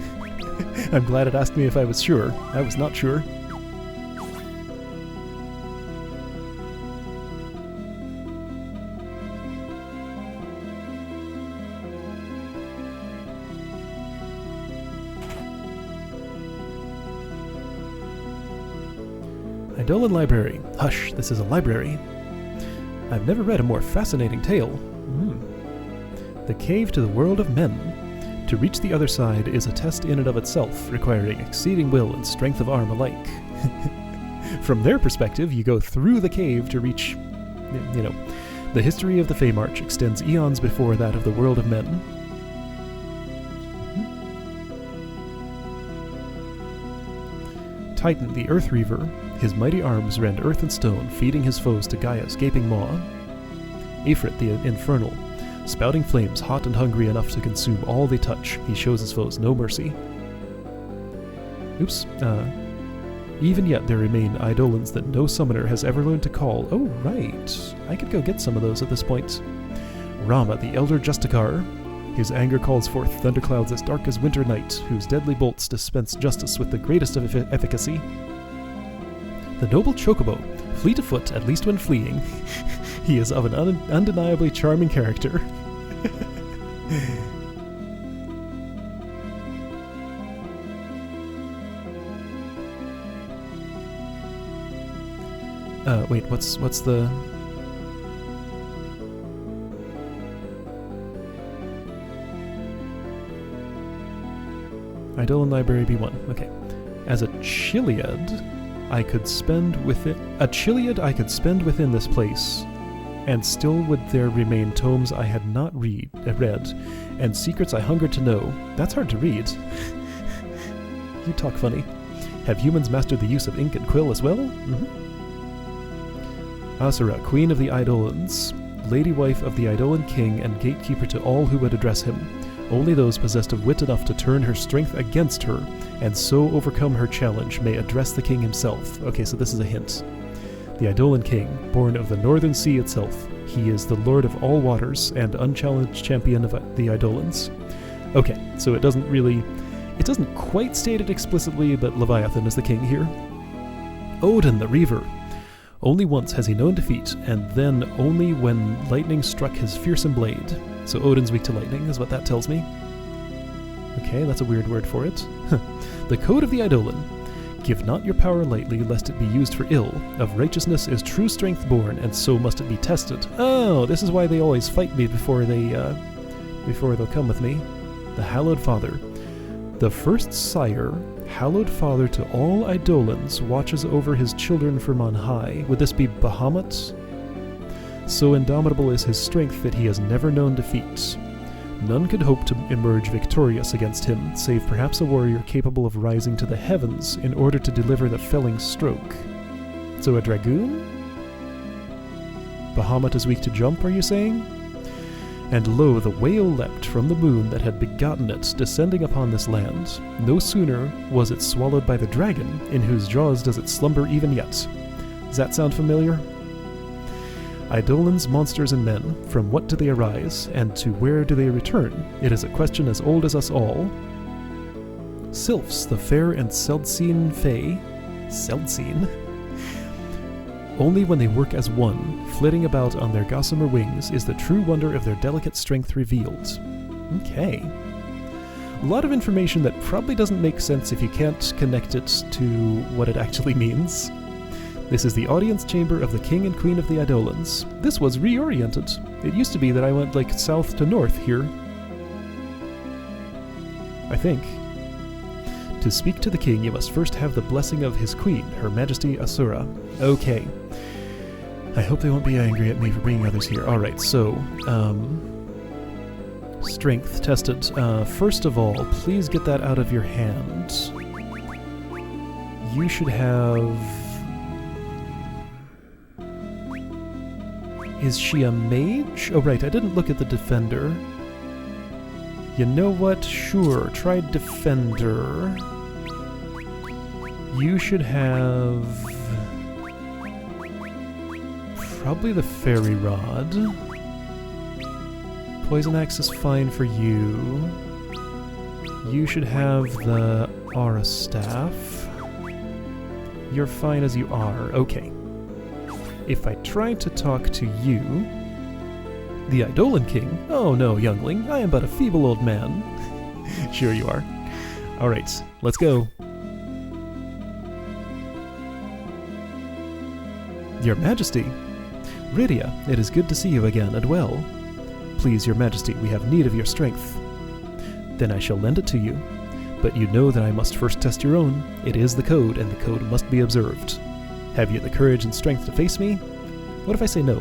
Speaker 1: I'm glad it asked me if I was sure. I was not sure. Eidolon Library. Hush, this is a library. I've never read a more fascinating tale. The cave to the world of men. To reach the other side is a test in and of itself, requiring exceeding will and strength of arm alike. From their perspective, you go through the cave to reach, you know, the history of the Feymarch extends eons before that of the world of men. Titan, the Earth Reaver, his mighty arms rend earth and stone, feeding his foes to Gaia's gaping maw. Ifrit, the Infernal, spouting flames hot and hungry enough to consume all they touch, he shows his foes no mercy. Oops, even yet there remain Eidolons that no summoner has ever learned to call. Oh, right. I could go get some of those at this point. Rama, the Elder Justicar. His anger calls forth thunderclouds as dark as winter night, whose deadly bolts dispense justice with the greatest of efficacy. The noble Chocobo, fleet of foot, at least when fleeing. He is of an undeniably charming character. Wait, what's the... Eidolon Library B1. Okay. As a Chiliad, I could spend within... A Chiliad I could spend within this place, and still would there remain tomes I had not read, and secrets I hungered to know. That's hard to read. You talk funny. Have humans mastered the use of ink and quill as well? Asura, Queen of the Eidolons, lady wife of the Eidolon King and gatekeeper to all who would address him. Only those possessed of wit enough to turn her strength against her, and so overcome her challenge, may address the king himself. Okay, so this is a hint. The Eidolon King, born of the Northern Sea itself, he is the lord of all waters and unchallenged champion of the Eidolons. Okay, so it doesn't quite state it explicitly, but Leviathan is the king here. Odin the Reaver. Only once has he known defeat, and then only when lightning struck his fearsome blade. So Odin's weak to lightning, is what that tells me. Okay, that's a weird word for it. The Code of the Eidolon. Give not your power lightly, lest it be used for ill. Of righteousness is true strength born, and so must it be tested. Oh, this is why they always fight me before they'll come with me. The Hallowed Father. The first sire, hallowed father to all Eidolons, watches over his children from on high. Would this be Bahamut? So indomitable is his strength that he has never known defeat. None could hope to emerge victorious against him, save perhaps a warrior capable of rising to the heavens in order to deliver the felling stroke. So a dragoon? Bahamut is weak to jump, are you saying? And lo, the whale leapt from the moon that had begotten it, descending upon this land. No sooner was it swallowed by the dragon, in whose jaws does it slumber even yet. Does that sound familiar? Eidolons, monsters, and men, from what do they arise, and to where do they return? It is a question as old as us all. Sylphs, the fair and Seldcene Fae. Seldcene? Only when they work as one, flitting about on their gossamer wings, is the true wonder of their delicate strength revealed. Okay. A lot of information that probably doesn't make sense if you can't connect it to what it actually means. This is the audience chamber of the King and Queen of the Eidolons. This was reoriented. It used to be that I went like south to north here. I think. To speak to the king, you must first have the blessing of his queen, Her Majesty Asura. Okay. I hope they won't be angry at me for bringing others here. Alright, so, strength tested. First of all, please get that out of your hand. You should have... Is she a mage? Oh right, I didn't look at the defender. You know what? Sure, try defender. You should have... probably the fairy rod. Poison axe is fine for you. You should have the aura staff. You're fine as you are. Okay. If I try to talk to you... The Eidolon King? Oh no, youngling. I am but a feeble old man. Sure you are. Alright, let's go. Your Majesty! Rydia, it is good to see you again, and well. Please, Your Majesty, we have need of your strength. Then I shall lend it to you. But you know that I must first test your own. It is the code, and the code must be observed. Have you the courage and strength to face me? What if I say no?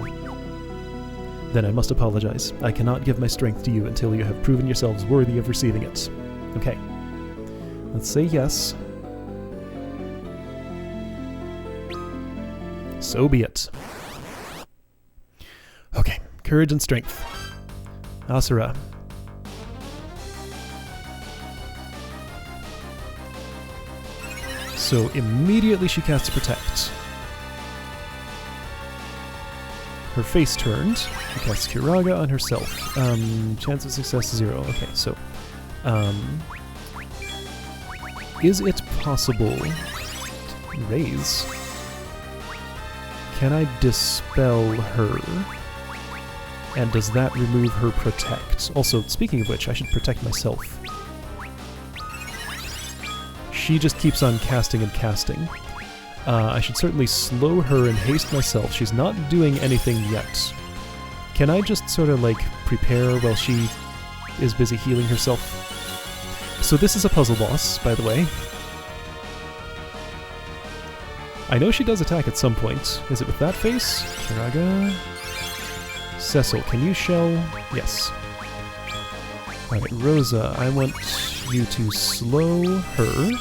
Speaker 1: Then I must apologize. I cannot give my strength to you until you have proven yourselves worthy of receiving it. Okay. Let's say yes. So be it. Okay. Courage and strength. Asura. So immediately she casts Protect. Her face turned. She casts Kiraga on herself. Chance of success 0. Okay, so... is it possible... Raise? Can I dispel her? And does that remove her Protect? Also, speaking of which, I should protect myself. She just keeps on casting and casting. I should certainly slow her and haste myself. She's not doing anything yet. Can I just sort of, like, prepare while she is busy healing herself? So this is a puzzle boss, by the way. I know she does attack at some point. Is it with that face? Kiraga? Cecil, can you shell? Yes. Alright, Rosa, I want you to slow her.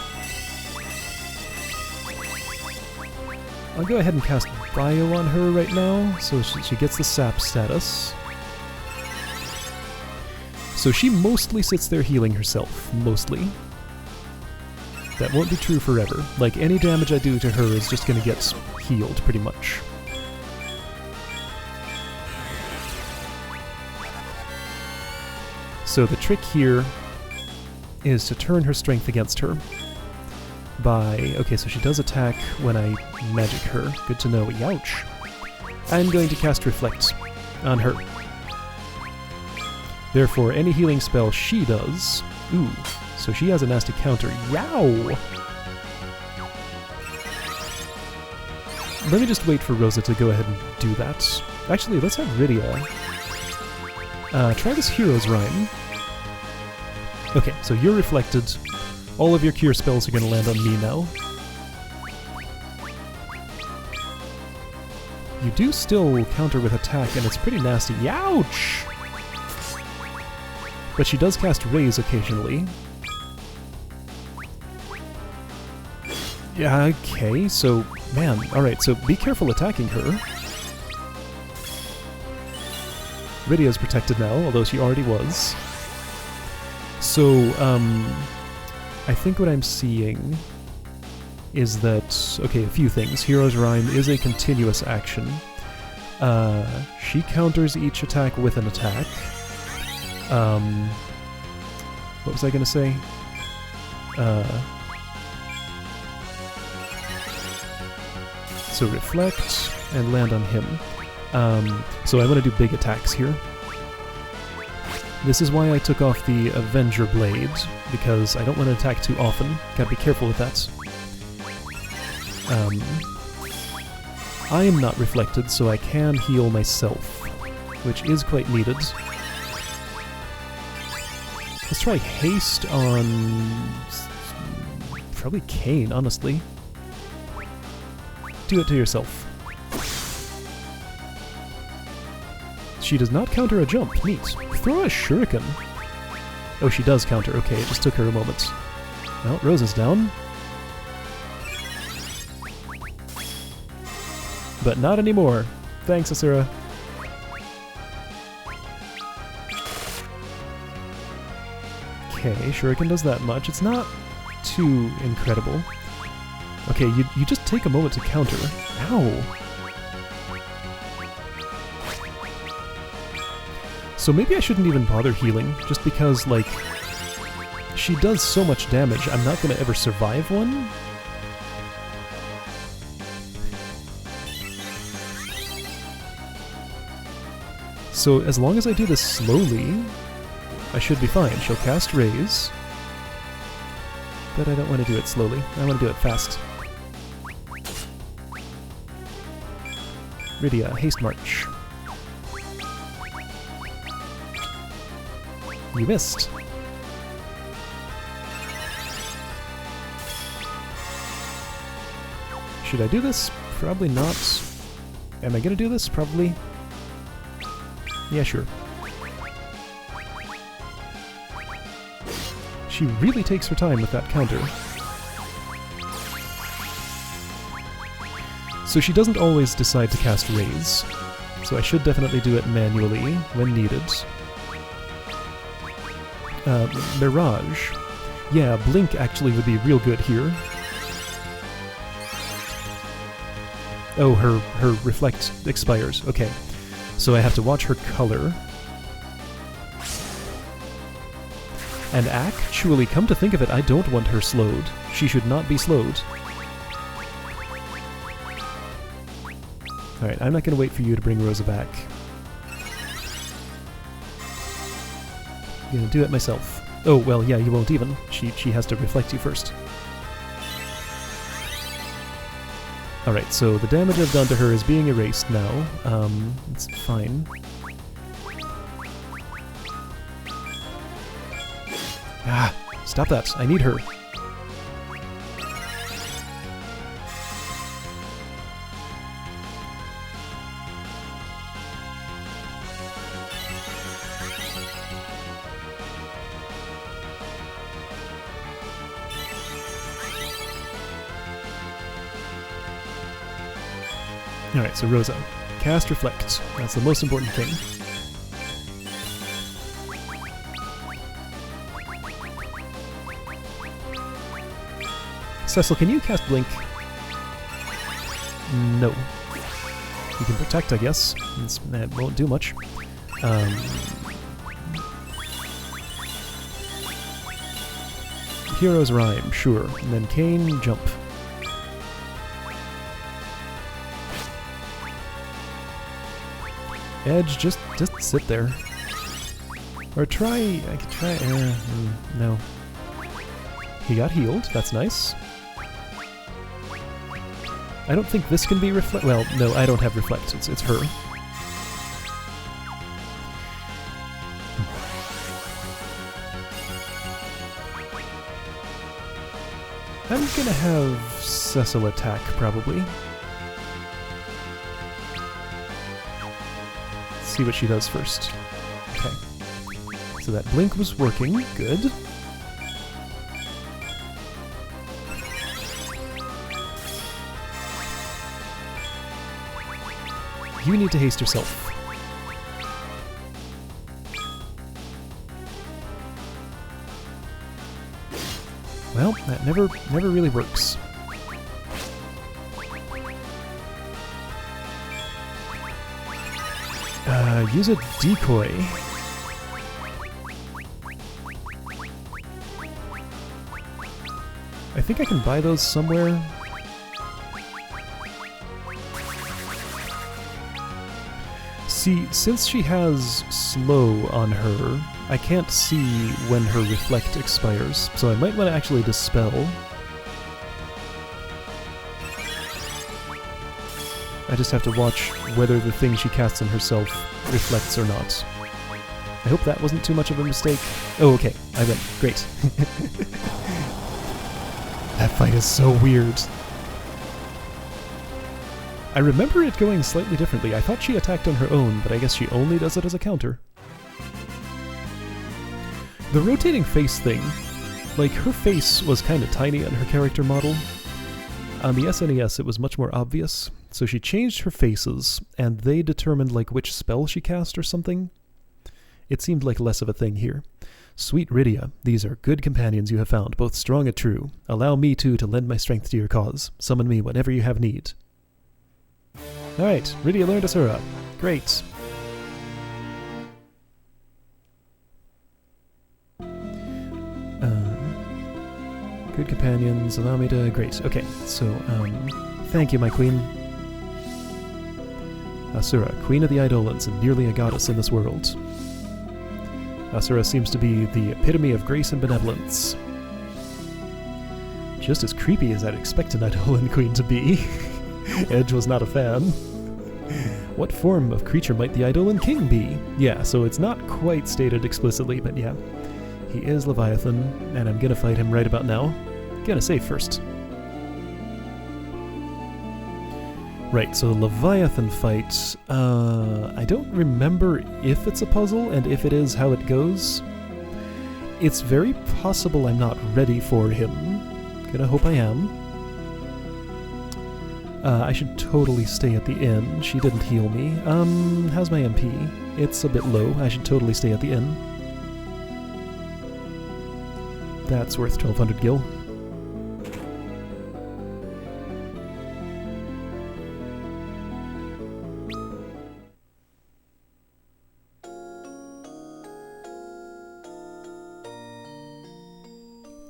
Speaker 1: I'll go ahead and cast Bio on her right now, so she gets the sap status. So she mostly sits there healing herself. Mostly. That won't be true forever. Like, any damage I do to her is just gonna get healed, pretty much. So the trick here is to turn her strength against her. By... okay, so she does attack when I magic her. Good to know. Youch! I'm going to cast Reflect on her. Therefore, any healing spell she does... ooh, so she has a nasty counter. Yow! Let me just wait for Rosa to go ahead and do that. Actually, let's have Rydia. Try this Hero's Rhyme. Okay, so you're reflected. All of your cure spells are going to land on me now. You do still counter with attack, and it's pretty nasty. Youch! But she does cast Raise occasionally. Yeah, okay, so... man, alright, so be careful attacking her. Rydia's protected now, although she already was. So, I think what I'm seeing is that... okay, a few things. Hero's Rhyme is a continuous action. She counters each attack with an attack. What was I gonna say? So reflect and land on him. So I want to do big attacks here. This is why I took off the Avenger Blade, because I don't want to attack too often. Gotta be careful with that. I am not reflected, so I can heal myself, which is quite needed. Let's try Haste on Probably Kane, honestly. Do it to yourself. She does not counter a jump. Neat. Throw a shuriken. Oh, she does counter. Okay, it just took her a moment. Well, Rose is down. But not anymore. Thanks, Asura. Okay, shuriken does that much. It's not too incredible. Okay, you just take a moment to counter. Ow! So maybe I shouldn't even bother healing, just because, like, she does so much damage, I'm not gonna ever survive one? So as long as I do this slowly, I should be fine. She'll cast Raise. But I don't want to do it slowly. I want to do it fast. Rydia, Haste March. You missed. Should I do this? Probably not. Am I gonna do this? Probably. Yeah, sure. She really takes her time with that counter. So she doesn't always decide to cast Raise. So I should definitely do it manually when needed. Mirage. Yeah, Blink actually would be real good here. Oh, her Reflect expires. Okay. So I have to watch her color. And actually, come to think of it, I don't want her slowed. She should not be slowed. Alright, I'm not going to wait for you to bring Rosa back. I'm going to do it myself. Oh, well, yeah, you won't even. She has to reflect you first. Alright, so the damage I've done to her is being erased now. It's fine. Ah, stop that. I need her. Alright, so Rosa. Cast Reflect. That's the most important thing. Cecil, can you cast Blink? No. You can Protect, I guess. That won't do much. Hero's Rhyme, sure. And then Kane, Jump. Edge, just sit there. Or try... I could try... no. He got healed, that's nice. I don't think this can be Reflect... Well, no, I don't have Reflect, it's her. I'm gonna have Cecil attack, probably. Let's see what she does first. Okay. So that Blink was working, good. You need to haste yourself. Well, that never really works. Use a decoy. I think I can buy those somewhere. See, since she has slow on her, I can't see when her Reflect expires, so I might want to actually Dispel. I just have to watch whether the thing she casts on herself reflects or not. I hope that wasn't too much of a mistake. Oh, okay, I win. Great. That fight is so weird. I remember it going slightly differently. I thought she attacked on her own, but I guess she only does it as a counter. The rotating face thing, like, her face was kind of tiny on her character model. On the SNES, it was much more obvious, so she changed her faces, and they determined, like, which spell she cast or something. It seemed like less of a thing here. Sweet Rydia, these are good companions you have found, both strong and true. Allow me, too, to lend my strength to your cause. Summon me whenever you have need. Alright, Rydia learned Asura. Great. Good companions, allow me to... Great, okay, so, thank you, my queen. Asura, queen of the Eidolons and nearly a goddess in this world. Asura seems to be the epitome of grace and benevolence. Just as creepy as I'd expect an Eidolon queen to be. Edge was not a fan. What form of creature might the Eidolon king be? Yeah, so it's not quite stated explicitly, but yeah. He is Leviathan, and I'm gonna fight him right about now. Gonna save first. Right, so the Leviathan fight, I don't remember if it's a puzzle, and if it is, how it goes. It's very possible I'm not ready for him. Gonna hope I am. I should totally stay at the inn. She didn't heal me. How's my MP? It's a bit low. I should totally stay at the inn. That's worth 1200 gil.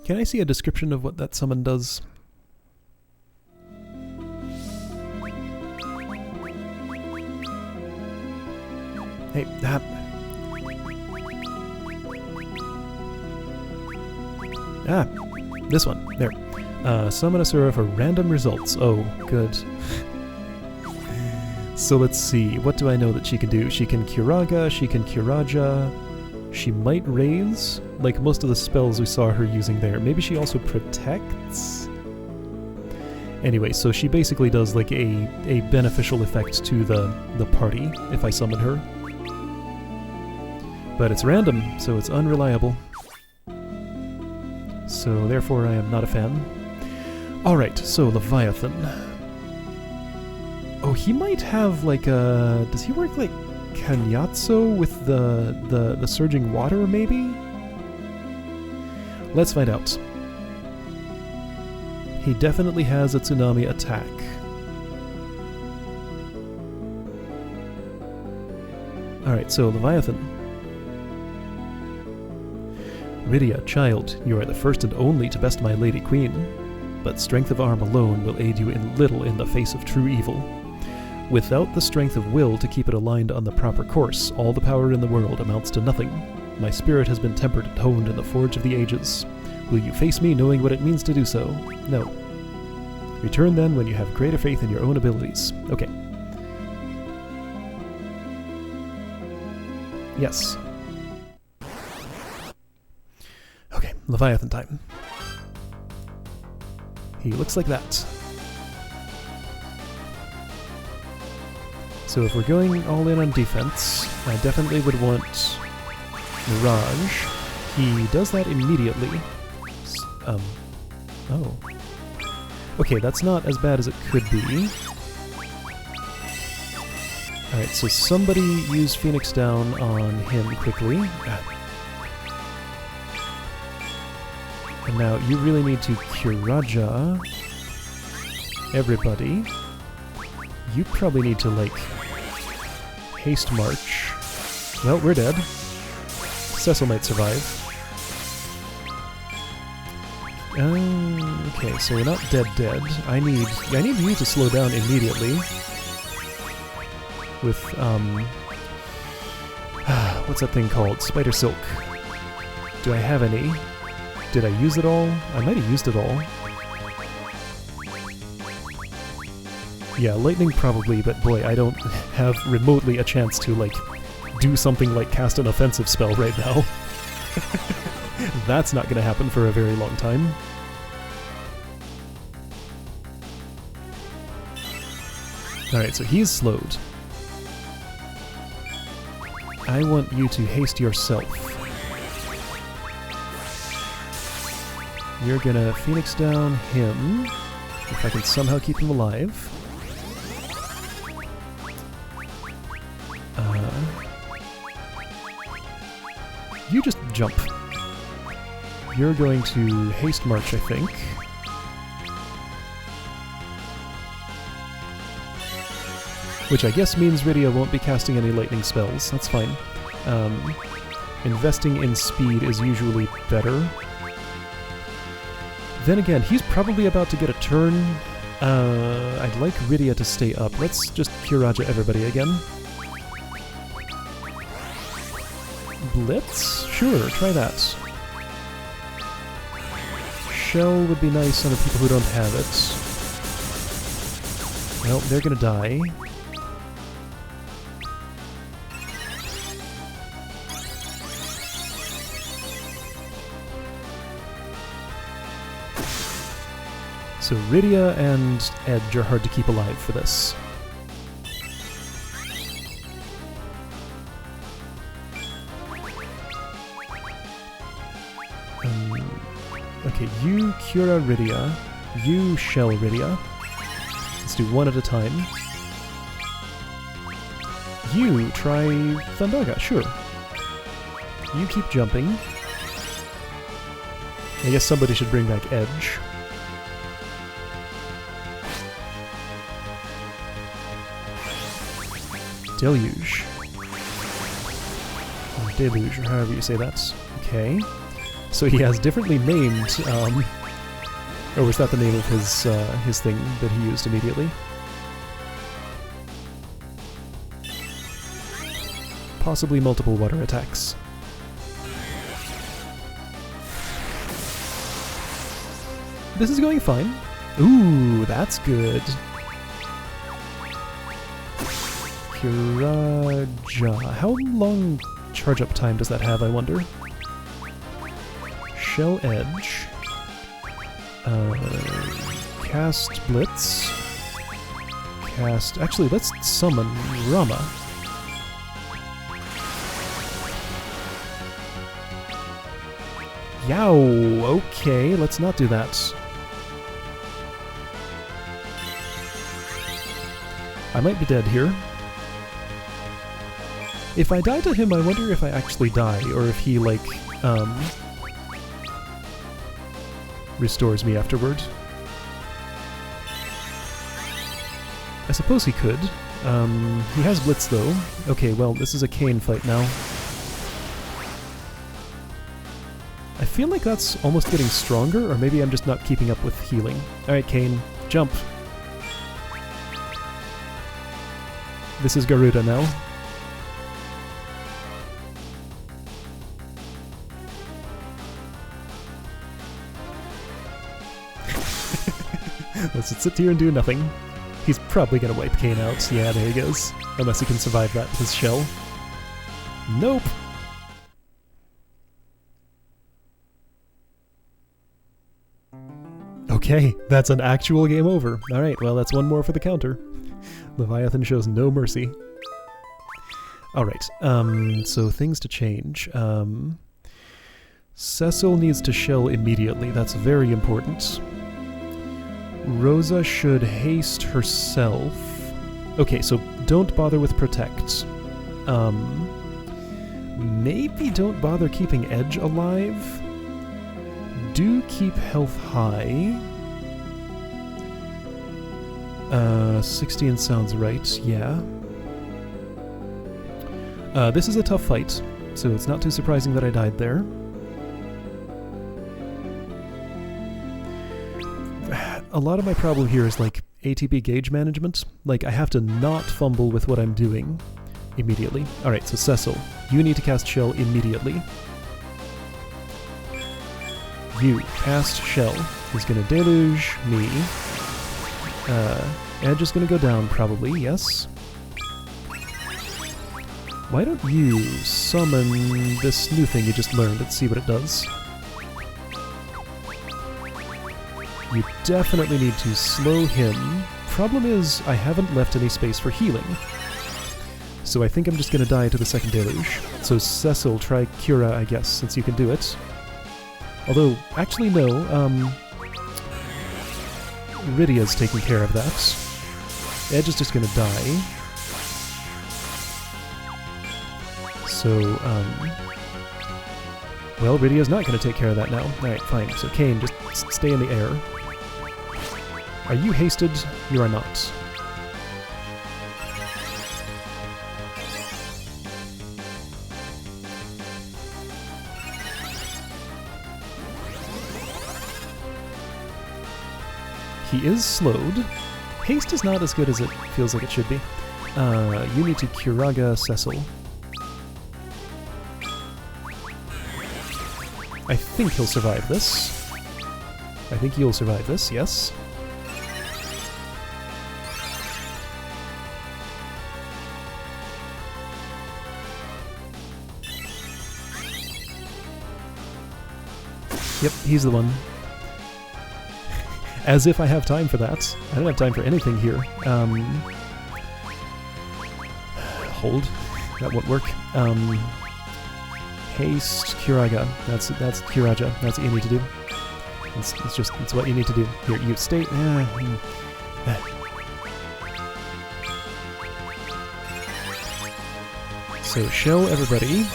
Speaker 1: Can I see a description of what that summon does? Hey, that... Ah, this one. There. Summon Asura for random results. Oh, good. So let's see. What do I know that she can do? She can Curaga, she can Curaja. She might raise, like most of the spells we saw her using there. Maybe she also protects? Anyway, so she basically does like a beneficial effect to the party if I summon her. But it's random, so it's unreliable. So therefore I am not a fan. Alright, so Leviathan. Oh, he might have like a... Does he work like Kanyatso with the surging water, maybe? Let's find out. He definitely has a tsunami attack. Alright, so Leviathan. Rydia, child, you are the first and only to best my lady queen, but strength of arm alone will aid you in little in the face of true evil. Without the strength of will to keep it aligned on the proper course, all the power in the world amounts to nothing. My spirit has been tempered and honed in the forge of the ages. Will you face me knowing what it means to do so? No. Return then when you have greater faith in your own abilities. Okay. Yes. Okay, Leviathan time. He looks like that. So if we're going all in on defense, I definitely would want Mirage. He does that immediately. Oh. Okay, that's not as bad as it could be. Alright, so somebody use Phoenix Down on him quickly. And now you really need to Curaja everybody. You probably need to, like, haste march. Well, we're dead. Cecil might survive. Okay, so we're not dead. I need you to slow down immediately. With, what's that thing called? Spider Silk. Do I have any? Did I use it all? I might have used it all. Yeah, lightning probably, but boy, I don't have remotely a chance to, like, do something like cast an offensive spell right now. That's not gonna happen for a very long time. Alright, so he's slowed. I want you to haste yourself. You're gonna Phoenix down him, if I can somehow keep him alive. You just jump. You're going to haste march, I think. Which I guess means Rydia won't be casting any lightning spells. That's fine. Investing in speed is usually better. Then again, he's probably about to get a turn. I'd like Rydia to stay up. Let's just Kiraja everybody again. Blitz? Sure, try that. Shell would be nice on the people who don't have it. Well, they're gonna die. So Rydia and Edge are hard to keep alive for this. Okay, you Cura Rydia, you Shell Rydia. Let's do one at a time. You try Thundaga, sure. You keep jumping. I guess somebody should bring back Edge. Deluge. Or Deluge, or however you say that. Okay. So he has differently named, or was that the name of his thing that he used immediately? Possibly multiple water attacks. This is going fine. Ooh, that's good. Kiraja. How long charge up time does that have, I wonder? Shell Edge. Cast Blitz. Cast... Actually, let's summon Rama. Yow! Okay, let's not do that. I might be dead here. If I die to him, I wonder if I actually die, or if he, like, restores me afterward. I suppose he could. He has Blitz, though. Okay, well, this is a Kane fight now. I feel like that's almost getting stronger, or maybe I'm just not keeping up with healing. Alright, Kane, jump! This is Garuda now. Let's just sit here and do nothing. He's probably gonna wipe Kane out. Yeah, there he goes. Unless he can survive that with his shell. Nope! Okay, that's an actual game over. Alright, well that's one more for the counter. Leviathan shows no mercy. Alright, so things to change. Cecil needs to shell immediately, that's very important. Rosa should haste herself. Okay, so don't bother with Protect. Maybe don't bother keeping Edge alive. Do keep health high. 16 sounds right, yeah. This is a tough fight, so it's not too surprising that I died there. A lot of my problem here is, like, ATB gauge management. Like, I have to not fumble with what I'm doing immediately. Alright, so Cecil, you need to cast Shell immediately. You cast Shell. He's gonna deluge me. Edge is gonna go down, probably, yes. Why don't you summon this new thing you just learned? Let's see what it does. You definitely need to slow him problem is, I haven't left any space for healing. So I think I'm just gonna die to the second deluge. So Cecil, try Cura, I guess, since you can do it. Although, actually no, Rydia's taking care of that. Edge is just gonna die. So, well, Rydia's not gonna take care of that now. Alright, fine. So Kane, just stay in the air. Are you hasted? You are not. He is slowed. Haste is not as good as it feels like it should be. You need to Curaga Cecil. I think he'll survive this. I think you'll survive this, yes. Yep, he's the one. As if I have time for that. I don't have time for anything here. Hold. That won't work. Haste, Curaga. That's Curaja. That's what you need to do. It's what you need to do. Here, you stay. So show everybody.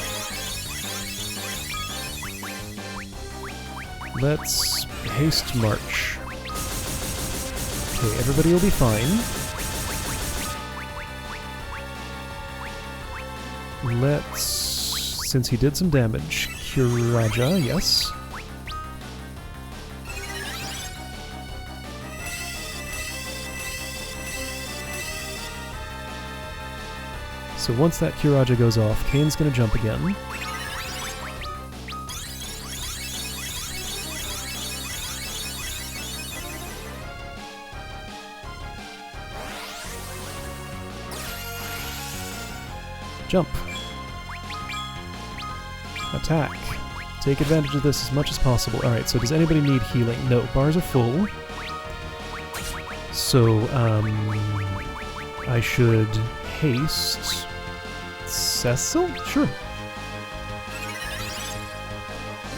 Speaker 1: Let's haste march. Okay, everybody will be fine. Let's, since he did some damage, Curaja, yes. So once that Curaja goes off, Kane's gonna jump again. Jump. Attack. Take advantage of this as much as possible. Alright, so does anybody need healing? No, bars are full. So, I should haste Cecil? Sure.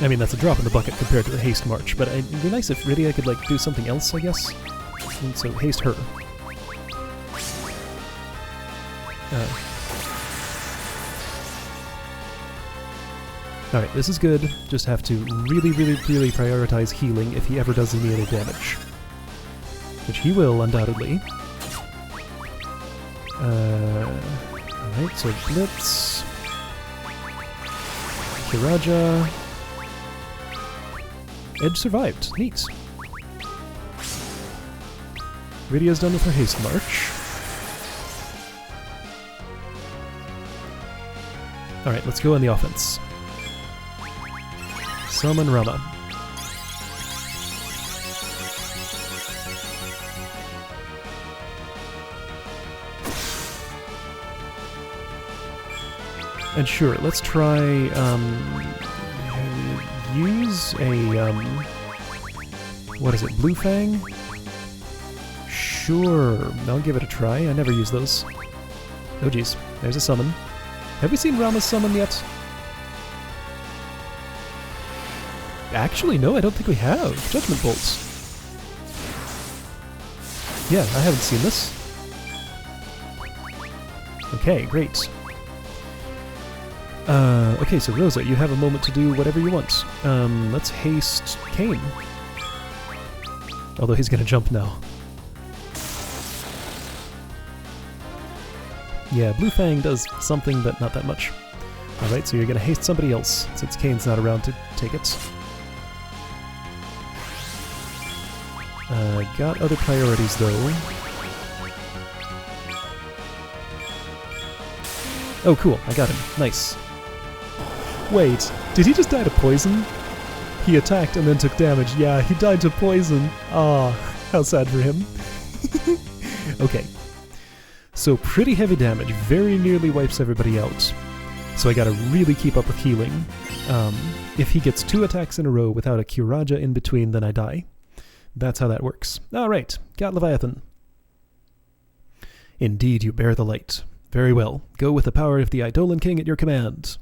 Speaker 1: I mean, that's a drop in the bucket compared to the haste march, but it'd be nice if Rydia could, like, do something else, I guess. And so, haste her. Alright, this is good. Just have to really, really, really prioritize healing if he ever does any damage. Which he will, undoubtedly. Alright, so Blitz. Curaja. Edge survived. Neat. Rydia's done with her haste march. Alright, let's go on the offense. Summon Rama. And sure, let's try, use a, what is it, Blue Fang? Sure, I'll give it a try. I never use those. Oh geez, there's a summon. Have we seen Rama's summon yet? Actually, no, I don't think we have. Judgment Bolts. Yeah, I haven't seen this. Okay, great. Okay, so Rosa, you have a moment to do whatever you want. Let's haste Kane. Although he's gonna jump now. Yeah, Blue Fang does something, but not that much. Alright, so you're gonna haste somebody else, since Kane's not around to take it. Got other priorities, though. Oh, cool, I got him. Nice. Wait, did he just die to poison? He attacked and then took damage. Yeah, he died to poison. Ah, how sad for him. Okay. So pretty heavy damage, very nearly wipes everybody out. So I gotta really keep up with healing. If he gets 2 attacks in a row without a Curaja in between, then I die. That's how that works. Alright, got Leviathan. Indeed, you bear the light. Very well. Go with the power of the Eidolon King at your command.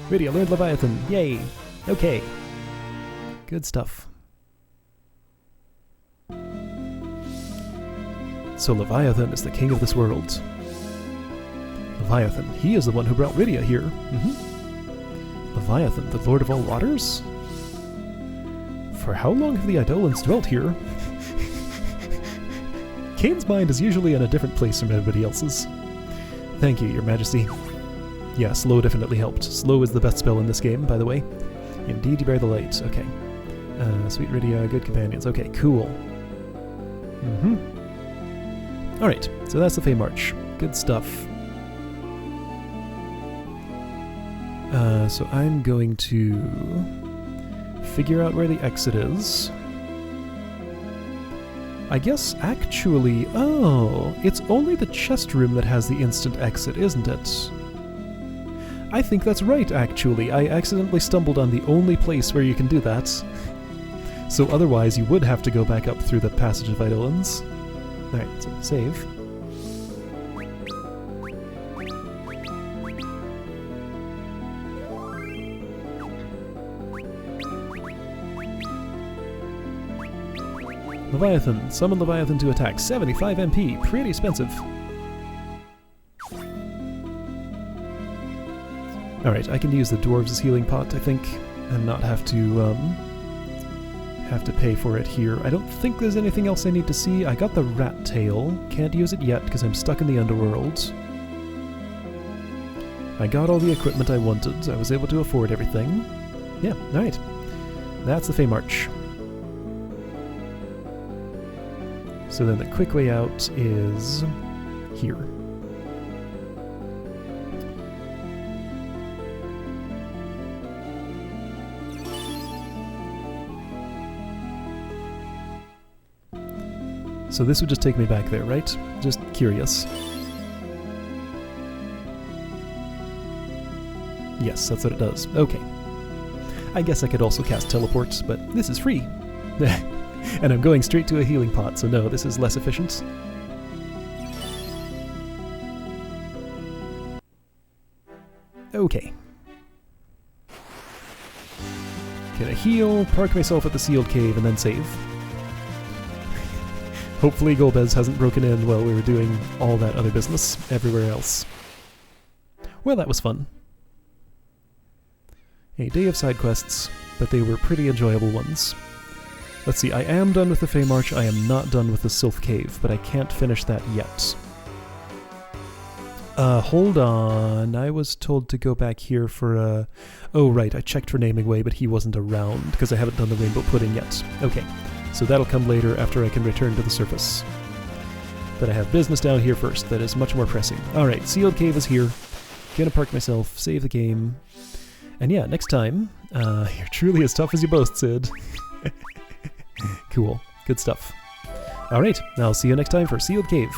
Speaker 1: Rydia learned Leviathan. Yay! Okay. Good stuff. So Leviathan is the king of this world. Leviathan, he is the one who brought Rydia here. Leviathan, the lord of all waters? For how long have the Eidolons dwelt here? Kane's mind is usually in a different place from everybody else's. Thank you, your majesty. Yeah, slow definitely helped. Slow is the best spell in this game, by the way. Indeed, you bear the light. Okay. Sweet Rydia, good companions. Okay, cool. Alright, so that's the Fey March. Good stuff. So I'm going to figure out where the exit is. I guess actually... Oh, it's only the chest room that has the instant exit, isn't it? I think that's right, actually. I accidentally stumbled on the only place where you can do that. So otherwise you would have to go back up through the Passage of Eidolons. Alright, so save. Leviathan. Summon Leviathan to attack. 75 MP. Pretty expensive. Alright, I can use the dwarves' healing pot, I think, and not have to pay for it here. I don't think there's anything else I need to see. I got the rat tail. Can't use it yet because I'm stuck in the underworld. I got all the equipment I wanted. I was able to afford everything. Yeah, alright. That's the Fey March. So then the quick way out is here. So this would just take me back there, right? Just curious. Yes, that's what it does. Okay. I guess I could also cast teleport, but this is free. And I'm going straight to a healing pot, so no, this is less efficient. Okay. Gonna heal, park myself at the sealed cave, and then save. Hopefully Golbez hasn't broken in while we were doing all that other business everywhere else. Well, that was fun. A day of side quests, but they were pretty enjoyable ones. Let's see, I am done with the Fey March, I am not done with the Sylph Cave, but I can't finish that yet. Hold on, I was told to go back here for a... Oh right, I checked for Naming Way, but he wasn't around, because I haven't done the Rainbow Pudding yet. Okay, so that'll come later after I can return to the surface. But I have business down here first, that is much more pressing. Alright, Sealed Cave is here. Gonna park myself, save the game. And yeah, next time, you're truly as tough as you boast, Sid. Cool. Good stuff. Alright, I'll see you next time for Sealed Cave.